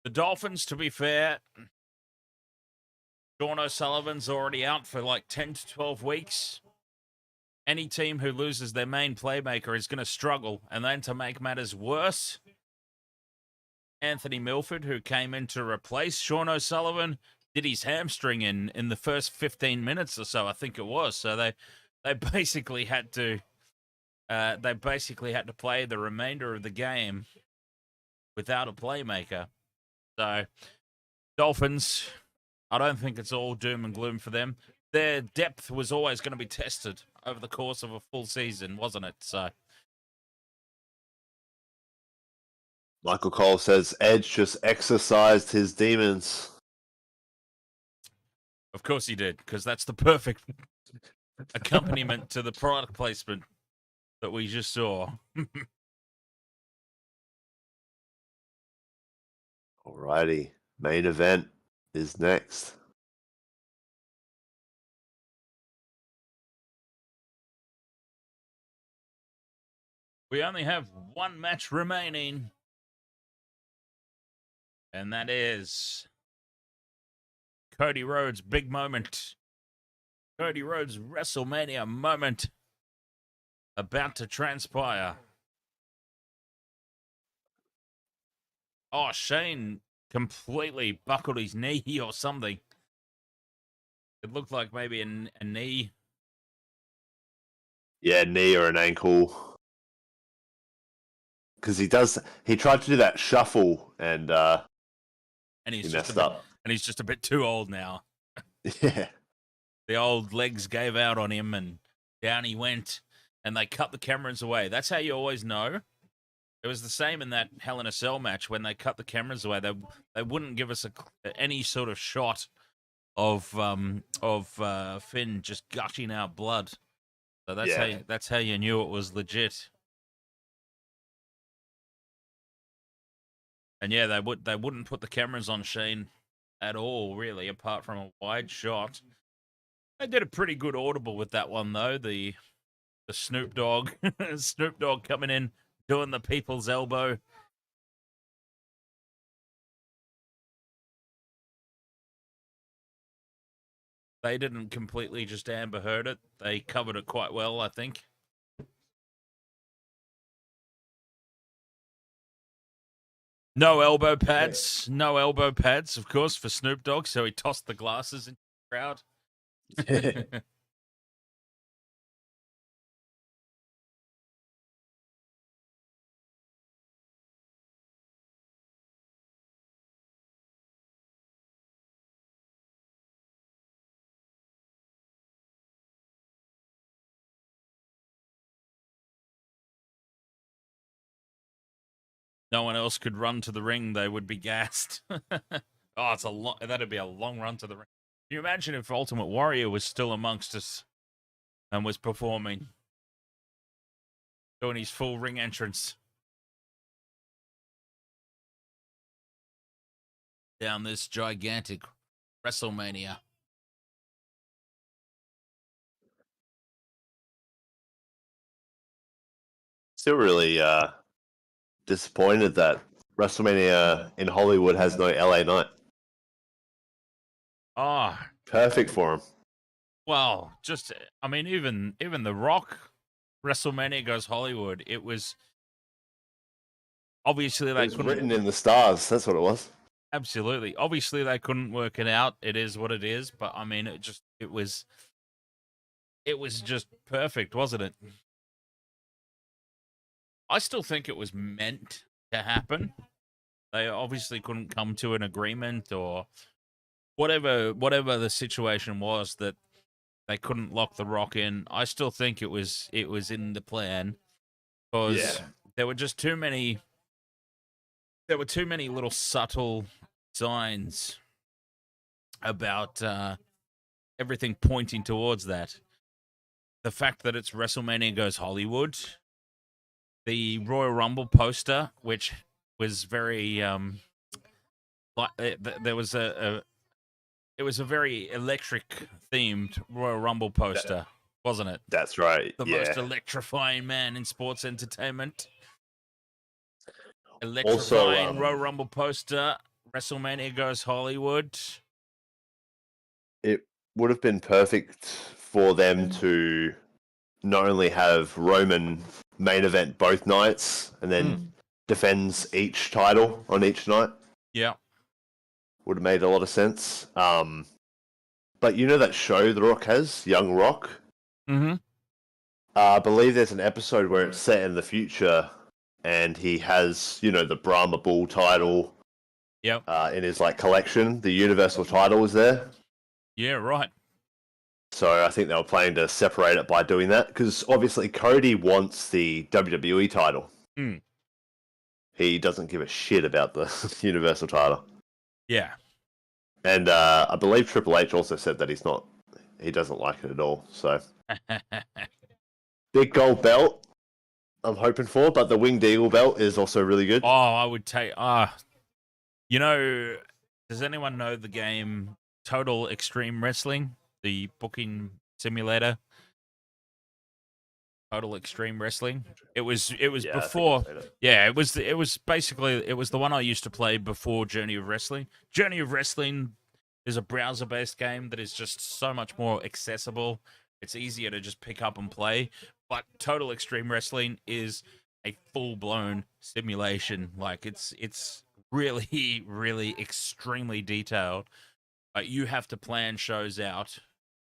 The Dolphins, to be fair, Sean O'Sullivan's already out for like 10 to 12 weeks. Any team who loses their main playmaker is going to struggle. And then to make matters worse, Anthony Milford, who came in to replace Sean O'Sullivan, did his hamstring in the first 15 minutes or so, I think it was. So they basically had to play the remainder of the game without a playmaker. So Dolphins, I don't think it's all doom and gloom for them. Their depth was always going to be tested over the course of a full season, wasn't it? So Michael Cole says Edge just exercised his demons. of course he did, because that's the perfect accompaniment to the product placement that we just saw. Alrighty, main event is next. We only have one match remaining, and that is Cody Rhodes' big moment. Cody Rhodes' WrestleMania moment about to transpire. Oh, Shane completely buckled his knee or something. It looked like maybe a knee. Yeah, knee or an ankle. Because he tried to do that shuffle and He's he just messed up. And he's just a bit too old now. Yeah. The old legs gave out on him and down he went. And they cut the cameras away. That's how you always know. It was the same in that Hell in a Cell match when they cut the cameras away. They wouldn't give us any sort of shot of Finn just gushing out blood. So that's how you knew it was legit. And yeah, they wouldn't put the cameras on Shane at all, really, apart from a wide shot. They did a pretty good audible with that one though. The Snoop Dogg Snoop Dogg coming in, doing the people's elbow. They didn't completely just Amber Heard it. They covered it quite well, I think. No elbow pads. No elbow pads, of course, for Snoop Dogg. So he tossed the glasses into the crowd. No one else could run to the ring, they would be gassed. That'd be a long run to the ring. Can you imagine if Ultimate Warrior was still amongst us and was performing, doing his full ring entrance down this gigantic WrestleMania? Still really disappointed that WrestleMania in Hollywood has no LA night. Ah, perfect for him. Well, even The Rock, WrestleMania goes Hollywood. It was obviously they couldn't. Written in the stars. That's what it was. Absolutely. Obviously they couldn't work it out. It is what it is. But it was just perfect, wasn't it? I still think it was meant to happen. They obviously couldn't come to an agreement or whatever the situation was that they couldn't lock The Rock in. I still think it was in the plan because there were just too many. There were too many little subtle signs about everything pointing towards that. The fact that it's WrestleMania goes Hollywood. The Royal Rumble poster, which was very there was a it was a very electric themed Royal Rumble poster, wasn't it? That's right. The most electrifying man in sports entertainment. Electrifying Also, Royal Rumble poster. WrestleMania goes Hollywood. It would have been perfect for them to not only have Roman main event both nights and then defends each title on each night. Yeah. Would have made a lot of sense. But you know that show The Rock has, Young Rock? Mm-hmm. I believe there's an episode where it's set in the future and he has, the Brahma Bull title in his collection. The Universal title is there. Yeah, right. So I think they were planning to separate it by doing that, because obviously Cody wants the WWE title. He doesn't give a shit about the Universal title. Yeah. And I believe Triple H also said that he doesn't like it at all. So big gold belt I'm hoping for, but the Winged Eagle belt is also really good. Oh, I would take... does anyone know the game Total Extreme Wrestling? The booking simulator? Total Extreme Wrestling. It was before. Yeah, it was basically the one I used to play before Journey of Wrestling. Journey of Wrestling is a browser-based game that is just so much more accessible. It's easier to just pick up and play. But Total Extreme Wrestling is a full-blown simulation. Like it's really, really extremely detailed. You have to plan shows out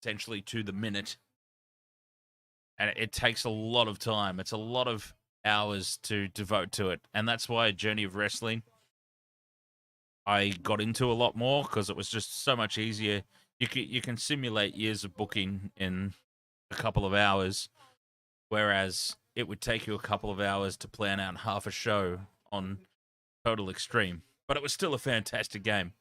essentially to the minute. And it takes a lot of time. It's a lot of hours to devote to it. And that's why Journey of Wrestling I got into a lot more, because it was just so much easier. You can simulate years of booking in a couple of hours, whereas it would take you a couple of hours to plan out half a show on Total Extreme. But it was still a fantastic game.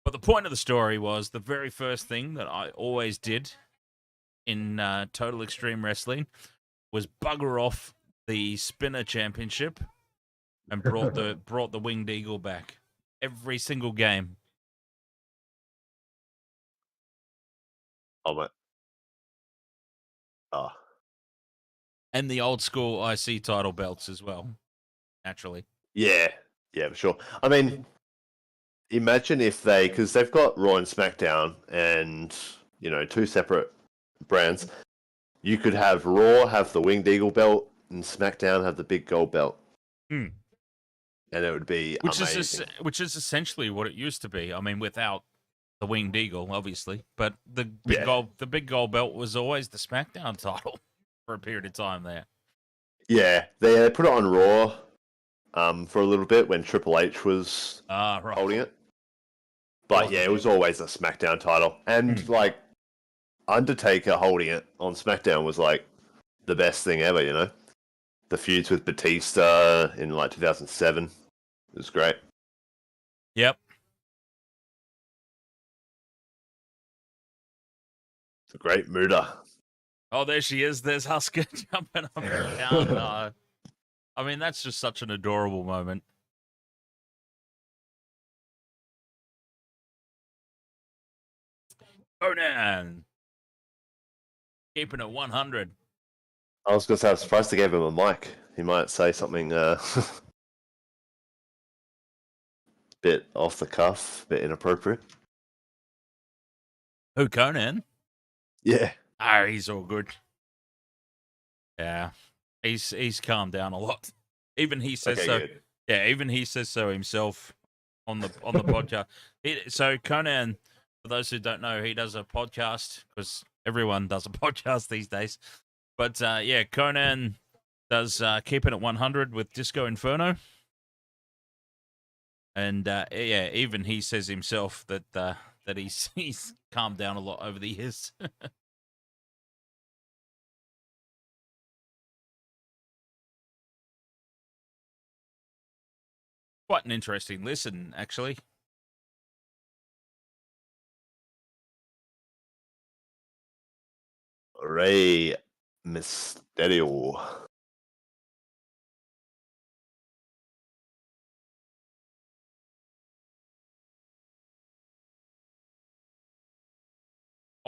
But the point of the story was the very first thing that I always did in Total Extreme Wrestling was bugger off the Spinner Championship and brought the Winged Eagle back every single game. Oh my! Oh. And the old school IC title belts as well, naturally. Yeah, for sure. I mean, imagine if because they've got Raw and SmackDown, and two separate brands. You could have Raw have the Winged Eagle belt, and SmackDown have the big gold belt. And it would be amazing. Which is essentially what it used to be. I mean, without the Winged Eagle, obviously, but the big gold belt was always the SmackDown title for a period of time there. Yeah, they put it on Raw for a little bit when Triple H was holding it. But it was always a SmackDown title. And Undertaker holding it on SmackDown was the best thing ever, The feuds with Batista in 2007. It was great. Yep. It's a great Muda. Oh, there she is. There's Asuka jumping up and down. I mean, that's just such an adorable moment. Conan. Keeping it 100. I was going to say, I was surprised they gave him a mic. He might say something bit off the cuff, bit inappropriate. Who, Conan? Yeah. Oh, he's all good. Yeah. He's calmed down a lot. Even he says so. Good. Yeah, even he says so himself on the podcast. So Conan, for those who don't know, he does a podcast, because everyone does a podcast these days. But Conan does Keeping It 100 with Disco Inferno. And even he says himself that he's calmed down a lot over the years. Quite an interesting listen, actually. Rey Mysterio.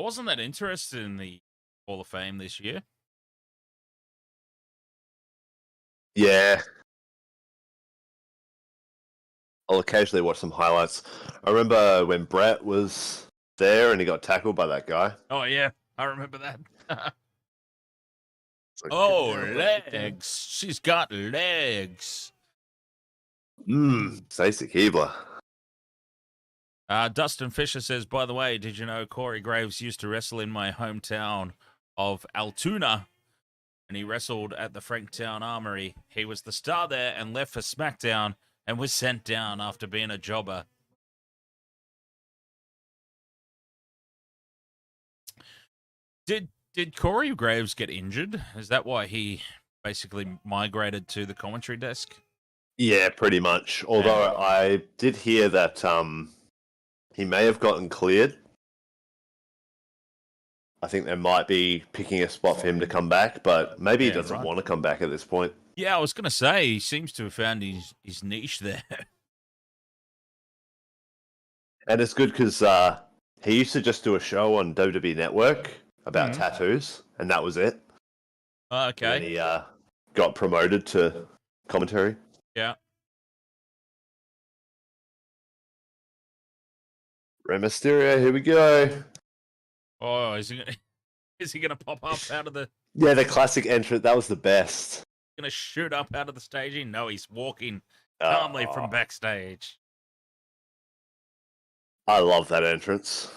wasn't that interested in the Hall of Fame this year. Yeah. I'll occasionally watch some highlights. I remember when Brett was there and he got tackled by that guy. Oh, yeah. I remember that. Like, oh, legs. She's got legs. Stacey Keebler. Dustin Fisher says, by the way, did you know Corey Graves used to wrestle in my hometown of Altoona? And he wrestled at the Franktown Armory. He was the star there and left for SmackDown and was sent down after being a jobber. Did Corey Graves get injured? Is that why he basically migrated to the commentary desk? Yeah, pretty much. Although I did hear that he may have gotten cleared. I think they might be picking a spot for him to come back, but maybe he doesn't want to come back at this point. Yeah, I was going to say, he seems to have found his niche there. And it's good because he used to just do a show on WWE Network about tattoos, and that was it. Okay. And he got promoted to commentary. Yeah. Rey Mysterio, here we go. Oh, is he gonna pop up out of the? Yeah, the classic entrance. That was the best. Gonna shoot up out of the staging? No, he's walking calmly from backstage. I love that entrance.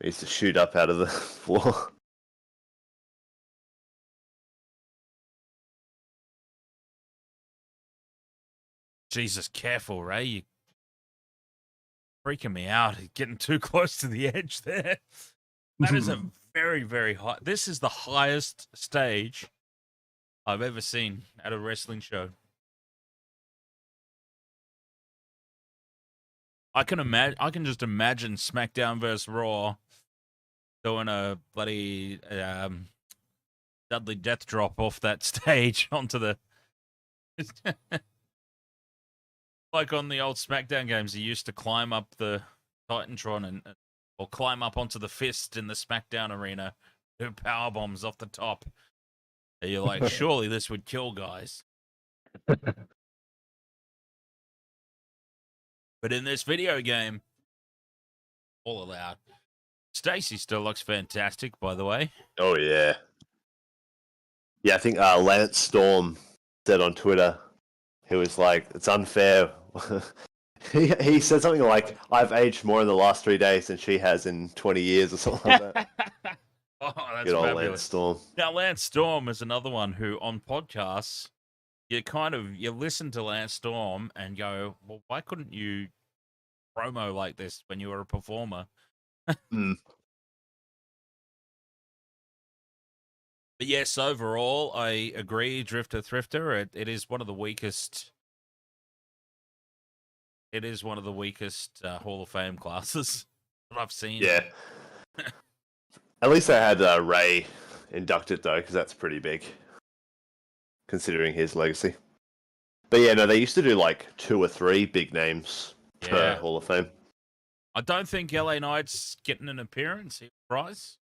He used to shoot up out of the floor. Jesus, careful, Ray. You're freaking me out. You're getting too close to the edge there. That is a very, very high. This is the highest stage I've ever seen at a wrestling show. I can just imagine SmackDown vs. Raw doing a bloody Dudley Death Drop off that stage onto the. Like on the old SmackDown games, he used to climb up the Titantron or climb up onto the fist in the SmackDown arena, do power bombs off the top. And you're like, surely this would kill guys. But in this video game, all allowed. Stacey still looks fantastic, by the way. Oh yeah, yeah. I think Lance Storm said on Twitter, he was like, "It's unfair." he said something like, "I've aged more in the last 3 days than she has in 20 years," or something like that. Oh, that's good old fabulous. Lance Storm. Now, Lance Storm is another one who, on podcasts, you listen to Lance Storm and go, well, why couldn't you promo like this when you were a performer? But yes, overall, I agree, Drifter Thrifter. It is one of the weakest. It is one of the weakest Hall of Fame classes that I've seen. Yeah. At least they had Ray inducted, though, because that's pretty big, considering his legacy. But yeah, no, they used to do like 2 or 3 big names per Hall of Fame. I don't think LA Knight's getting an appearance. Prize.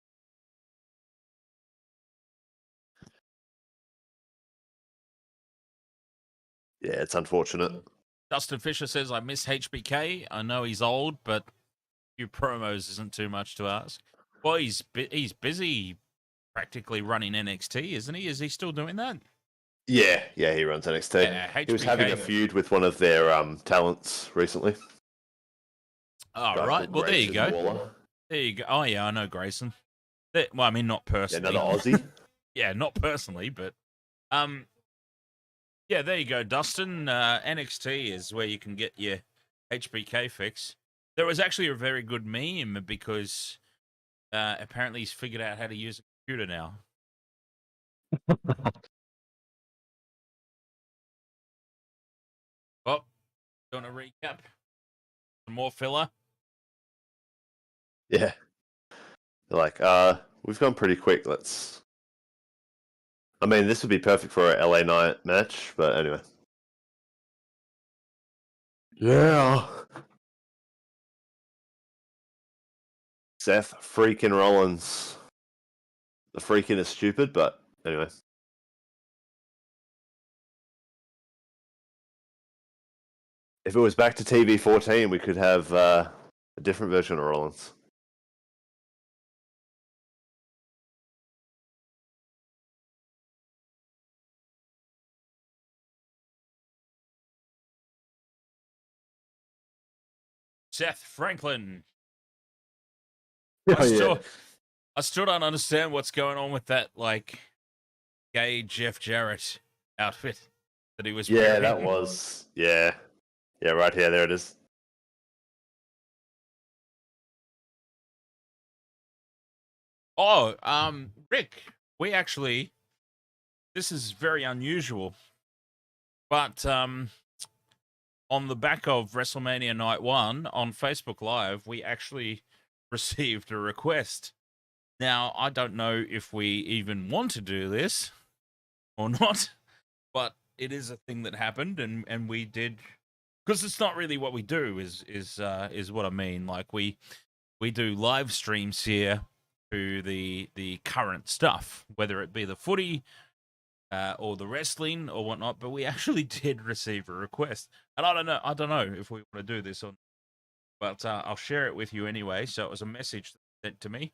Yeah, it's unfortunate. Dustin Fisher says, I miss HBK. I know he's old, but a few promos isn't too much to ask. Well, he's busy practically running NXT, isn't he? Is he still doing that? Yeah, he runs NXT. Yeah, he was having a feud with one of their talents recently. Oh, right. Well, there you go. Waller. There you go. Oh, yeah, I know Grayson. Well, I mean, not personally. Yeah, another Aussie? Yeah, not personally, but... Yeah, there you go, Dustin. NXT is where you can get your HBK fix. There was actually a very good meme because apparently he's figured out how to use a computer now. Oh, doing a recap. Some more filler. Yeah. They're like, we've gone pretty quick. I mean, this would be perfect for a LA Knight match, but anyway. Yeah. Seth freaking Rollins. The freaking is stupid, but anyway. If it was back to TV 14, we could have a different version of Rollins. Seth Franklin. Oh, I still don't understand what's going on with that, like, gay Jeff Jarrett outfit that he was wearing. Yeah, that was. Yeah. Yeah, right here. There it is. Oh, Rick, we actually, this is very unusual, but on the back of WrestleMania Night 1 on Facebook Live, we actually received a request. Now, I don't know if we even want to do this or not, but it is a thing that happened, and we did, because it's not really what we do, is what I mean. Like, we do live streams here to the current stuff, whether it be the footy or the wrestling or whatnot. But we actually did receive a request, and I don't know if we want to do this or not, but I'll share it with you anyway. So it was a message sent to me,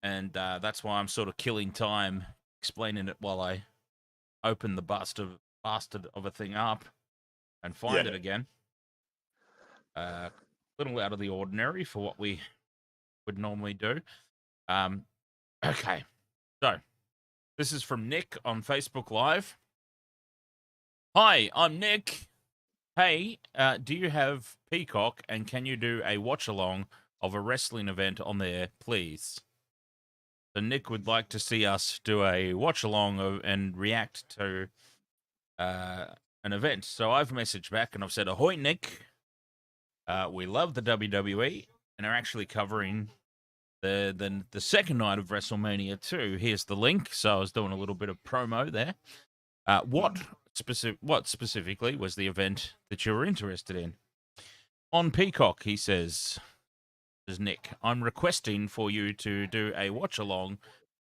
and that's why I'm sort of killing time explaining it while I open the bastard of a thing up and find it again. A little out of the ordinary for what we would normally do. Okay, so this is from Nick on Facebook Live. Hi, I'm Nick. Hey, do you have Peacock, and can you do a watch-along of a wrestling event on there, please? So Nick would like to see us do a watch-along and react to an event. So I've messaged back, and I've said, ahoy, Nick. We love the WWE, and are actually covering the second night of WrestleMania too. Here's the link. So I was doing a little bit of promo there. What specifically was the event that you were interested in? On Peacock, he says, Nick, I'm requesting for you to do a watch along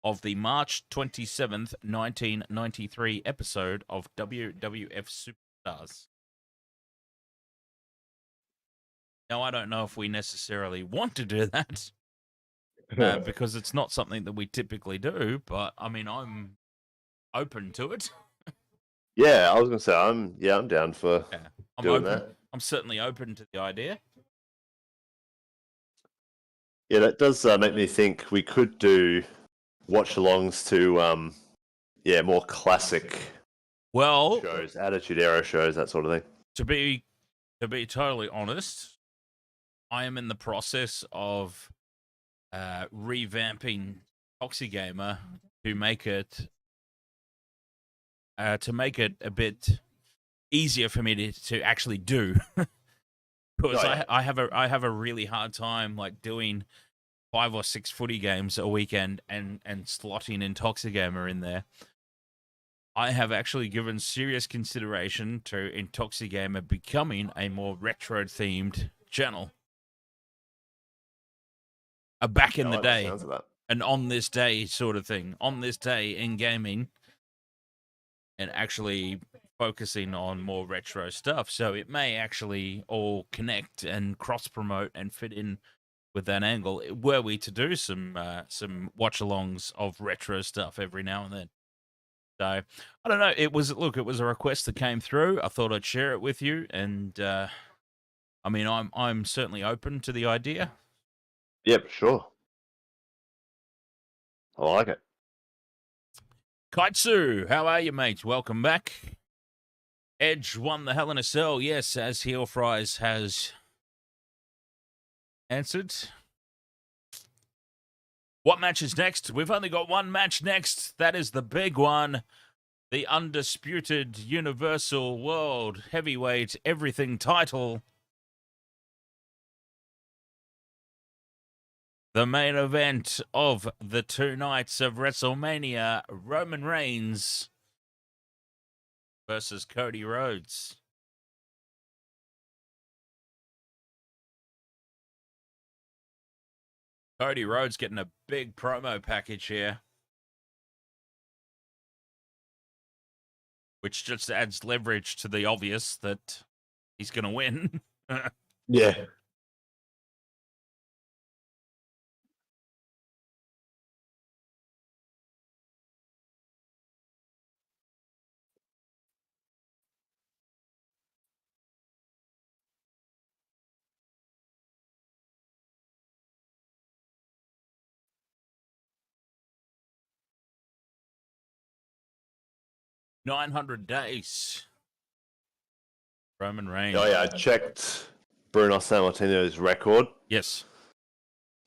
of the March 27th, 1993 episode of WWF Superstars. Now, I don't know if we necessarily want to do that. Because it's not something that we typically do, but I mean, I'm open to it. Yeah, I was gonna say I'm down for doing that. I'm certainly open to the idea. Yeah, that does make me think we could do watch-alongs to more classic shows, Attitude Era shows, that sort of thing. To be totally honest, I am in the process of revamping Toxigamer to make it a bit easier for me to actually do. Because I have a really hard time like doing 5 or 6 footy games a weekend and slotting Intoxigamer in there. I have actually given serious consideration to Intoxigamer becoming a more retro themed channel. Back in the day, and on this day sort of thing, on this day in gaming, and actually focusing on more retro stuff. So it may actually all connect and cross-promote and fit in with that angle, were we to do some watch-alongs of retro stuff every now and then. So, I don't know, it was a request that came through. I thought I'd share it with you, and I mean, I'm certainly open to the idea. Yep, sure. I like it. Kaitsu, how are you, mate? Welcome back. Edge won the Hell in a Cell, yes, as Heel Fries has answered. What match is next? We've only got one match next. That is the big one. The undisputed Universal World Heavyweight Everything title. The main event of the 2 nights of WrestleMania, Roman Reigns versus Cody Rhodes. Cody Rhodes getting a big promo package here, which just adds leverage to the obvious that he's going to win. Yeah. $900 days. Roman Reigns. Oh yeah, I checked Bruno Sammartino's record. Yes.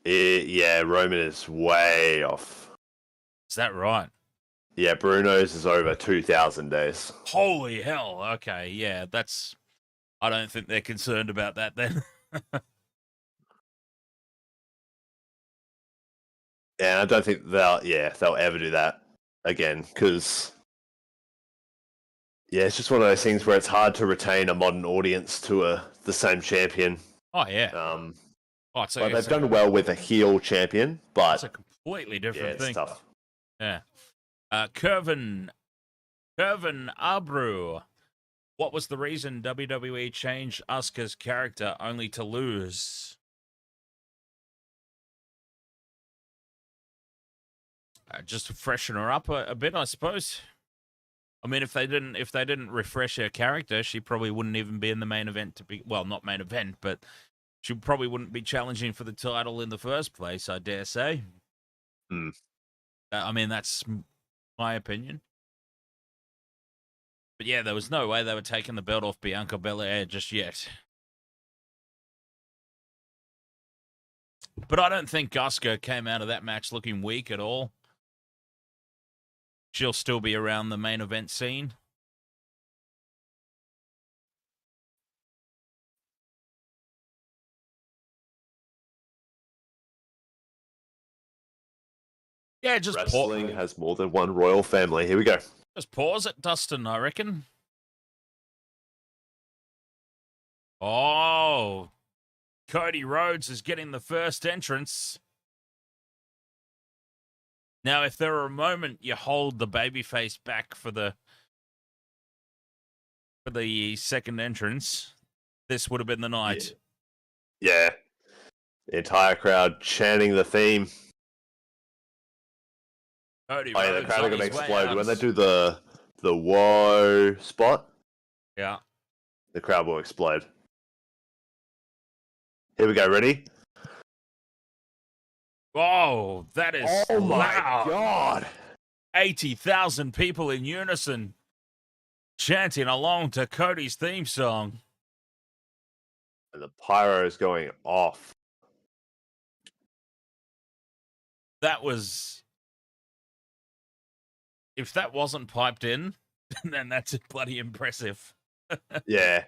Yeah, Roman is way off. Is that right? Yeah, Bruno's is over 2,000 days. Holy hell. Okay, yeah, that's... I don't think they're concerned about that then. Yeah, I don't think they'll ever do that again, because yeah, it's just one of those things where it's hard to retain a modern audience to the same champion. Oh, yeah. But they've done well with a heel champion, but it's a completely different thing. It's tough. Yeah. Curvin Abru. What was the reason WWE changed Asuka's character only to lose? Just to freshen her up a bit, I suppose. I mean, if they didn't refresh her character, she probably wouldn't even be in the main event not main event, but she probably wouldn't be challenging for the title in the first place, I dare say. I mean, that's my opinion. But yeah, there was no way they were taking the belt off Bianca Belair just yet. But I don't think Asuka came out of that match looking weak at all. She'll still be around the main event scene. Yeah, just wrestling has more than one royal family. Here we go. Just pause it, Dustin, I reckon. Oh, Cody Rhodes is getting the first entrance. Now, if there were a moment you hold the babyface back for the second entrance, this would have been the night. Yeah. The entire crowd chanting the theme. Cody Rhodes, the crowd are going to explode. When they do the whoa spot, yeah, the crowd will explode. Here we go. Ready? Oh, that is my loud. God. 80,000 people in unison chanting along to Cody's theme song. And the pyro is going off. That was... If that wasn't piped in, then that's bloody impressive. Yeah.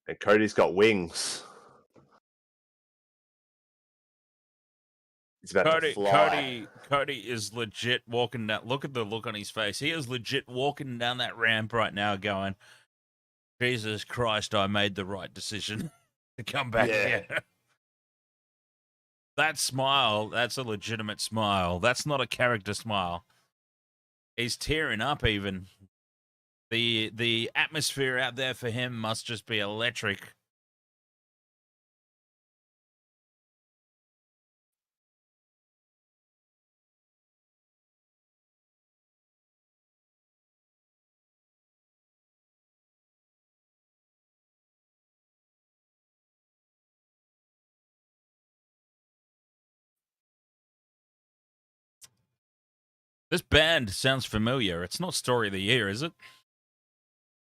And Cody's got wings. He's about to fly. Cody is legit walking down. Look at the look on his face. He is legit walking down that ramp right now going, Jesus Christ, I made the right decision to come back here. That smile, that's a legitimate smile. That's not a character smile. He's tearing up even. The atmosphere out there for him must just be electric. This band sounds familiar. It's not Story of the Year, is it?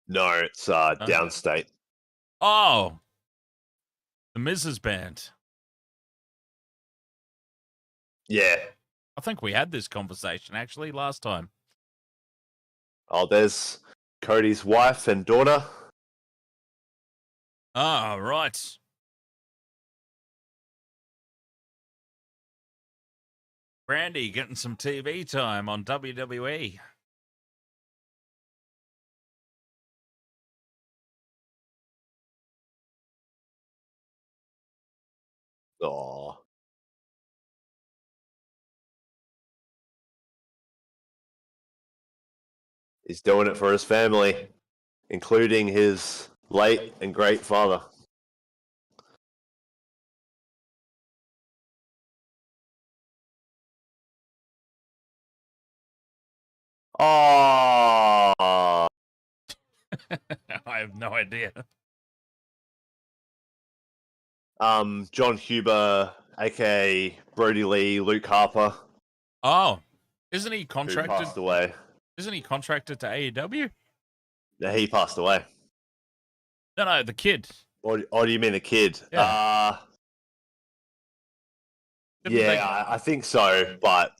No, it's Downstate. Oh, the Mrs. Band. Yeah. I think we had this conversation, actually, last time. Oh, there's Cody's wife and daughter. Ah, right. Brandy getting some TV time on WWE. Oh. He's doing it for his family, including his late and great father. Oh. I have no idea. John Huber, aka Brody Lee, Luke Harper. Oh, isn't he Who contracted? passed away. Isn't he contracted to AEW? Yeah, he passed away. No, the kid. Or do you mean the kid? Yeah. I think so, but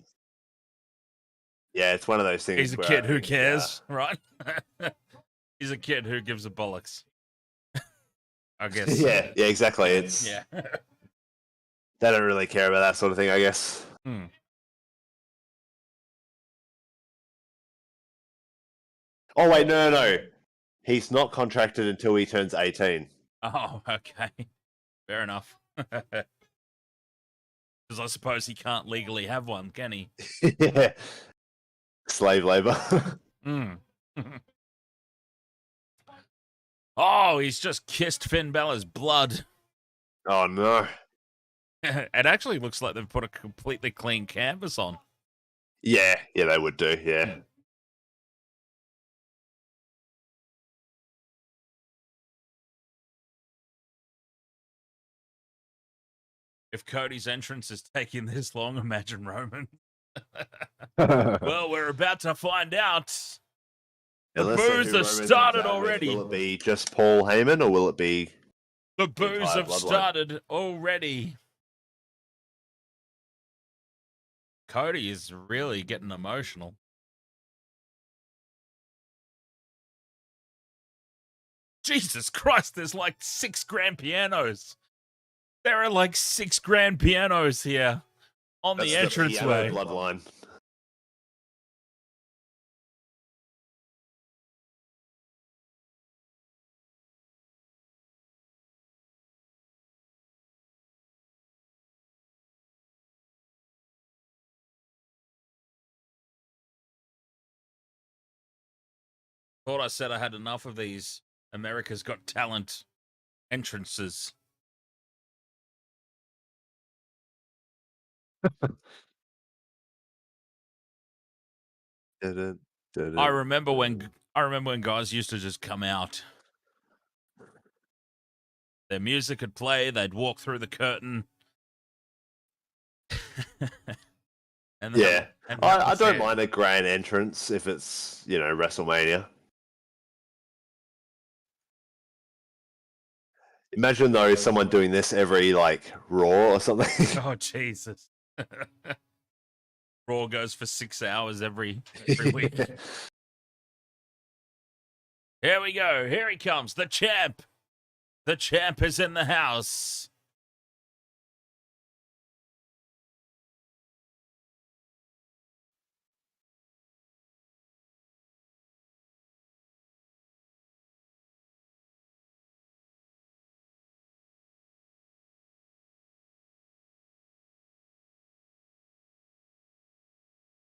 yeah, it's one of those things. He's a kid who cares, right? He's a kid who gives a bollocks. I guess. yeah, exactly. It's yeah. They don't really care about that sort of thing, I guess. Oh wait, no. He's not contracted until he turns 18. Oh, okay. Fair enough. Because I suppose he can't legally have one, can he? Yeah. Slave labor. Oh, he's just kissed Finn Balor's blood. Oh no. It actually looks like they've put a completely clean canvas on. Yeah, they would do, yeah. If Cody's entrance is taking this long, imagine Roman. Well, we're about to find out. The boos have started already. Will it be just Paul Heyman, or will it be... The boos have started already. Cody is really getting emotional. Jesus Christ, there's like 6 grand pianos. There are like 6 grand pianos here on the entranceway. Bloodline. Thought I said I had enough of these America's Got Talent entrances. I remember when guys used to just come out. Their music would play, they'd walk through the curtain. And I don't mind a grand entrance if it's, WrestleMania. Imagine though someone doing this every Raw or something. Oh Jesus. Raw goes for 6 hours every week. Here we go. Here he comes. The champ. The champ is in the house.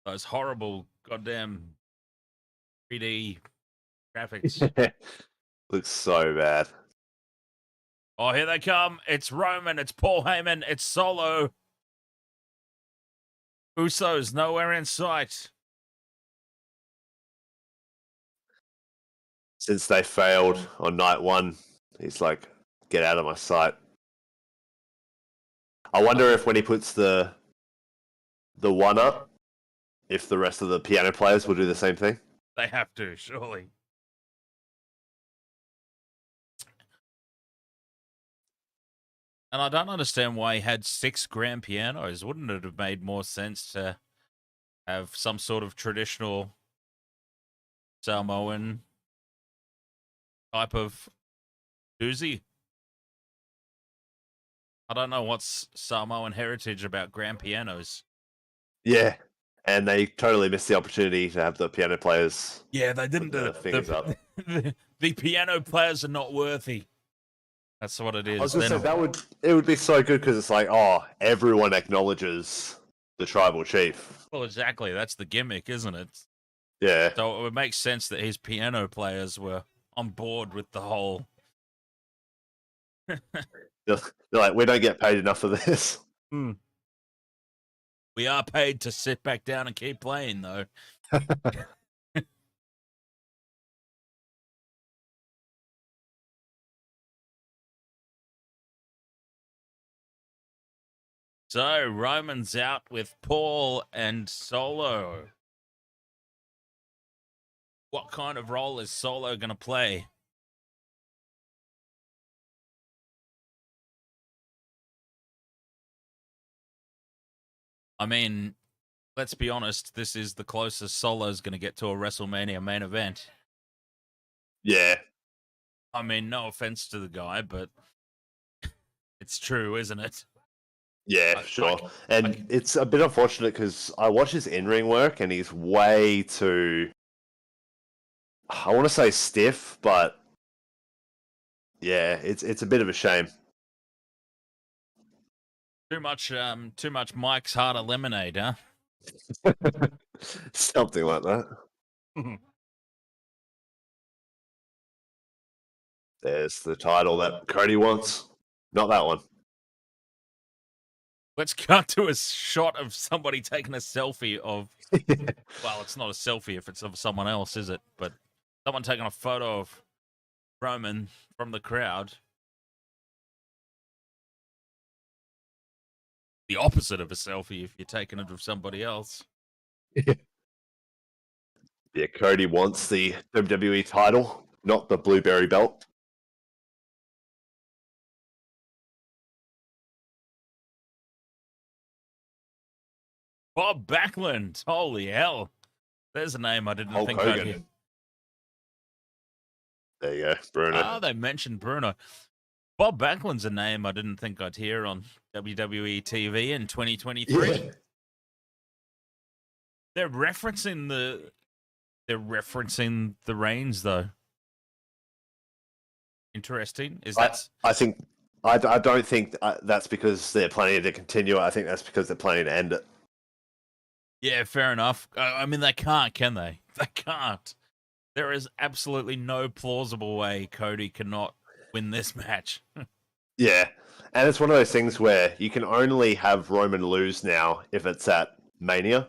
Those horrible goddamn 3D graphics. Looks so bad. Oh, here they come. It's Roman. It's Paul Heyman. It's Solo. Usos nowhere in sight. Since they failed on night 1, he's like, get out of my sight. I wonder if when he puts the 1 up, if the rest of the piano players will do the same thing. They have to, surely. And I don't understand why he had 6 grand pianos. Wouldn't it have made more sense to have some sort of traditional Samoan type of doozy? I don't know what's Samoan heritage about grand pianos. Yeah, and they totally missed the opportunity to have the piano players. Yeah, they didn't. The fingers up. The piano players are not worthy. That's what it is. I was gonna say it would be so good because it's like, oh, everyone acknowledges the tribal chief. Well, exactly. That's the gimmick, isn't it? Yeah. So it would make sense that his piano players were on board with the whole. They're like, we don't get paid enough for this. We are paid to sit back down and keep playing, though. So, Roman's out with Paul and Solo. What kind of role is Solo going to play? I mean, let's be honest, this is the closest Solo's going to get to a WrestleMania main event. Yeah. I mean, no offense to the guy, but it's true, isn't it? Yeah, sure. And it's a bit unfortunate because I watch his in-ring work and he's way too, I want to say stiff, but yeah, it's a bit of a shame. Too much Mike's Harder lemonade, huh? Something like that. There's the title that Cody wants. Not that one. Let's cut to a shot of somebody taking a selfie of... Well, it's not a selfie if it's of someone else, is it? But someone taking a photo of Roman from the crowd. The opposite of a selfie if you're taking it of somebody else. Yeah, Cody wants the WWE title, not the blueberry belt. Bob Backlund. Holy hell. There's a name I didn't Hulk think Hogan. I'd hear. There you go, Bruno. Oh, they mentioned Bruno. Bob Backlund's a name I didn't think I'd hear on WWE TV in 2023. Yeah. They're referencing the reigns, though. Interesting. I don't think that's because they're planning to continue it. I think that's because they're planning to end it. Yeah, fair enough. I mean, they can't, can they? They can't. There is absolutely no plausible way Cody cannot win this match. Yeah, and it's one of those things where you can only have Roman lose now if it's at Mania.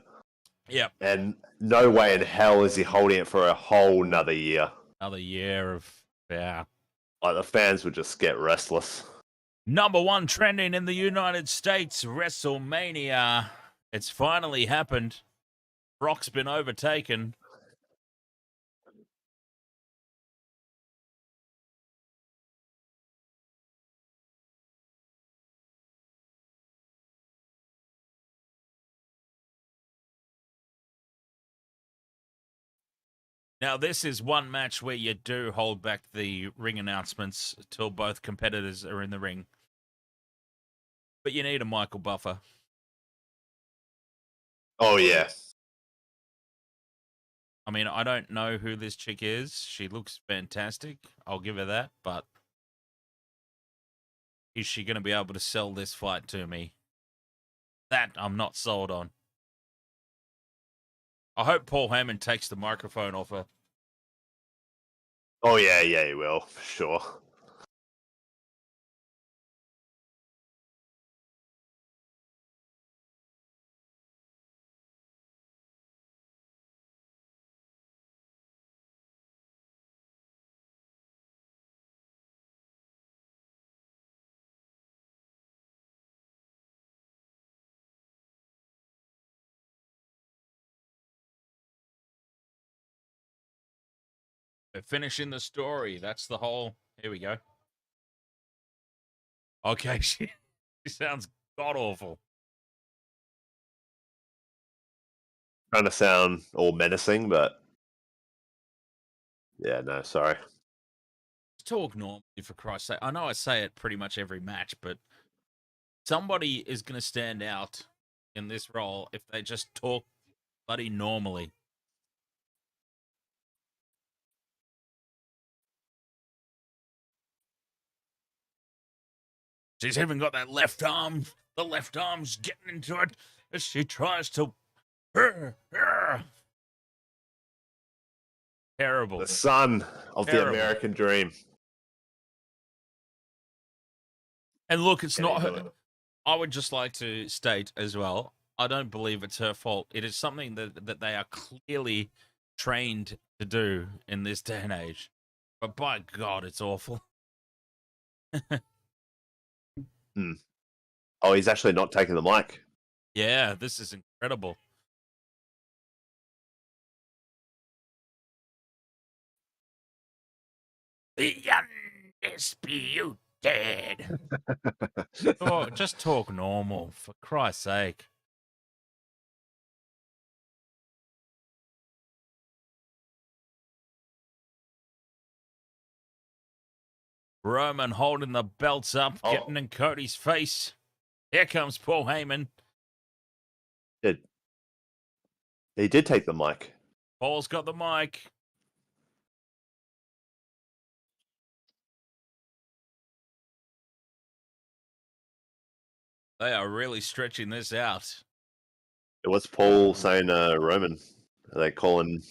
Yep. And no way in hell is he holding it for a whole nother year. Another year of, yeah. Like, the fans would just get restless. Number one trending in the United States, WrestleMania. It's finally happened. Brock's been overtaken. Now, this is one match where you do hold back the ring announcements till both competitors are in the ring. But you need a Michael buffer. Oh, yeah. I mean, I don't know who this chick is. She looks fantastic. I'll give her that. But is she going to be able to sell this fight to me? That I'm not sold on. I hope Paul Heyman takes the microphone off her. Oh, yeah, he will, for sure. They're finishing the story. That's the whole... Here we go. Okay, she sounds god-awful. Trying to sound all menacing, but... Yeah, no, sorry. Talk normally, for Christ's sake. I know I say it pretty much every match, but somebody is going to stand out in this role if they just talk bloody normally. She's even got that left arm. The left arm's getting into it as she tries to. Terrible. The son of Terrible. the American dream. And look, it's not her. I would just like to state as well, I don't believe it's her fault. It is something that they are clearly trained to do in this day and age. But by God, it's awful. Oh, he's actually not taking the mic. Yeah, this is incredible. The undisputed. Oh, just talk normal, for Christ's sake. Roman holding the belts up, getting in Cody's face. Here comes Paul Heyman. He did take the mic. Paul's got the mic. They are really stretching this out. It was Paul saying Roman. Are they calling?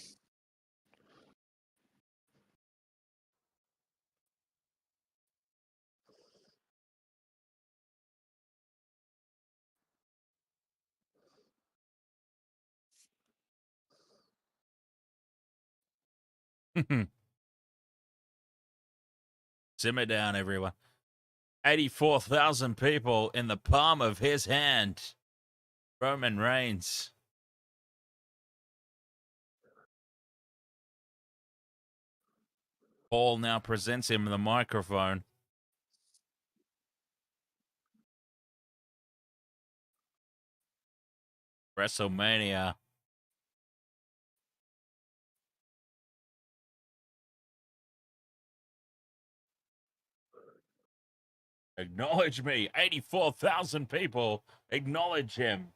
Simmer down, everyone. 84,000 people in the palm of his hand. Roman Reigns. Paul now presents him the microphone. WrestleMania. Acknowledge me. 84,000 people acknowledge him.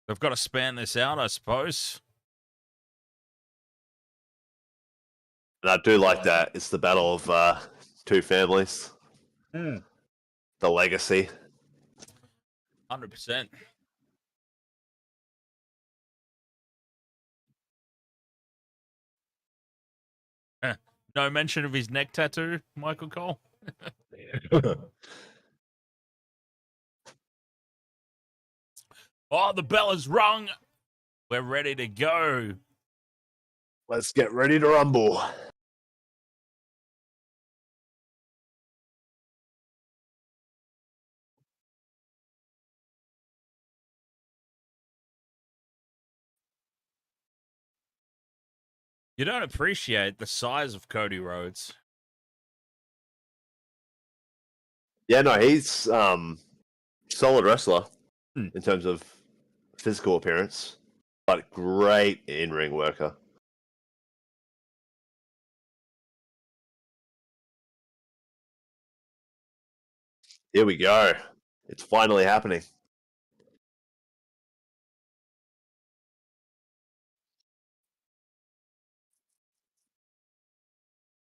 They've got to span this out, I suppose. And I do like that. It's the battle of two families. The legacy. 100%. No mention of his neck tattoo, Michael Cole. Oh, the bell is rung. We're ready to go. Let's get ready to rumble. You don't appreciate the size of Cody Rhodes. Yeah, no, he's solid wrestler in terms of physical appearance, but great in-ring worker. Here we go. It's finally happening.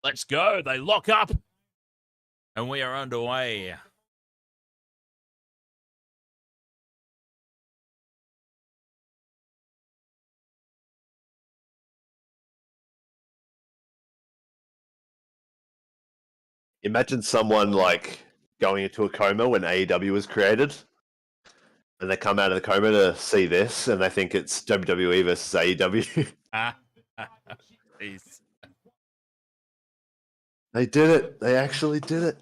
Let's go. They lock up. And we are underway. Imagine someone like going into a coma when AEW was created, and they come out of the coma to see this, and they think it's WWE versus AEW. Jeez. They did it. They actually did it.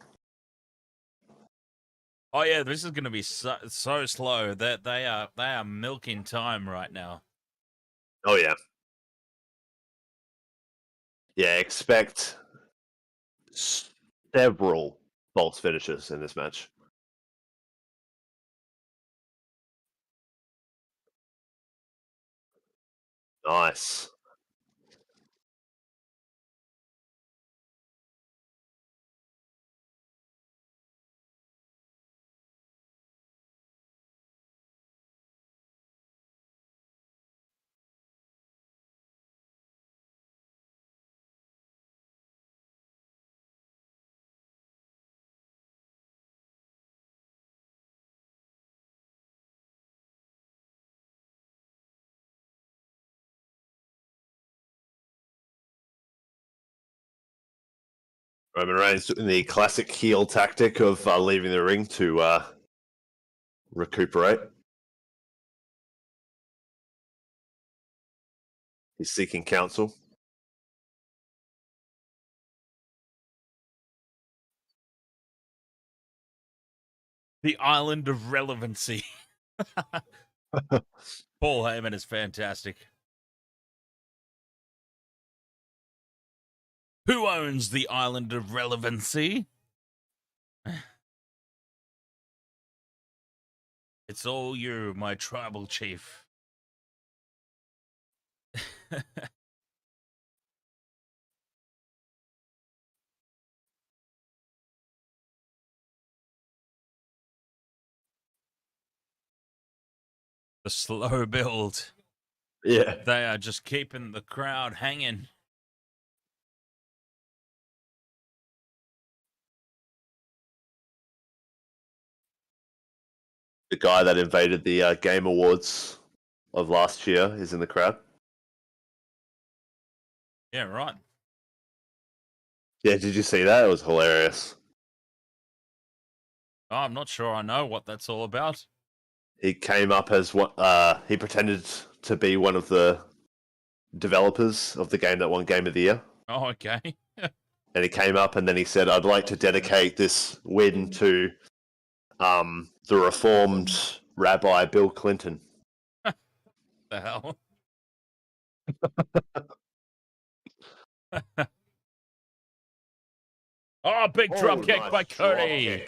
Oh yeah, this is going to be so slow that they are milking time right now. Oh yeah. Yeah, expect several false finishes in this match. Nice. Roman Reigns doing the classic heel tactic of leaving the ring to recuperate. He's seeking counsel. The island of relevancy. Paul Heyman is fantastic. Who owns the island of relevancy? It's all you, my tribal chief. The slow build. Yeah. They are just keeping the crowd hanging. The guy that invaded the Game Awards of last year is in the crowd. Yeah, right. Yeah, did you see that? It was hilarious. Oh, I'm not sure I know what that's all about. He came up as what he pretended to be one of the developers of the game that won Game of the Year. Oh, okay. And he came up and then he said, "I'd like to dedicate this win to the reformed Rabbi Bill Clinton." The hell? Oh, big drop kick by Cody.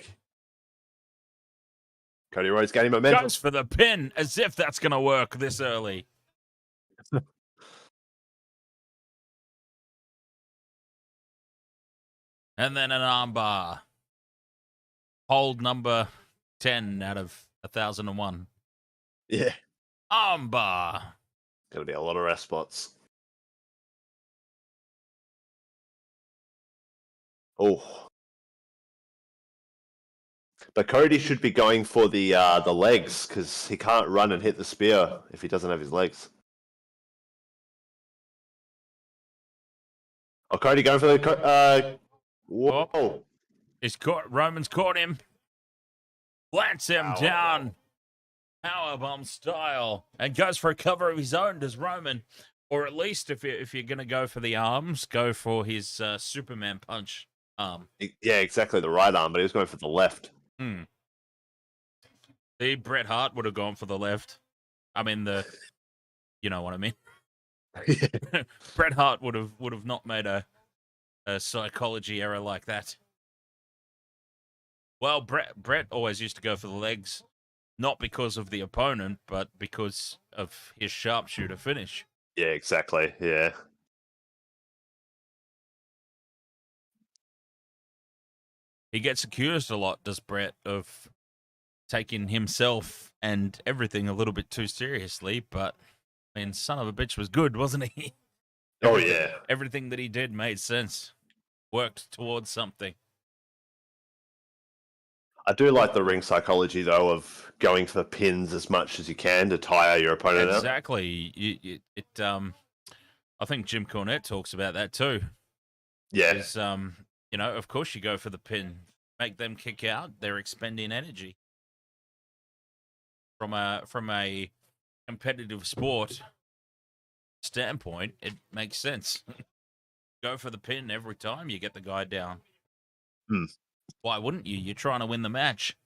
Cody Rhodes gaining momentum. Goes for the pin, as if that's going to work this early. And then an armbar. Hold number 10 out of 1001. Yeah. Armbar. Gonna be a lot of rest spots. Oh. But Cody should be going for the legs, because he can't run and hit the spear if he doesn't have his legs. Oh, Cody going for the... whoa. Oh. Roman's caught him. Plants him down. Powerbomb style. And goes for a cover of his own, does Roman. Or at least if you're going to go for the arms, go for his Superman punch arm. Yeah, exactly, the right arm, but he was going for the left. See, Bret Hart would have gone for the left. I mean, you know what I mean. Bret Hart would have not made a psychology error like that. Well, Bret always used to go for the legs, not because of the opponent, but because of his sharpshooter finish. Yeah, exactly. Yeah. He gets accused a lot, does Bret, of taking himself and everything a little bit too seriously, but I mean, son of a bitch was good, wasn't he? Oh, yeah. Everything that he did made sense. Worked towards something. I do like the ring psychology, though, of going for pins as much as you can to tire your opponent out. Exactly. I think Jim Cornette talks about that too. Yeah. Is, of course you go for the pin. Make them kick out. They're expending energy. From a competitive sport standpoint, it makes sense. Go for the pin every time you get the guy down. Why wouldn't you? You're trying to win the match.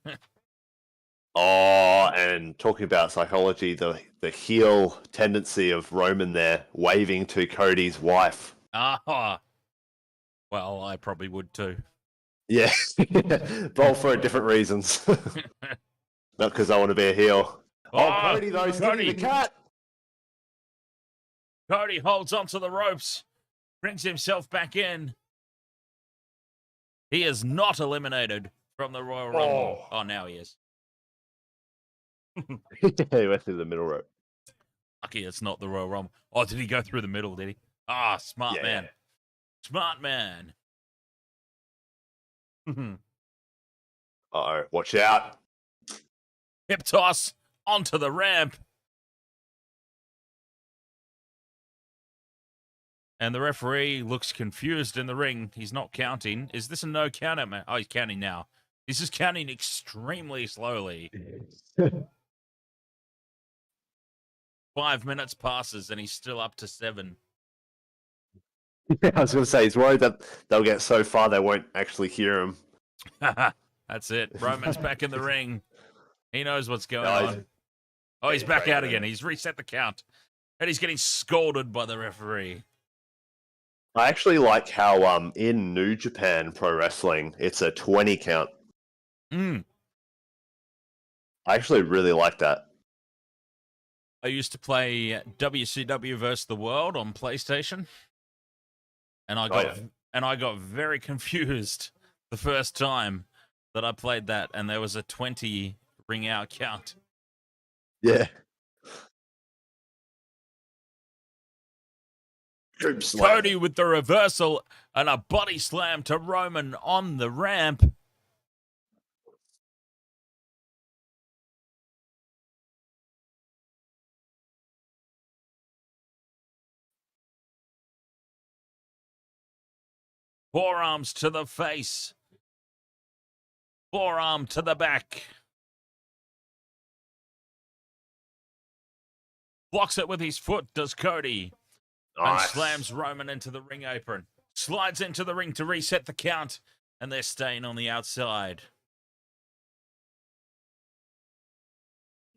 Oh, and talking about psychology, the heel tendency of Roman there, waving to Cody's wife. Ah, well, I probably would too. Yeah, both for different reasons. Not because I want to be a heel. Oh, Cody, though, he's getting the cat. Cody holds onto the ropes, brings himself back in. He is not eliminated from the Royal Rumble. Oh, now he is. He went through the middle rope. Lucky it's not the Royal Rumble. Oh, did he go through the middle, did he? Ah, smart man. Smart man. Uh-oh, watch out. Hip toss onto the ramp. And the referee looks confused in the ring. He's not counting. Is this a no count out, man? Oh, he's counting now. He's just counting extremely slowly. 5 minutes passes and he's still up to 7. Yeah, I was going to say, he's worried that they'll get so far they won't actually hear him. That's it. Roman's back in the ring. He knows what's going on. Oh, he's back out again. He's reset the count. And he's getting scolded by the referee. I actually like how in New Japan Pro Wrestling, it's a 20 count. I actually really like that. I used to play WCW vs. the World on PlayStation. And I got very confused the first time that I played that, and there was a 20 ring out count. Yeah. Cody with the reversal and a body slam to Roman on the ramp. Forearms to the face. Forearm to the back. Blocks it with his foot, does Cody. Nice. And slams Roman into the ring apron. Slides into the ring to reset the count. And they're staying on the outside.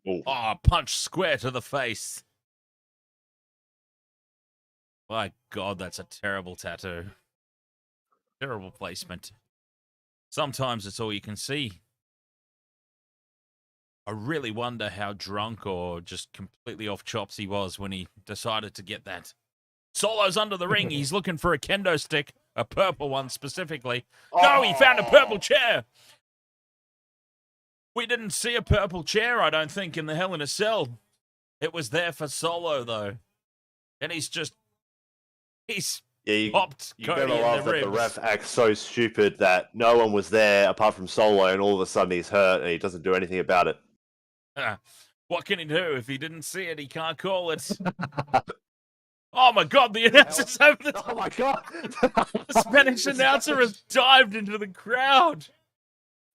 Ooh. Oh, punch square to the face. My God, that's a terrible tattoo. Terrible placement. Sometimes it's all you can see. I really wonder how drunk or just completely off chops he was when he decided to get that. Solo's under the ring. He's looking for a kendo stick, a purple one specifically. No, he found a purple chair. We didn't see a purple chair, I don't think, in the Hell in a Cell. It was there for Solo, though. And he's popped Cody in the ribs. You gotta love that the ref acts so stupid that no one was there apart from Solo, and all of a sudden he's hurt and he doesn't do anything about it. What can he do? If he didn't see it, he can't call it. Oh my God, the announcer's over the top. Oh my God. The Spanish announcer has dived into the crowd.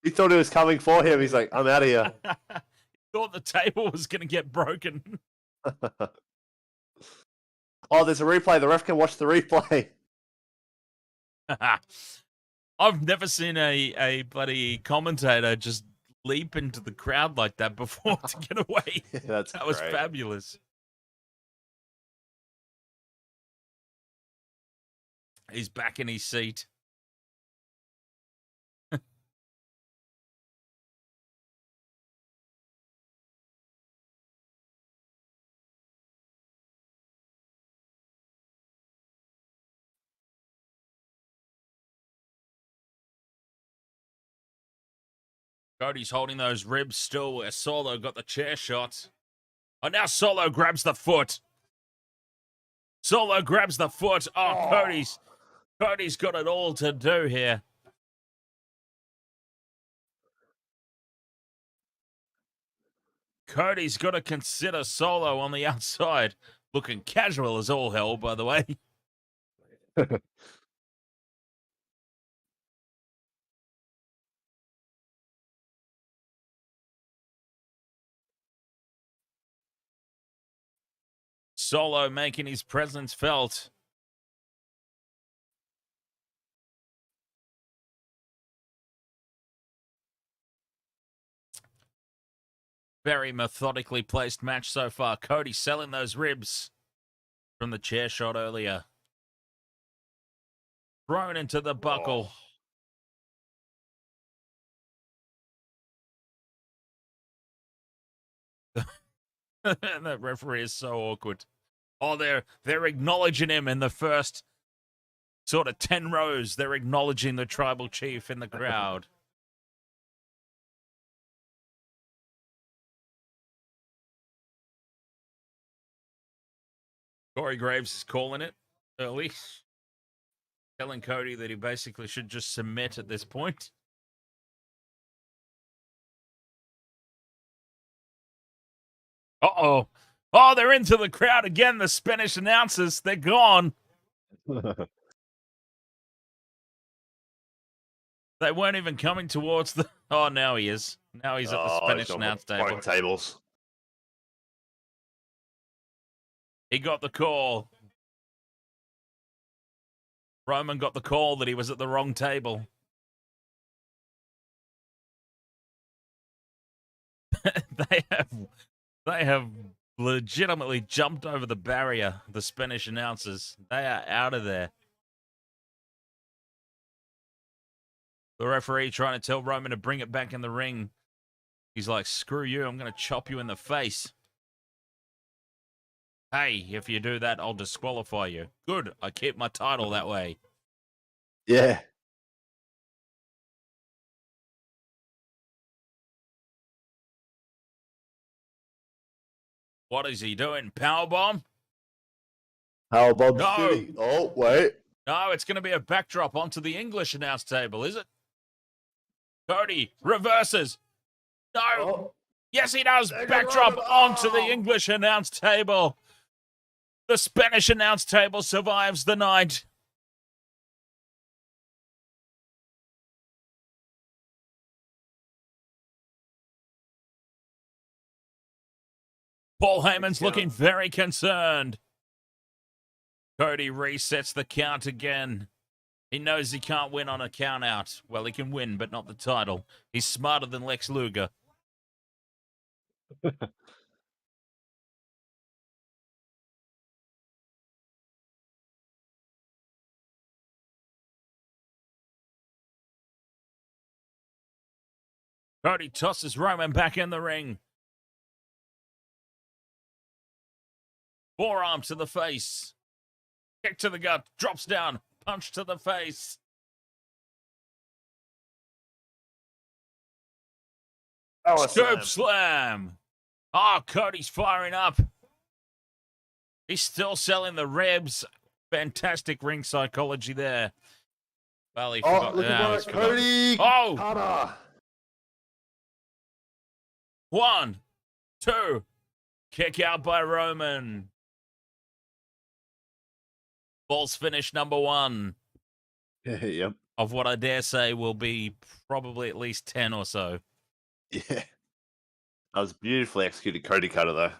He thought it was coming for him. He's like, I'm out of here. He thought the table was going to get broken. Oh, there's a replay. The ref can watch the replay. I've never seen a bloody commentator just leap into the crowd like that before to get away. Yeah, that was fabulous. He's back in his seat. Cody's holding those ribs still where Solo got the chair shot. Oh, now Solo grabs the foot. Solo grabs the foot. Oh, Cody's got it all to do here. Cody's got to consider Solo on the outside. Looking casual as all hell, by the way. Solo making his presence felt. Very methodically placed match so far. Cody selling those ribs from the chair shot earlier. Thrown into the buckle. That referee is so awkward. Oh, they're acknowledging him in the first sort of 10 rows. They're acknowledging the tribal chief in the crowd. Corey Graves is calling it early, telling Cody that he basically should just submit at this point. Uh-oh. Oh, they're into the crowd again, the Spanish announcers. They're gone. They weren't even coming towards the... Oh, now he is. Now he's at the Spanish announce table. Tables. He got the call. Roman got the call that he was at the wrong table. They have legitimately jumped over the barrier, the Spanish announcers. They are out of there. The referee trying to tell Roman to bring it back in the ring. He's like, screw you, I'm going to chop you in the face. Hey, if you do that, I'll disqualify you. Good, I keep my title that way. Yeah. What is he doing? Powerbomb? Powerbomb No. City. Oh, wait. No, it's going to be a backdrop onto the English announce table, is it? Cody reverses. No. Oh. Yes, he does. Backdrop onto the English announce table. The Spanish announce table survives the night. Paul Heyman's looking very concerned. Cody resets the count again. He knows he can't win on a count out. Well, he can win, but not the title. He's smarter than Lex Luger. Cody tosses Roman back in the ring. Forearm to the face. Kick to the gut. Drops down. Punch to the face. Scoop slam. Oh, Cody's firing up. He's still selling the ribs. Fantastic ring psychology there. Well, he forgot. Look at that, Cody. Oh! Cutter. 1, 2. Kick out by Roman. False finish number 1. Yep. Of what I dare say will be probably at least 10 or so. Yeah. That was beautifully executed Cody cutter, though.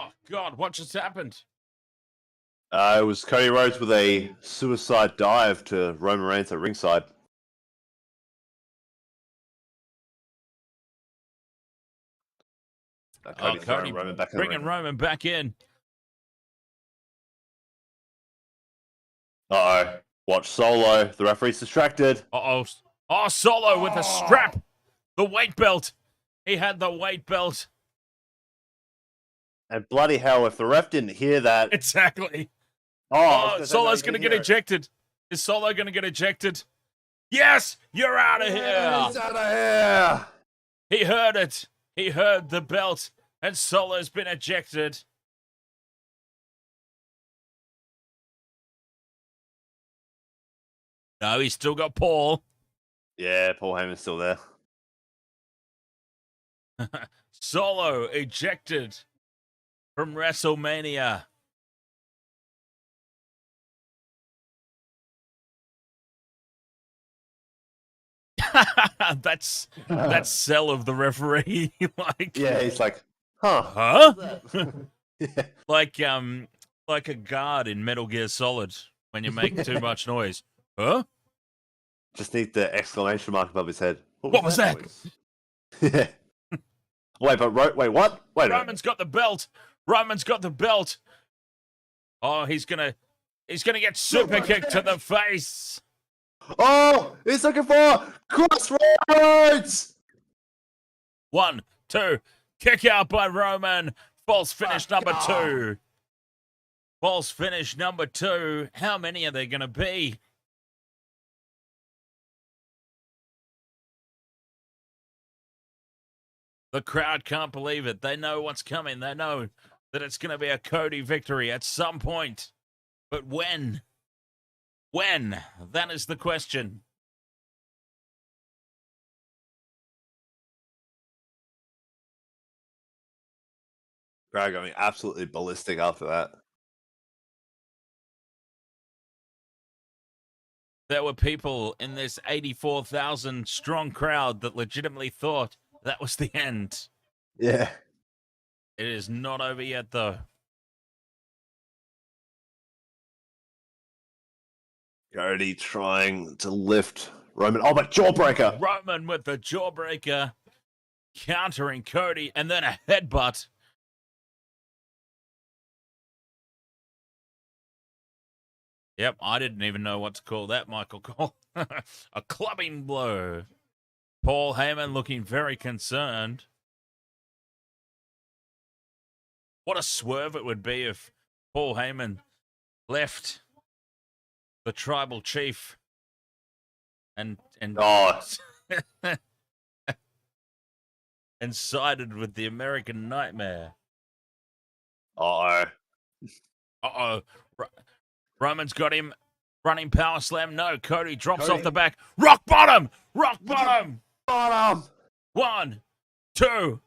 Oh, God, what just happened? It was Cody Rhodes with a suicide dive to Roman Reigns at ringside. Cody Roman back bringing Roman back in. Uh-oh. Watch Solo. The referee's distracted. Uh-oh. Oh, Solo with a strap. The weight belt. He had the weight belt. And bloody hell, if the ref didn't hear that... Exactly. Oh, Solo's going to get ejected. Is Solo going to get ejected? Yes! You're out of here! He's out of here! He heard it. He heard the belt. And Solo's been ejected. No, he's still got Paul. Yeah, Paul Heyman's still there. Solo ejected from WrestleMania. that's sell of the referee. Like, yeah, he's like, huh? Yeah. Like a guard in Metal Gear Solid when you make too much noise. Huh? Just need the exclamation mark above his head. What was that? Yeah. Wait, what? Wait. Roman's got the belt. Roman's got the belt. Oh, he's gonna He's going to get super kicked to the face. Oh, he's looking for crossroads. 1, 2, kick out by Roman. False finish number 2. False finish number 2. How many are there going to be? The crowd can't believe it. They know what's coming. They know that it's going to be a Cody victory at some point. But when? When? That is the question. Crowd going absolutely ballistic after that. There were people in this 84,000 strong crowd that legitimately thought that was the end. Yeah. It is not over yet, though. Cody trying to lift Roman. Oh, but jawbreaker. Roman with the jawbreaker, countering Cody, and then a headbutt. Yep, I didn't even know what to call that, Michael Cole. A clubbing blow. Paul Heyman looking very concerned. What a swerve it would be if Paul Heyman left the tribal chief and and sided with the American Nightmare. Uh-oh. Roman's got him running power slam. No, Cody drops off the back. Rock bottom! Rock bottom! Bottom! 1, 2.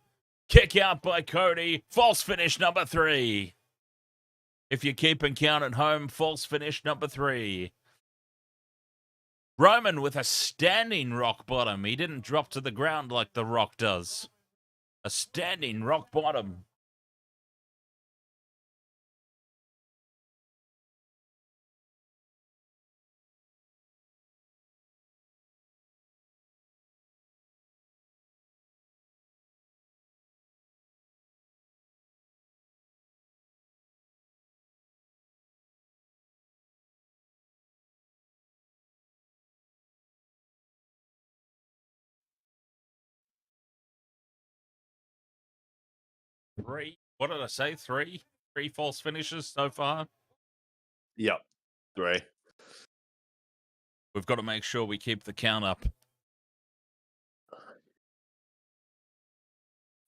Kick out by Cody. False finish number 3. If you're keeping count at home, false finish number 3. Roman with a standing rock bottom. He didn't drop to the ground like The Rock does. A standing rock bottom. Three. What did I say? 3? 3 false finishes so far? Yep. 3. We've got to make sure we keep the count up.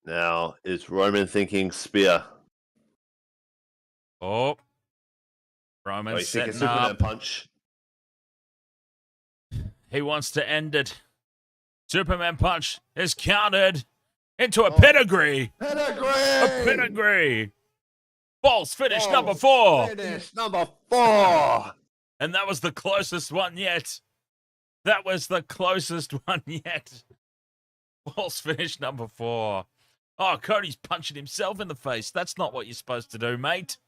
Now, is Roman thinking spear? Oh. Roman's setting Superman up. punch. He wants to end it. Superman punch is countered into a pedigree. Pedigree! A pedigree. False finish number 4. Finish number 4. And that was the closest one yet. That was the closest one yet. False finish number 4. Oh, Cody's punching himself in the face. That's not what you're supposed to do, mate.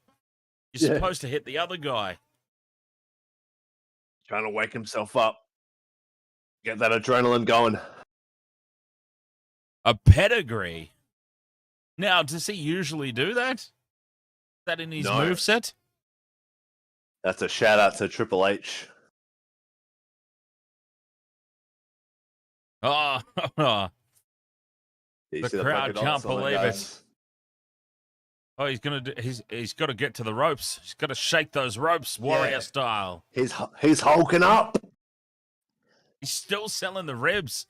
You're supposed to hit the other guy. Trying to wake himself up. Get that adrenaline going. A pedigree. Now, does he usually do that? Is that in his moveset? That's a shout out to Triple H. Oh, the crowd can't believe it. Oh, he's gonna do. He's got to get to the ropes. He's got to shake those ropes, warrior style. He's hulking up. He's still selling the ribs.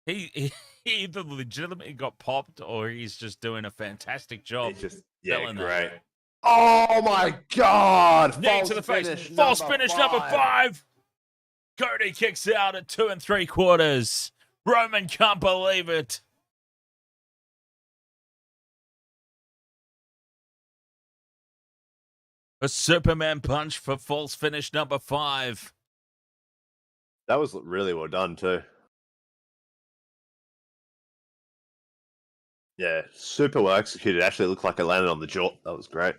He either legitimately got popped or he's just doing a fantastic job. Selling great. That. Oh my God! Knee to the face. False finish number 5. Cody kicks out at 2 3/4. Roman can't believe it. A Superman punch for false finish number 5. That was really well done too. Yeah, super well executed. Actually, it looked like it landed on the jaw. That was great.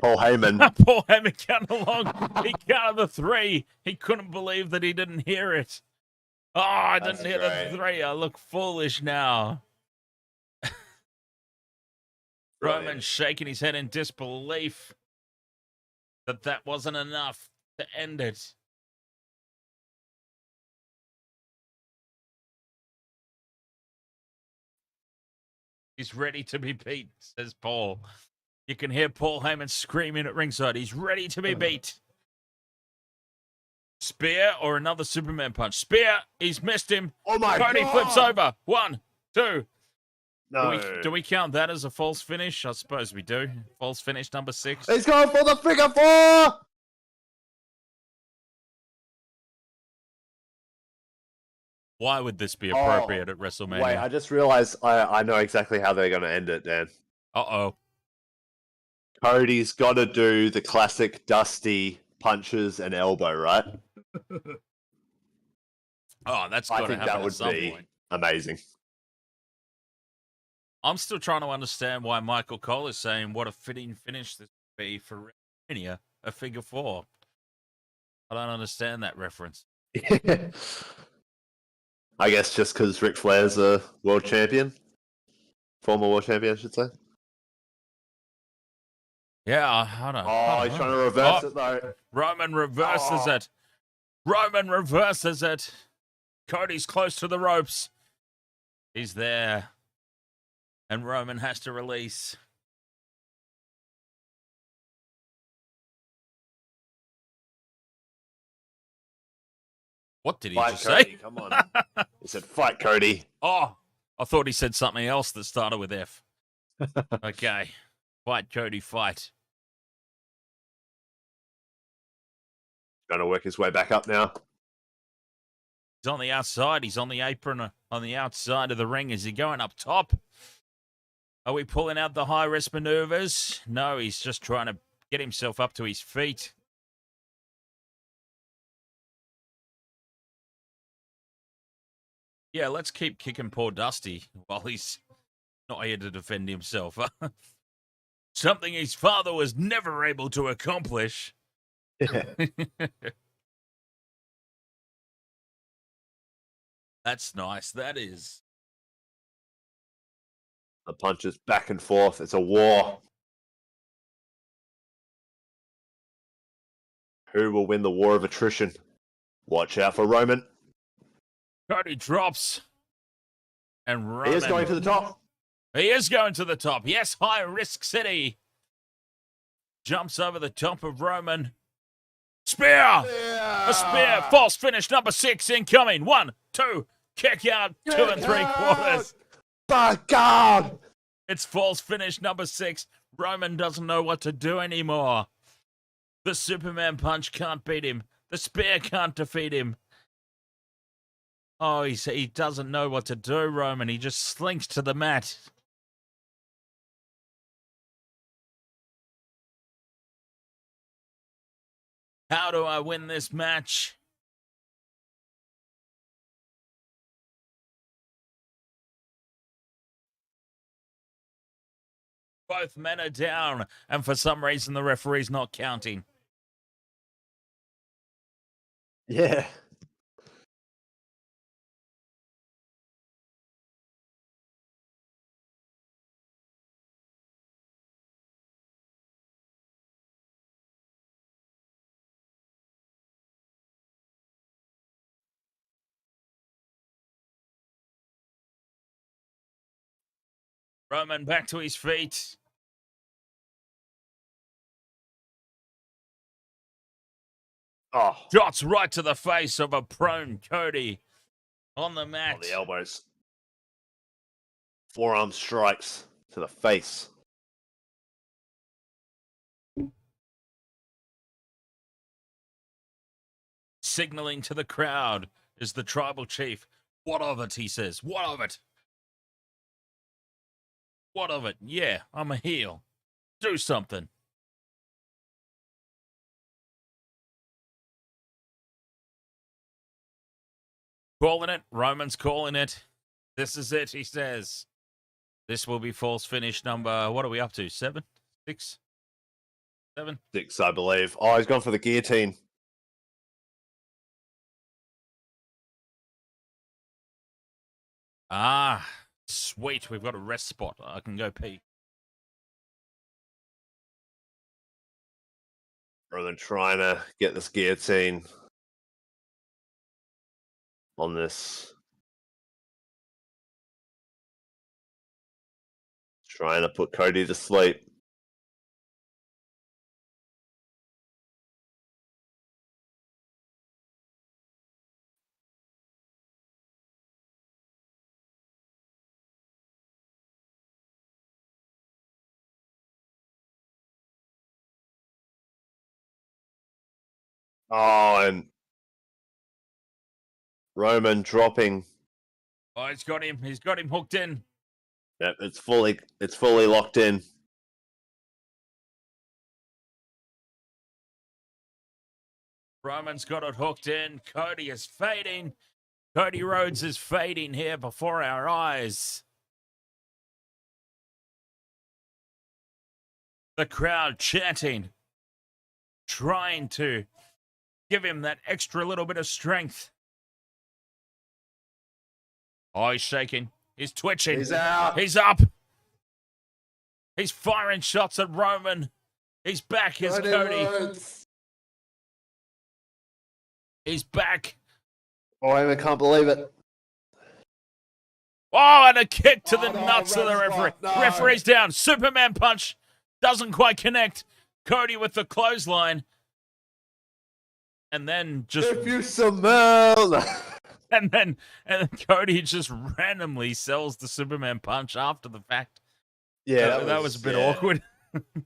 Paul Heyman. Paul Heyman counted along. He counted the 3. He couldn't believe that he didn't hear it. Oh, I didn't hear the 3. I look foolish now. Roman shaking his head in disbelief. that wasn't enough to end it. He's ready to be beat, says Paul. You can hear Paul Heyman screaming at ringside. He's ready to be beat. Spear or another Superman punch? Spear. He's missed him. Oh my God. Cody flips over. 1, 2. No. Do we count that as a false finish? I suppose we do. False finish number 6. He's going for the figure 4. Why would this be appropriate at WrestleMania? Wait, I just realized I know exactly how they're going to end it, Dan. Uh-oh. Cody's got to do the classic Dusty punches and elbow, right? Oh, that's got I to think happen that would at some be point. amazing. I'm still trying to understand why Michael Cole is saying what a fitting finish this would be for WrestleMania, a figure 4. I don't understand that reference. I guess just because Ric Flair's a world champion. Former world champion, I should say. Yeah, I don't Oh, he's trying to reverse it, though. Roman reverses it. Roman reverses it. Cody's close to the ropes. He's there. And Roman has to release. What did he just Cody, say? Come on. He said, fight, Cody. Oh, I thought he said something else that started with F. Okay. Fight, Cody, fight. Trying to work his way back up now. He's on the outside. He's on the apron on the outside of the ring. Is he going up top? Are we pulling out the high-risk maneuvers? No, he's just trying to get himself up to his feet. Yeah, let's keep kicking poor Dusty while he's not here to defend himself. Something his father was never able to accomplish. That's nice. That is. The punches back and forth. It's a war. Who will win the war of attrition? Watch out for Roman. Cody drops. And Roman. He is going to the top. He is going to the top. Yes, high risk city. Jumps over the top of Roman. Spear! Yeah. A spear. False finish number 6 incoming. 1, 2. Kick out. 2 3/4. By God! It's false finish number 6. Roman doesn't know what to do anymore. The Superman punch can't beat him. The spear can't defeat him. Oh, he doesn't know what to do, Roman. He just slinks to the mat. How do I win this match? Both men are down, and for some reason the referee's not counting. Yeah. Roman back to his feet. Oh. Shots right to the face of a prone Cody on the mat. On the elbows. Forearm strikes to the face. Signaling to the crowd is the tribal chief. What of it, he says. What of it? What of it? Yeah, I'm a heel. Do something. Calling it. Roman's calling it. This is it, he says. This will be false finish number, what are we up to? 7? 6? 7? 6, I believe. Oh, he's gone for the guillotine. Ah, sweet. We've got a rest spot. I can go pee. Roman trying to get this guillotine on this. Trying to put Cody to sleep. Oh, and Roman dropping. Oh, he's got him. He's got him hooked in. Yep, it's fully locked in. Roman's got it hooked in. Cody is fading. Cody Rhodes is fading here before our eyes. The crowd chanting, trying to give him that extra little bit of strength. Oh, he's shaking. He's twitching. He's out. He's up. He's firing shots at Roman. He's back. Here's Cody. Rhodes. He's back. Oh, I can't believe it. Oh, and a kick to the nuts of the Rhodes referee. blocked. No. Referee's down. Superman punch. Doesn't quite connect. Cody with the clothesline. And then just... If you smell... And then Cody just randomly sells the Superman punch after the fact. Yeah, that was a bit awkward.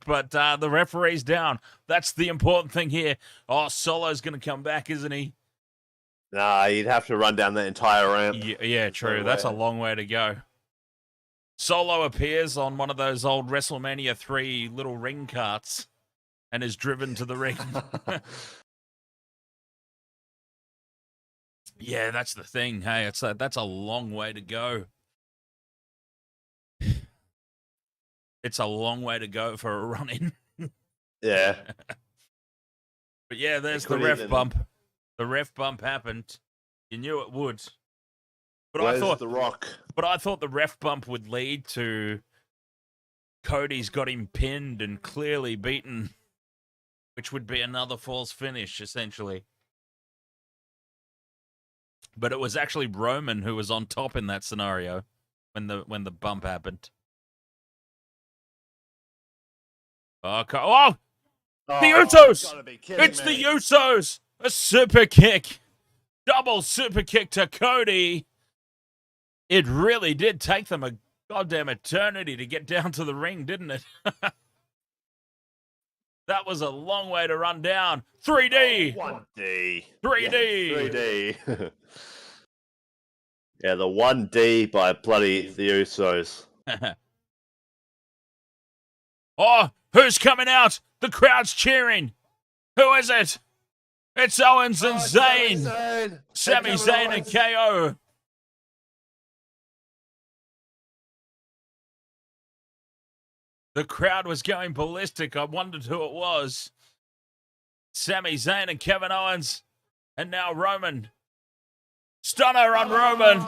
But the referee's down. That's the important thing here. Oh, Solo's going to come back, isn't he? Nah, you'd have to run down the entire ramp. Yeah, true. That's a long way to go. Solo appears on one of those old WrestleMania 3 little ring carts and is driven to the ring. Yeah, that's the thing. Hey, that's a long way to go. It's a long way to go for a run-in. Yeah. But yeah, there's the ref bump. The ref bump happened. You knew it would. But Where's I thought The Rock? But I thought the ref bump would lead to Cody's got him pinned and clearly beaten, which would be another false finish, essentially. But it was actually Roman who was on top in that scenario when the bump happened. Okay. Oh! The Usos! It's the Usos! A super kick. Double super kick to Cody. It really did take them a goddamn eternity to get down to the ring, didn't it? That was a long way to run down. 3D! 1D. 3D! 3D. Yeah, the 1D by bloody the Usos. Oh, who's coming out? The crowd's cheering. Who is it? It's Owens and Zayn. Sami Zayn and KO. The crowd was going ballistic. I wondered who it was. Sami Zayn and Kevin Owens. And now Roman. Stunner on Roman.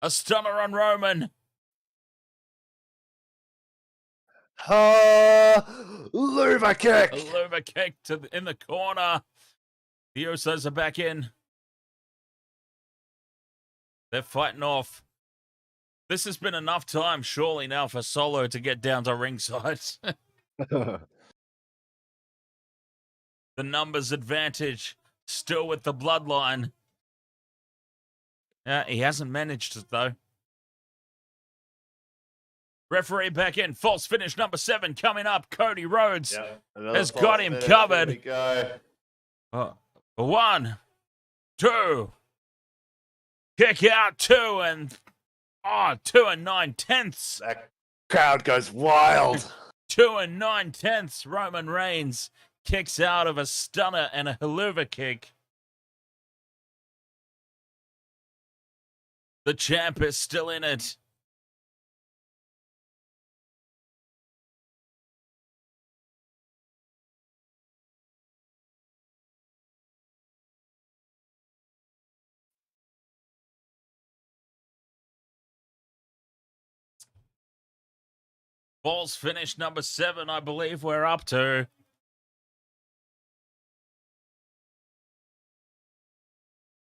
A stunner on Roman. Louver kick. A louver kick in the corner. The Usos are back in. They're fighting off. This has been enough time, surely, now for Solo to get down to ringside. The numbers advantage, still with the bloodline. He hasn't managed it, though. Referee back in. False finish number 7 coming up. Cody Rhodes has got him covered. Here we go. 1, 2. Kick out 2 and... 2 9/10. That crowd goes wild. 2 9/10. Roman Reigns kicks out of a stunner and a haluva kick. The champ is still in it. Falls finish number 7, I believe we're up to.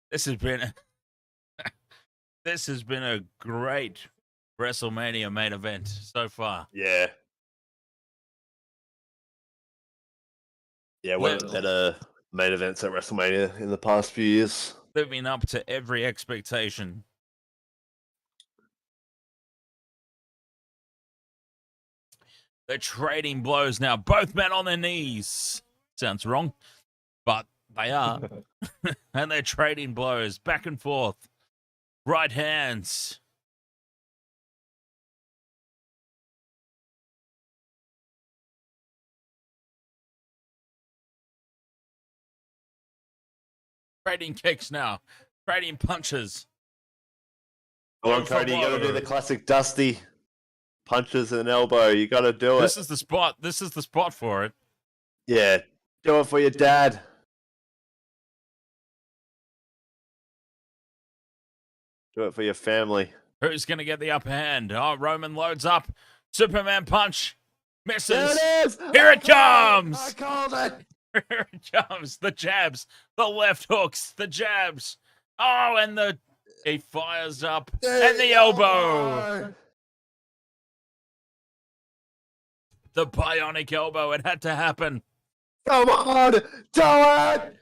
This has been a great WrestleMania main event so far. Yeah. Yeah, one of the better main events at WrestleMania in the past few years. Living up to every expectation. They're trading blows now. Both men on their knees. Sounds wrong, but they are. And they're trading blows back and forth. Right hands. Trading kicks now. Trading punches. Come on, Cody, you got to do the classic Dusty punches and elbow. You got to do it. This is the spot. This is the spot for it. Yeah, do it for your dad. Do it for your family. Who's going to get the upper hand? Oh, Roman loads up. Superman punch. Misses. There it is. Here it comes. I called it. Here it comes. The jabs. The left hooks. The jabs. Oh, and he fires up. And the elbow. The bionic elbow. It had to happen. Come on. Do it.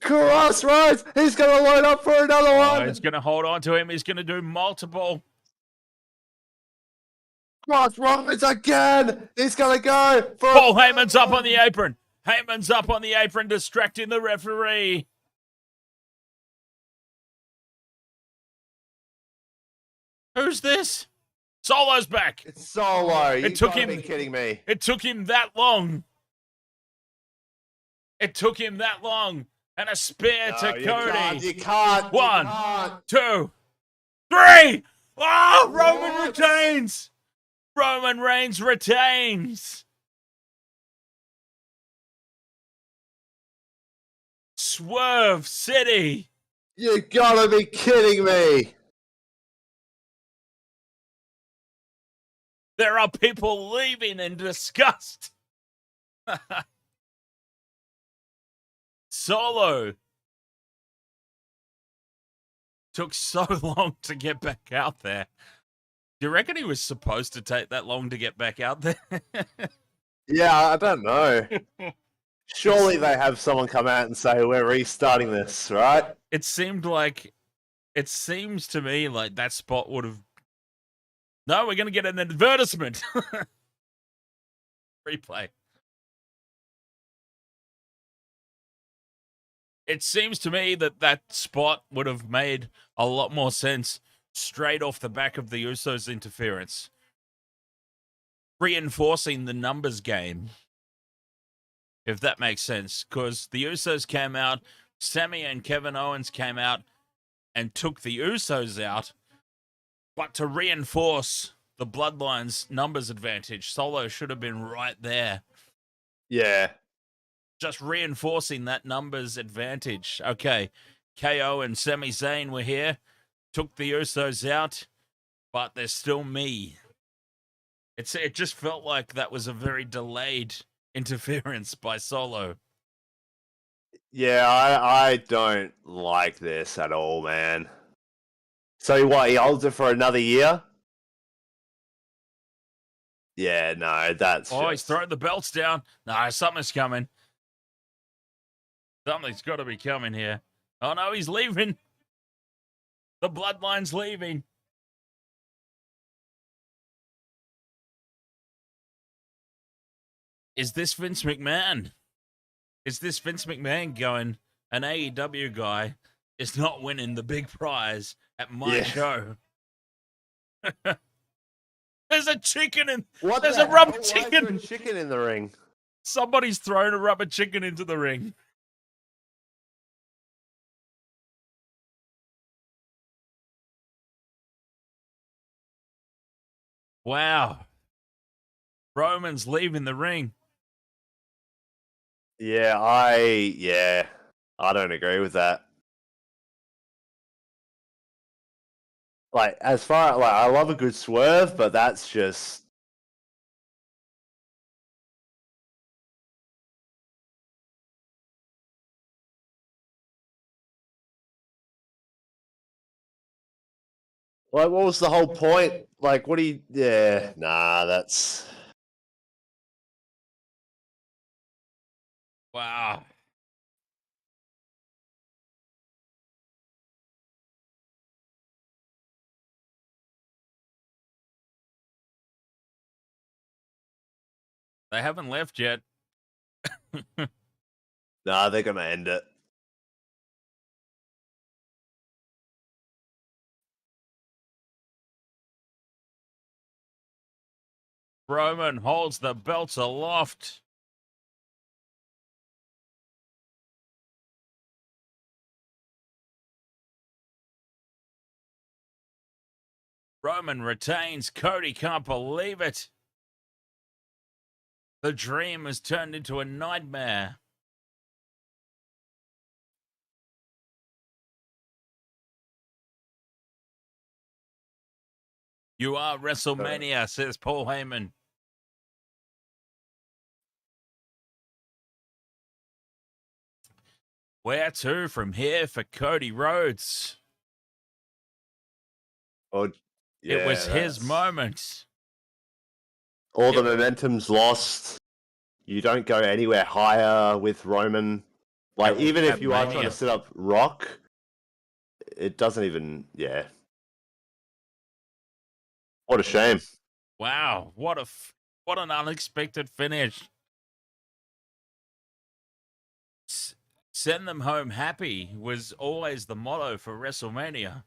Crossroads. He's going to load up for another one. He's going to hold on to him. He's going to do multiple. Crossroads again. He's going to go for Paul Heyman's up on the apron. Heyman's up on the apron, distracting the referee. Who's this? Solo's back. It's Solo. It took him. Be kidding me. It took him that long. It took him that long. And a spear to Cody. You can't. 1, 2, 3. Oh, Roman retains. Roman Reigns retains. Swerve City. You gotta be kidding me. There are people leaving in disgust. Solo took so long to get back out there. Do you reckon he was supposed to take that long to get back out there? Yeah, I don't know. Surely they have someone come out and say, we're restarting this, right? It seems to me like that spot would have... No, we're going to get an advertisement. Replay. It seems to me that spot would have made a lot more sense straight off the back of the Usos' interference. Reinforcing the numbers game. If that makes sense. Because the Usos came out, Sami and Kevin Owens came out and took the Usos out. But to reinforce the Bloodline's numbers advantage, Solo should have been right there. Yeah. Just reinforcing that numbers advantage. Okay, KO and Sami Zayn were here, took the Usos out, but they're still me. It just felt like that was a very delayed interference by Solo. Yeah, I don't like this at all, man. So what, he holds it for another year? Yeah, no, that's He's throwing the belts down. No, something's coming. Something's got to be coming here. Oh, no, he's leaving. The Bloodline's leaving. Is this Vince McMahon? Is this Vince McMahon going, an AEW guy is not winning the big prize at my show? There's a chicken in... There's a rubber chicken. Why is there a chicken in the ring? Somebody's thrown a rubber chicken into the ring. Wow. Roman's leaving the ring. Yeah, I don't agree with that. Like, as far like I love a good swerve, but that's just Like, what was the whole point? Like, what do you... Yeah, nah, that's... Wow. They haven't left yet. Nah, they're gonna end it. Roman holds the belts aloft. Roman retains. Cody can't believe it. The dream has turned into a nightmare. You are WrestleMania, says Paul Heyman. Where to from here for Cody Rhodes? Oh, yeah, it was his moment. All the momentum's lost. You don't go anywhere higher with Roman. Like, even if you are trying to set up Rock, it doesn't even... Yeah. What a shame. Wow, what an unexpected finish. Send them home happy was always the motto for WrestleMania.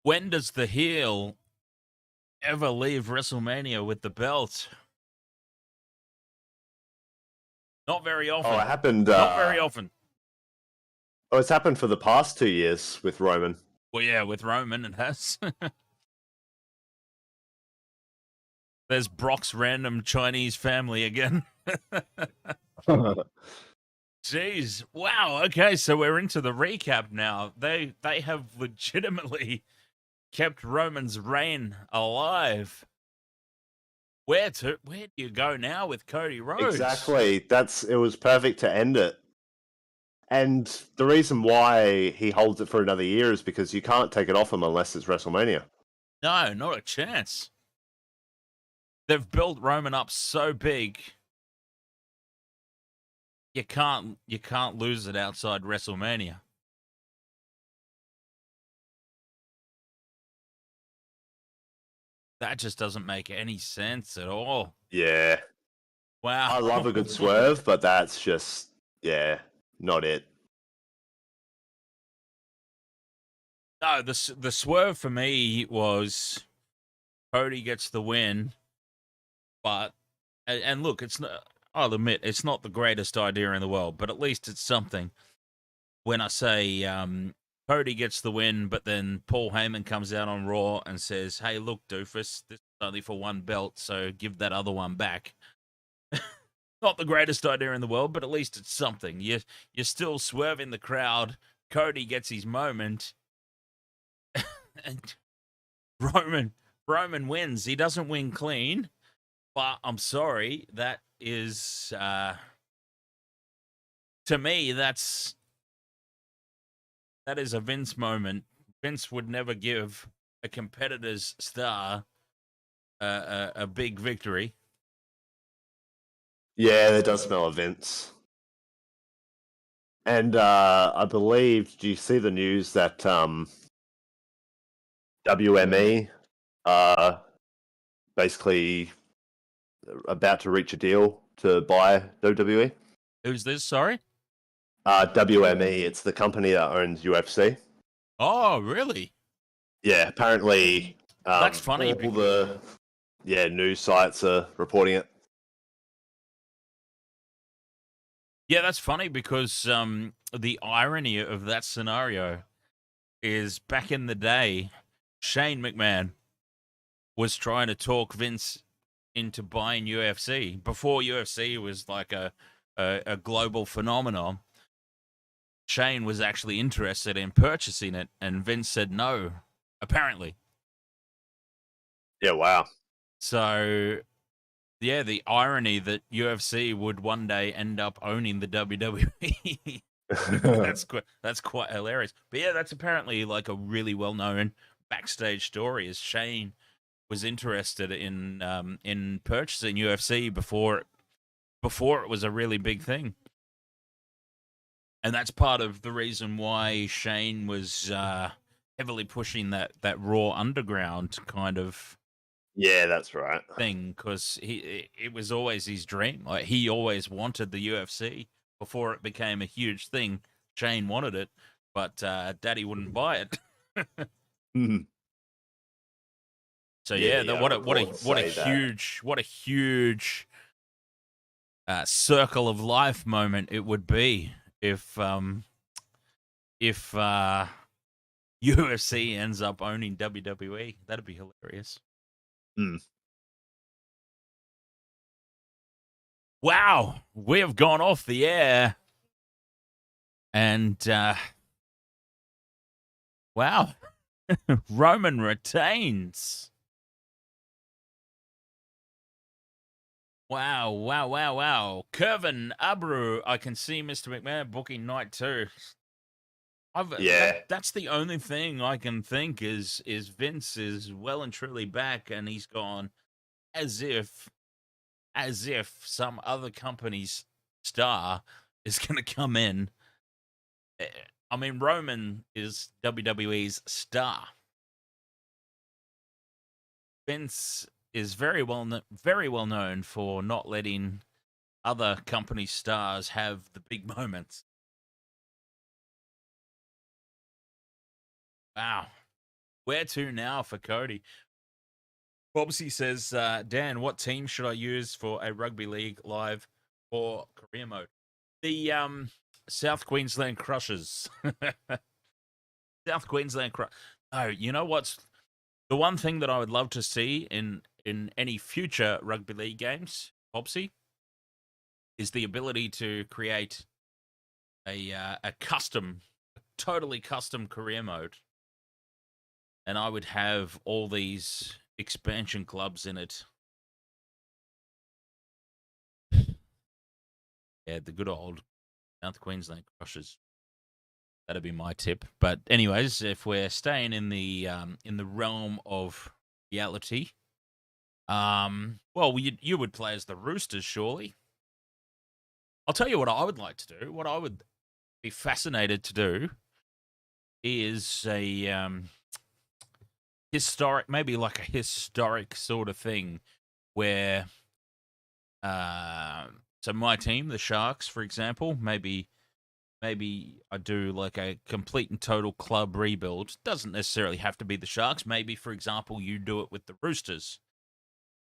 When does the heel ever leave WrestleMania with the belt? Not very often. Oh, it happened... Not very often. Oh, it's happened for the past 2 years with Roman. Well, yeah, with Roman it has. There's Brock's random Chinese family again. Jeez. Wow. Okay, so we're into the recap now. They have legitimately kept Roman's reign alive. Where do you go now with Cody Rhodes? Exactly. It was perfect to end it. And the reason why he holds it for another year is because you can't take it off him unless it's WrestleMania. No, not a chance. They've built Roman up so big. You can't lose it outside WrestleMania. That just doesn't make any sense at all. Yeah. Wow. I love a good swerve, but that's just, yeah, not it. No, the swerve for me was Cody gets the win, but and look, it's not. I'll admit it's not the greatest idea in the world, but at least it's something. When I say Cody gets the win, but then Paul Heyman comes out on Raw and says, "Hey, look, doofus, this is only for one belt, so give that other one back." Not the greatest idea in the world, but at least it's something. You're still swerving the crowd. Cody gets his moment. And Roman wins. He doesn't win clean, but I'm sorry. That is, to me, that is a Vince moment. Vince would never give a competitor's star a big victory. Yeah, there does smell of Vince. And I believe, do you see the news that WME basically about to reach a deal to buy WWE? Who's this? Sorry? WME. It's the company that owns UFC. Oh, really? Yeah, apparently. That's funny. All the news sites are reporting it. Yeah, that's funny because the irony of that scenario is back in the day, Shane McMahon was trying to talk Vince into buying UFC before UFC was like a global phenomenon. Shane was actually interested in purchasing it, and Vince said no, apparently. Yeah, wow. So Yeah, the irony that UFC would one day end up owning the WWE. That's quite hilarious. But yeah, that's apparently like a really well known backstage story. Is Shane was interested in purchasing UFC before it was a really big thing, and that's part of the reason why Shane was heavily pushing that Raw Underground kind of Yeah, that's right. thing, because it was always his dream. Like, he always wanted the UFC before it became a huge thing. Shane wanted it, but Daddy wouldn't buy it. So Yeah, what a huge circle of life moment it would be if UFC ends up owning WWE. That'd be hilarious. Wow, we have gone off the air, and wow, Roman retains. Wow. Kevin Abru, I can see Mr. McMahon booking night 2. That's the only thing I can think is Vince is well and truly back, and he's gone as if some other company's star is going to come in. I mean, Roman is WWE's star. Vince is very well known for not letting other company stars have the big moments. Wow. Where to now for Cody? Bobsy says, Dan, what team should I use for a rugby league live or career mode? The South Queensland Crushers. South Queensland Crush. Oh, you know what's the one thing that I would love to see in any future rugby league games, Bobsy, is the ability to create a totally custom career mode. And I would have all these expansion clubs in it. Yeah, the good old South Queensland Crushers. That'd be my tip. But anyways, if we're staying in the realm of reality, well, you would play as the Roosters, surely. I'll tell you what I would like to do. What I would be fascinated to do is a historic, maybe like a historic sort of thing where so my team, the Sharks, for example, maybe I do like a complete and total club rebuild. Doesn't necessarily have to be the Sharks. Maybe, for example, you do it with the Roosters,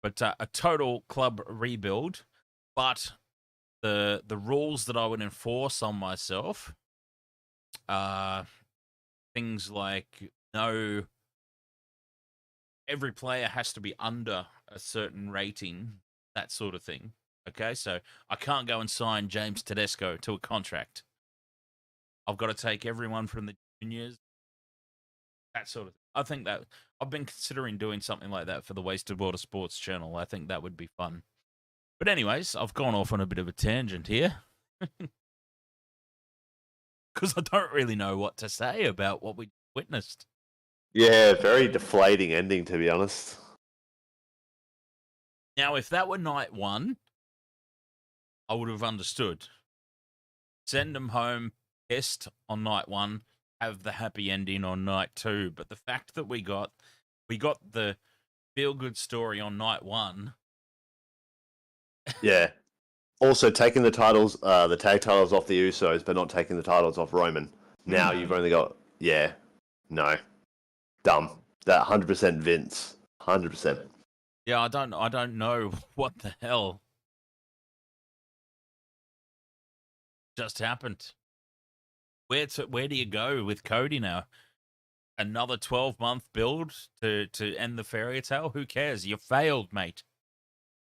but a total club rebuild. But the rules that I would enforce on myself are things like every player has to be under a certain rating, that sort of thing. Okay, so I can't go and sign James Tedesco to a contract. I've got to take everyone from the juniors, that sort of thing. I think that I've been considering doing something like that for the Wasted Water Sports channel. I think that would be fun. But anyways, I've gone off on a bit of a tangent here. Because I don't really know what to say about what we witnessed. Yeah, very deflating ending, to be honest. Now, if that were night 1, I would have understood. Send them home pissed on night 1, have the happy ending on night 2. But the fact that we got the feel-good story on night 1. Yeah. Also, taking the titles, the tag titles off the Usos, but not taking the titles off Roman. Now you've only got, no. Dumb. That 100% Vince. 100%. Yeah, I don't know what the hell just happened. Where do you go with Cody now? Another 12-month build to end the fairy tale? Who cares? You failed, mate.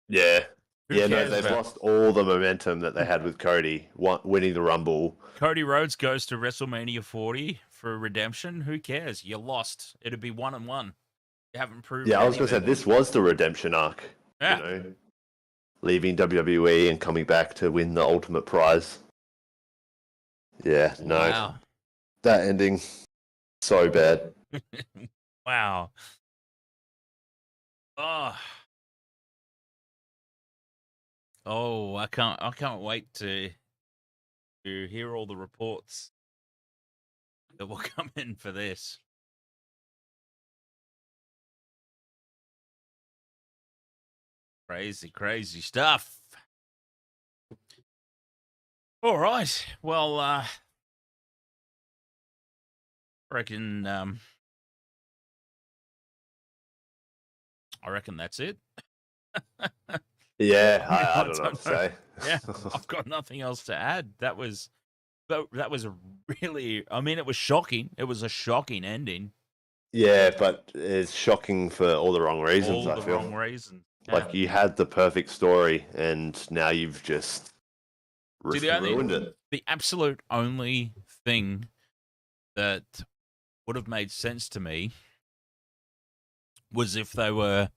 Yeah. They've lost all the momentum that they had with Cody winning the Rumble. Cody Rhodes goes to WrestleMania 40 for redemption. Who cares? You lost. It'd be 1-1. You haven't proved. Yeah, I was going to say this was the redemption arc. Yeah. You know? leaving WWE and coming back to win the ultimate prize. Yeah, no. Wow. That ending, so bad. Wow. Oh. Oh, I can't wait to hear all the reports that will come in for this. Crazy stuff. All right. Well, I reckon that's it. Yeah, I don't know what to say. Yeah, I've got nothing else to add. That was really, I mean, it was shocking. It was a shocking ending. Yeah, but it's shocking for all the wrong reasons, I feel. Wrong reasons. Yeah. Like, you had the perfect story, and now you've just ruined it. The absolute only thing that would have made sense to me was if they were,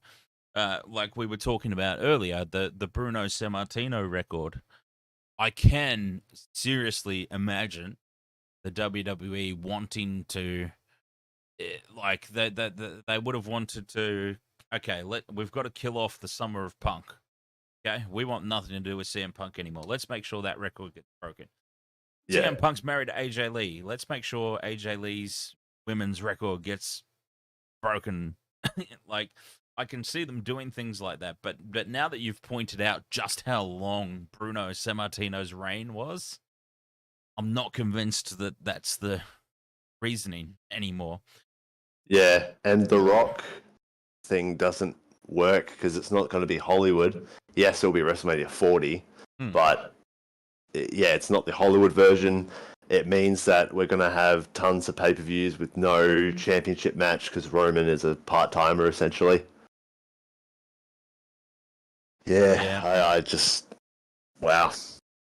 like we were talking about earlier, the Bruno Sammartino record. I can seriously imagine the WWE wanting to, like, they would have wanted to, okay, we've got to kill off the summer of Punk. Okay, we want nothing to do with CM Punk anymore. Let's make sure that record gets broken. Yeah. CM Punk's married to AJ Lee. Let's make sure AJ Lee's women's record gets broken. Like, I can see them doing things like that, but now that you've pointed out just how long Bruno Sammartino's reign was, I'm not convinced that that's the reasoning anymore. Yeah, and the Rock thing doesn't work because it's not going to be Hollywood. Yes, it'll be WrestleMania 40, but yeah, it's not the Hollywood version. It means that we're going to have tons of pay-per-views with no championship match because Roman is a part-timer, essentially. Yeah. I just... Wow.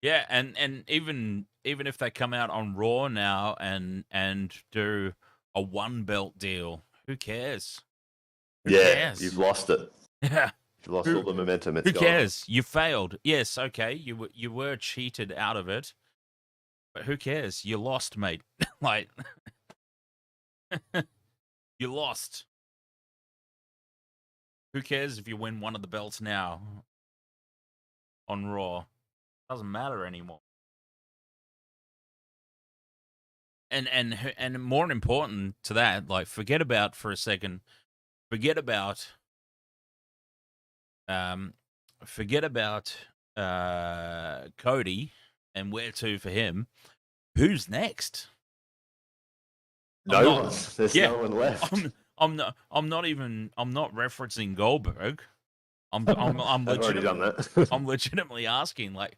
Yeah, and even if they come out on Raw now and do a one-belt deal, who cares? Who cares? You've lost it. Yeah. You've lost all the momentum. Who cares? You failed. Yes, okay, you were cheated out of it. But who cares? You lost, mate. Like, you lost. Who cares if you win one of the belts now on Raw? Doesn't matter anymore. And more important to that, like, forget about Cody and where to for him. Who's next? No one. There's no one left. I'm not referencing Goldberg. I'm already done that. I'm legitimately asking, like,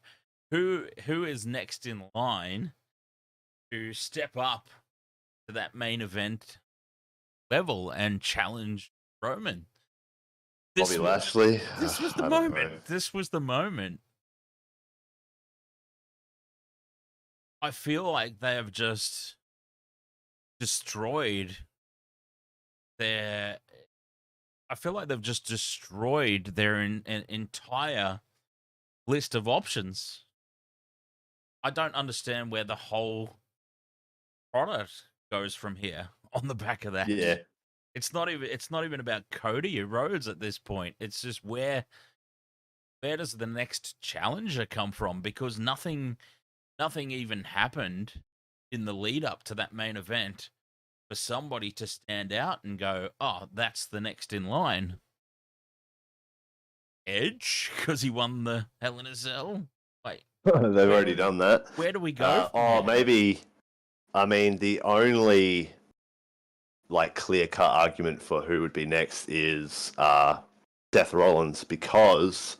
who is next in line to step up to that main event level and challenge Roman? Bobby Lashley. This was the moment. This was the moment. I feel like they have just destroyed their entire list of options. I don't understand where the whole product goes from here on the back of that. Yeah. It's not even about Cody or Rhodes at this point. It's just where does the next challenger come from? Because nothing even happened in the lead up to that main event for somebody to stand out and go, oh, that's the next in line. Edge, because he won the Hell in a Cell. Wait, they've already done that. Where do we go? Maybe. I mean, the only like clear-cut argument for who would be next is Seth Rollins, because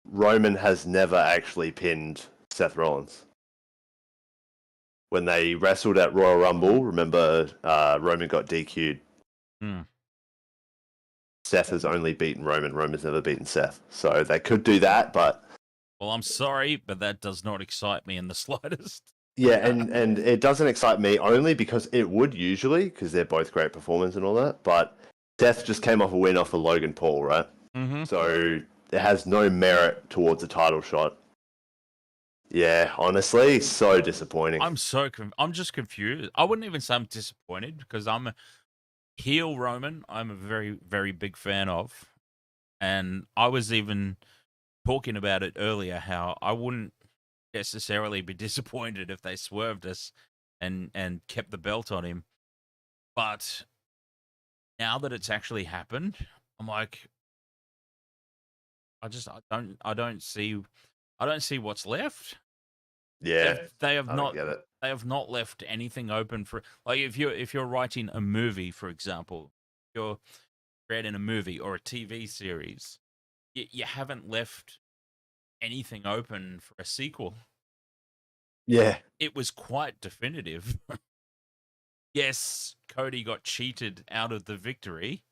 Roman has never actually pinned Seth Rollins. When they wrestled at Royal Rumble, remember, Roman got DQ'd. Seth has only beaten Roman. Roman's never beaten Seth. So they could do that, but... Well, I'm sorry, but that does not excite me in the slightest. Yeah, and it doesn't excite me only because it would usually, because they're both great performers and all that, but Seth just came off a win off of Logan Paul, right? Mm-hmm. So it has no merit towards a title shot. Yeah, honestly, so disappointing. I'm just confused. I wouldn't even say I'm disappointed because I'm a heel Roman. I'm a very, very big fan of. And I was even talking about it earlier, how I wouldn't necessarily be disappointed if they swerved us and kept the belt on him. But now that it's actually happened, I'm like, I don't see what's left. Yeah, they have I don't not get it. they have not left anything open for, like, if you're writing a movie, for example, you're creating a movie or a TV series, you haven't left anything open for a sequel. Yeah, It was quite definitive. Yes, Cody got cheated out of the victory,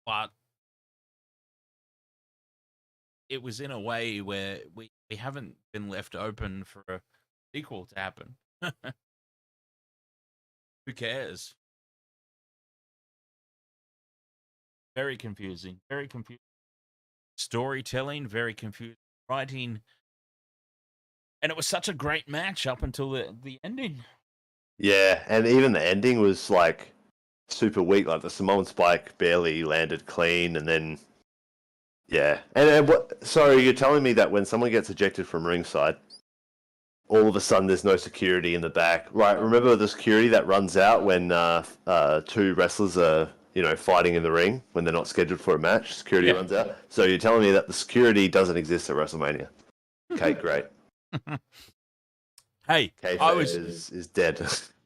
but it was in a way where we haven't been left open for a sequel to happen. Who cares? Very confusing. Very confusing. Storytelling, very confusing. Writing. And it was such a great match up until the ending. yeah, and even the ending was like super weak. Like the Samoan Spike barely landed clean, and then yeah. And what? Sorry, you're telling me that when someone gets ejected from ringside, all of a sudden there's no security in the back, right? Remember the security that runs out when two wrestlers are fighting in the ring when they're not scheduled for a match. Security runs out. So you're telling me that the security doesn't exist at WrestleMania? Okay, great. Hey, is dead.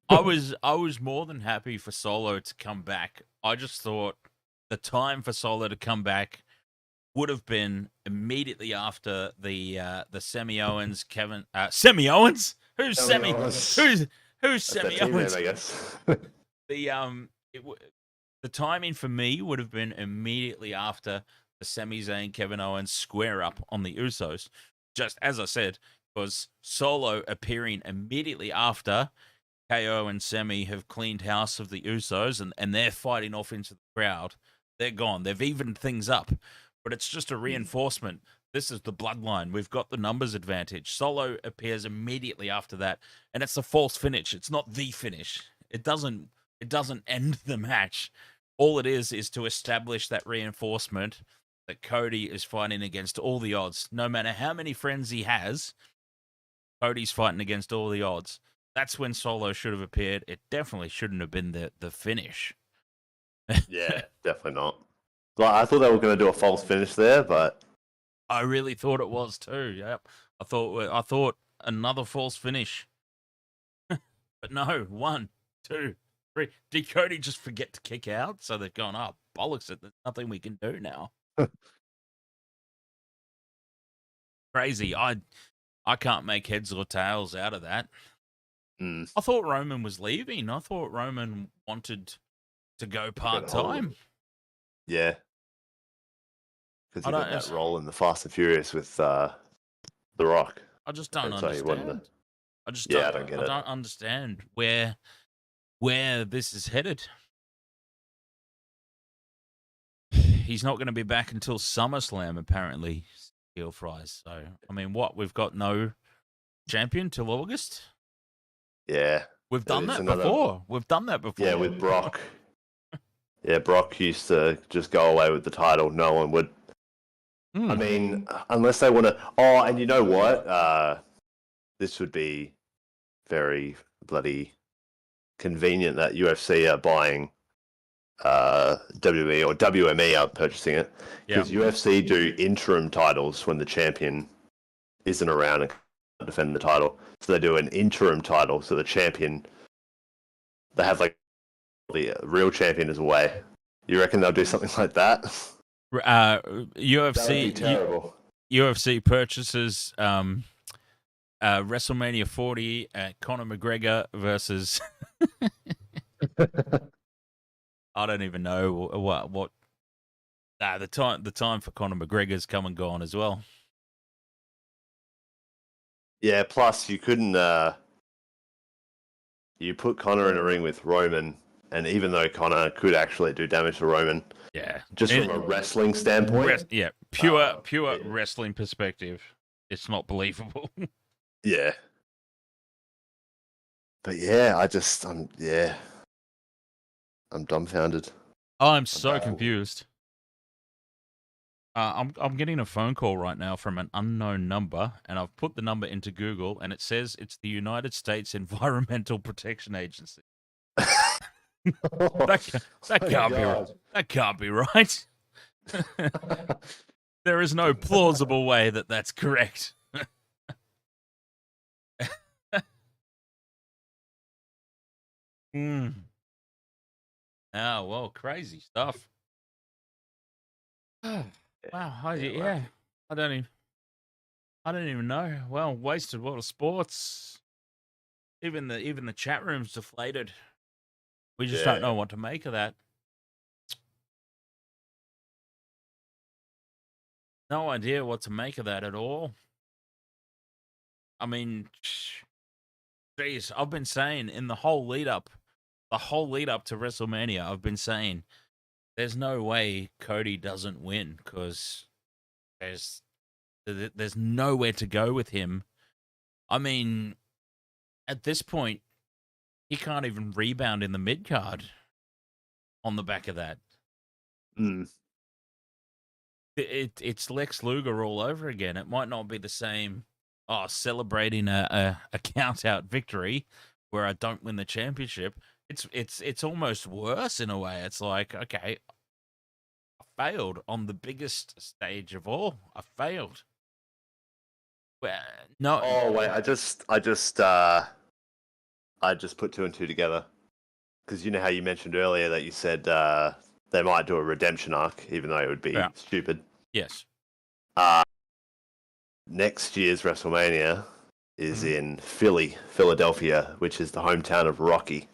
I was more than happy for Solo to come back. I just thought the time for Solo to come back would have been immediately after the Semi Owens Kevin Semi Owens. Who's Semi? Who's Semi Owens? I guess. The timing for me would have been immediately after the Sami Zayn Kevin Owens square up on the Usos. Just as I said, was Solo appearing immediately after KO and Semi have cleaned house of the Usos and they're fighting off into the crowd. They're gone. They've evened things up. But it's just a reinforcement. This is the bloodline. We've got the numbers advantage. Solo appears immediately after that, and it's a false finish. It's not the finish. It doesn't end the match. All it is to establish that reinforcement that Cody is fighting against all the odds. No matter how many friends he has, Cody's fighting against all the odds. That's when Solo should have appeared. It definitely shouldn't have been the finish. Yeah, definitely not. Like, I thought they were going to do a false finish there, but I really thought it was too. Yep, I thought another false finish, but no. 1, 2, 3. Did Cody just forget to kick out? So they've gone, oh, bollocks it. There's nothing we can do now. Crazy. I can't make heads or tails out of that. I thought Roman was leaving. I thought Roman wanted to go part-time. Yeah. Because he got that role in the Fast and Furious with The Rock. I just don't understand. I don't get it. I don't understand where this is headed. He's not going to be back until SummerSlam, apparently, Steel Fries. So, I mean, what? We've got no champion till August? Yeah. We've done that before. We've done that before. Yeah, with Brock. Yeah, Brock used to just go away with the title. No one would. I mean, unless they want to... Oh, and you know what? This would be very bloody convenient that UFC are buying WWE or WME are purchasing it. Because UFC do interim titles when the champion isn't around and can't defend the title. So they do an interim title. So the champion... They have, like, the real champion is away. You reckon they'll do something like that? UFC purchases WrestleMania 40 Conor McGregor versus I don't even know what the time for Conor McGregor's come and gone as well. Yeah, plus you couldn't you put Conor in a ring with Roman And even though Connor could actually do damage to Roman, yeah, just from a wrestling standpoint, pure wrestling perspective, it's not believable. Yeah. But yeah, I'm dumbfounded. I'm so confused. I'm getting a phone call right now from an unknown number, and I've put the number into Google, and it says it's the United States Environmental Protection Agency. That can't be right. There is no plausible way that that's correct. Oh, well, crazy stuff. Wow, I don't even know. Well, wasted world of sports. Even the chat room's deflated. We just don't know what to make of that. No idea what to make of that at all. I mean, geez, I've been saying in the whole lead up to WrestleMania, I've been saying there's no way Cody doesn't win because there's nowhere to go with him. I mean, at this point, he can't even rebound in the mid card on the back of that. It's Lex Luger all over again. It might not be the same. Celebrating a count out victory where I don't win the championship. It's almost worse in a way. It's like, okay, I failed on the biggest stage of all. I failed. Well, no. Oh wait, I just put two and two together because you know how you mentioned earlier that you said they might do a redemption arc, even though it would be stupid. Yes. Next year's WrestleMania is in Philadelphia, which is the hometown of Rocky.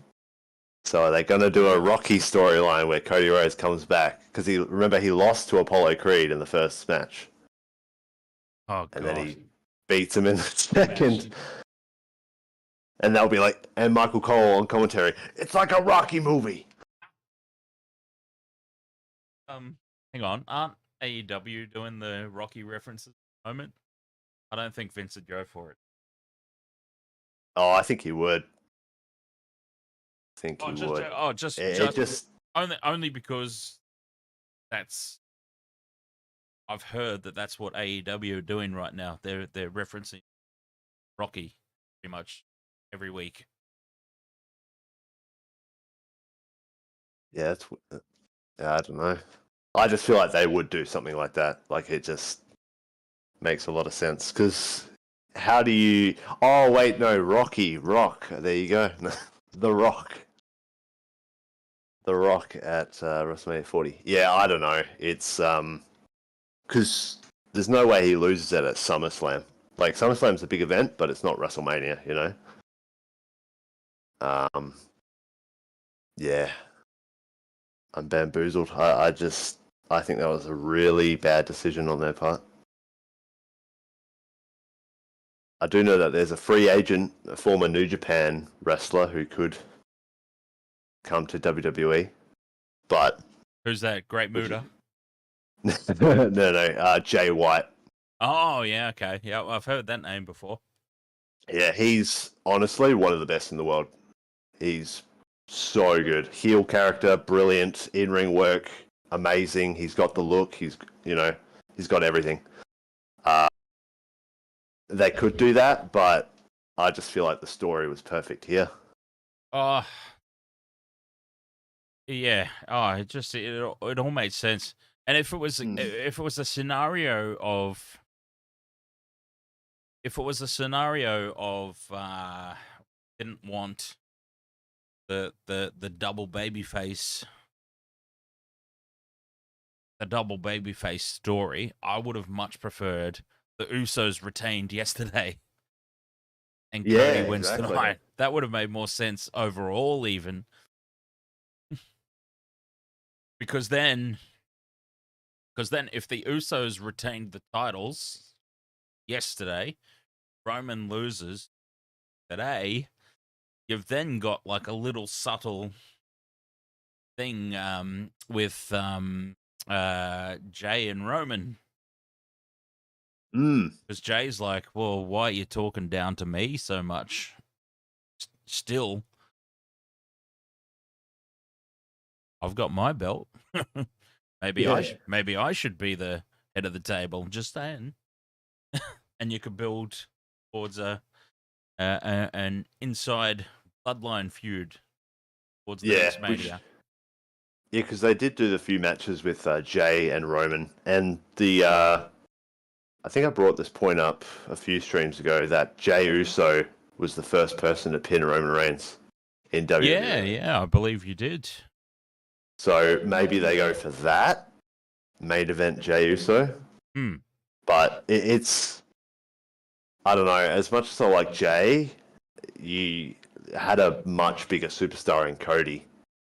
So are they going to do a Rocky storyline where Cody Rhodes comes back? Because he lost to Apollo Creed in the first match. Oh, God. And then he beats him in the second. And they'll be like, and Michael Cole on commentary, it's like a Rocky movie. Hang on. Aren't AEW doing the Rocky references at the moment? I don't think Vince would go for it. Oh, I think he would. Only because I've heard that's what AEW are doing right now. They're referencing Rocky pretty much every week. Yeah, I don't know. I just feel like they would do something like that. Like, it just makes a lot of sense. Because how do you... Oh, wait, no, Rock. There you go. The Rock. The Rock at WrestleMania 40. Yeah, I don't know. It's... Because there's no way he loses it at SummerSlam. Like, SummerSlam's a big event, but it's not WrestleMania, you know? Yeah. I'm bamboozled. I think that was a really bad decision on their part. I do know that there's a free agent, a former New Japan wrestler who could come to WWE, but... Who's that? Great Muda? No, Jay White. Oh, yeah, okay. Yeah, I've heard that name before. Yeah, he's honestly one of the best in the world. He's so good. Heel character, brilliant. In-ring work, amazing. He's got the look. He's got everything. They could do that, but I just feel like the story was perfect here. Yeah. It all made sense. And if it was a scenario of didn't want the double babyface story, I would have much preferred the Usos retained yesterday and Cody wins tonight. That would have made more sense overall, even. Because then if the Usos retained the titles yesterday, Roman loses today, you've then got like a little subtle thing with Jay and Roman. Because Jay's like, well, why are you talking down to me so much? Still, I've got my belt. maybe I should be the head of the table. Just saying. And you could build towards an inside bloodline feud towards the next Mania. Yeah, because they did do the few matches with Jay and Roman, and the I think I brought this point up a few streams ago that Jay Uso was the first person to pin Roman Reigns in WWE. Yeah, I believe you did. So maybe they go for that main event Jay Uso. But it's I don't know. As much as I like Jay, you had a much bigger superstar in Cody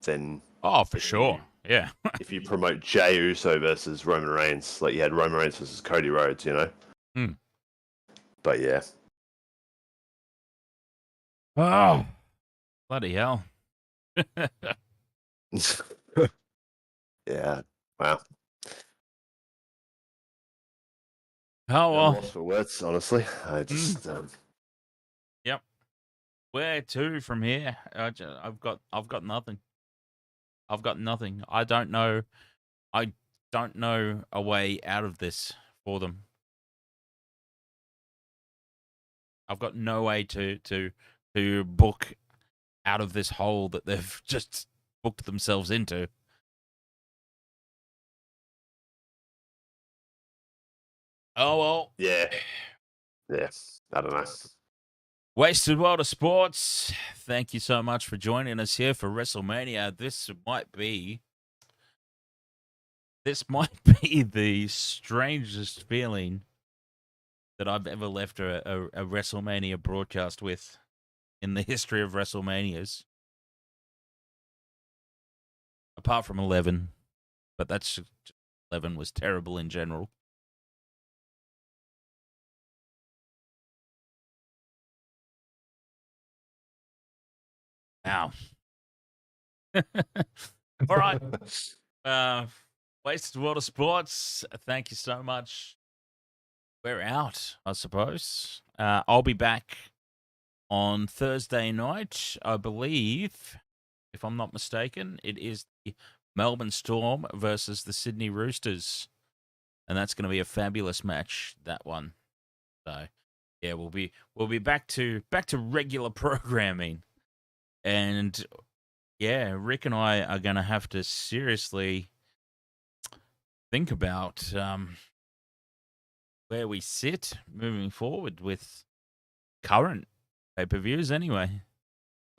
than. Oh, for sure. Yeah. If you promote Jay Uso versus Roman Reigns, like you had Roman Reigns versus Cody Rhodes, you know? But yeah. Oh, bloody hell. Yeah. Wow. Oh, well. I'm lost for words, honestly. I just. Yep. Where to from here? I've got nothing. I've got nothing. I don't know a way out of this for them. I've got no way to book out of this hole that they've just booked themselves into. Oh well. Yeah. I don't know. Wasted World of Sports. Thank you so much for joining us here for WrestleMania. This might be the strangest feeling that I've ever left a WrestleMania broadcast with in the history of WrestleManias. Apart from 11, but 11 was terrible in general. Wow. All right. Wasted World of Sports. Thank you so much. We're out, I suppose. I'll be back on Thursday night, I believe. If I'm not mistaken, it is the Melbourne Storm versus the Sydney Roosters. And that's going to be a fabulous match, that one. So, yeah, we'll be back to regular programming. And yeah, Rick and I are going to have to seriously think about where we sit moving forward with current pay-per-views anyway.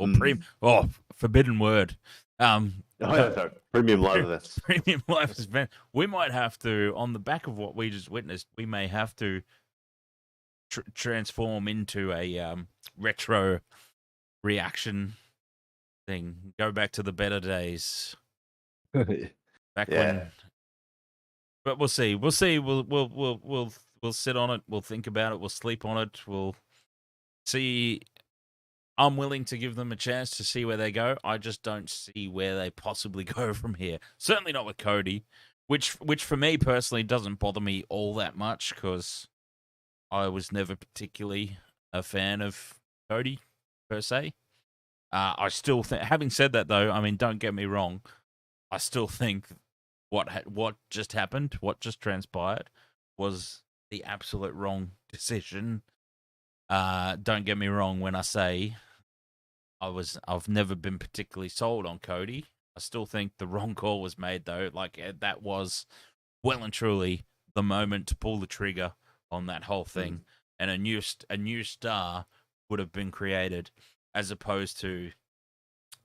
Or forbidden word. Premium live events. Premium live event. We might have to, on the back of what we just witnessed, we may have to transform into a retro reaction thing. Go back to the better days. Back when. But we'll see. We'll see. We'll sit on it. We'll think about it. We'll sleep on it. We'll see. I'm willing to give them a chance to see where they go. I just don't see where they possibly go from here. Certainly not with Cody, which for me personally doesn't bother me all that much because I was never particularly a fan of Cody per se. I still think, having said that though, I mean, don't get me wrong, I still think what just happened, what just transpired, was the absolute wrong decision. Don't get me wrong when I say I've never been particularly sold on Cody. I still think the wrong call was made though. Like that was well and truly the moment to pull the trigger on that whole thing, and a new star would have been created, as opposed to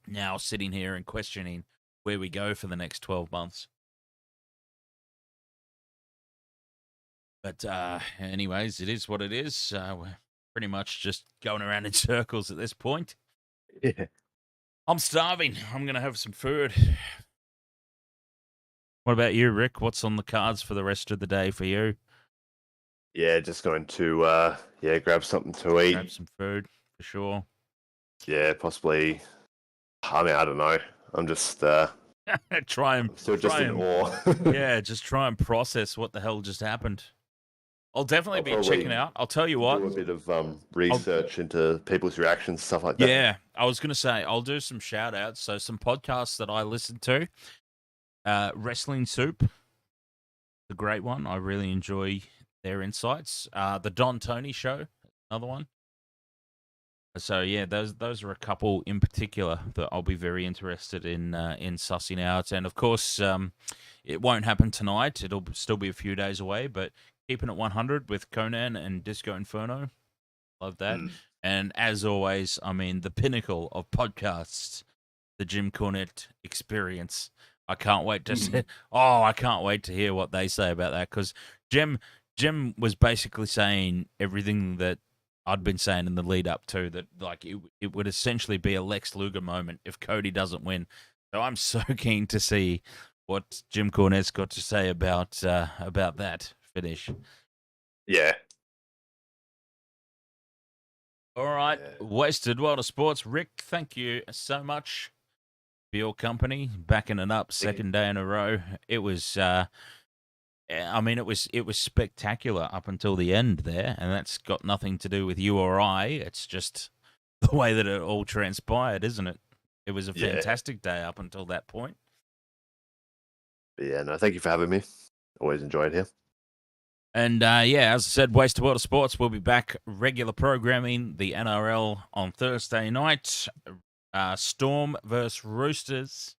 now sitting here and questioning where we go for the next 12 months. But anyways, it is what it is. We're pretty much just going around in circles at this point. Yeah. I'm starving. I'm going to have some food. What about you, Rick? What's on the cards for the rest of the day for you? Yeah, just going to grab something to eat. Grab some food, for sure. Yeah, possibly. I mean, I don't know. I'm just try and still just in awe. Yeah, just try and process what the hell just happened. I'll definitely be checking out. I'll tell you what. Do a bit of research into people's reactions, stuff like that. Yeah, I was gonna say I'll do some shout outs. So some podcasts that I listen to. Wrestling Soup, the great one. I really enjoy their insights. The Don Tony Show, another one. So yeah, those are a couple in particular that I'll be very interested in sussing out. And of course, it won't happen tonight. It'll still be a few days away. But keeping it 100 with Conan and Disco Inferno, love that. And as always, I mean the pinnacle of podcasts, the Jim Cornette Experience. I can't wait to I can't wait to hear what they say about that, because Jim was basically saying everything that I'd been saying in the lead up to, that like it would essentially be a Lex Luger moment if Cody doesn't win. So I'm so keen to see what Jim Cornette's got to say about that finish. Yeah. All right, Wasted World of Sports. Rick, thank you so much for your company, backing it up second day in a row. It was it was spectacular up until the end there, and that's got nothing to do with you or I. It's just the way that it all transpired, isn't it? It was a fantastic day up until that point. But yeah, no, thank you for having me. Always enjoy it here. And as I said, Wasted World of Sports will be back regular programming. The NRL on Thursday night. Storm versus Roosters.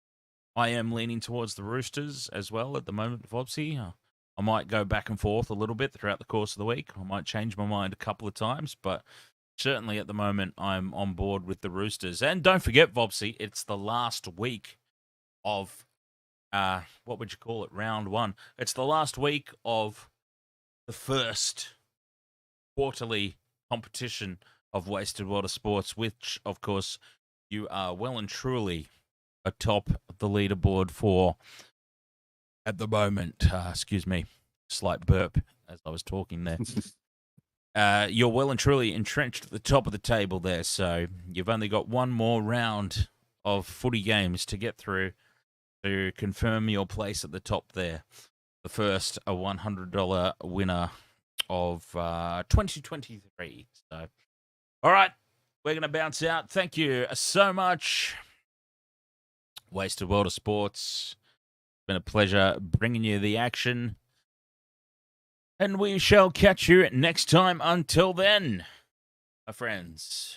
I am leaning towards the Roosters as well at the moment, Vobsy. I might go back and forth a little bit throughout the course of the week. I might change my mind a couple of times, but certainly at the moment I'm on board with the Roosters. And don't forget, Vobsy, it's the last week of, what would you call it, round one. It's the last week of the first quarterly competition of Wasted World of Sports, which, of course, you are well and truly atop the leaderboard for at the moment. Excuse me, slight burp as I was talking there. You're well and truly entrenched at the top of the table there, so you've only got one more round of footy games to get through to confirm your place at the top there. The first, a $100 winner of 2023. So, all right, we're going to bounce out. Thank you so much, Wasted World of Sports. It's been a pleasure bringing you the action. And we shall catch you next time. Until then, my friends,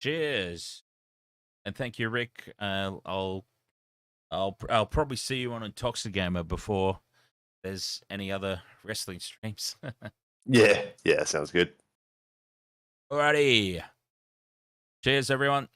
cheers. And thank you, Rick. I'll probably see you on Intoxigamer before there's any other wrestling streams. Yeah, sounds good. Alrighty. Cheers, everyone.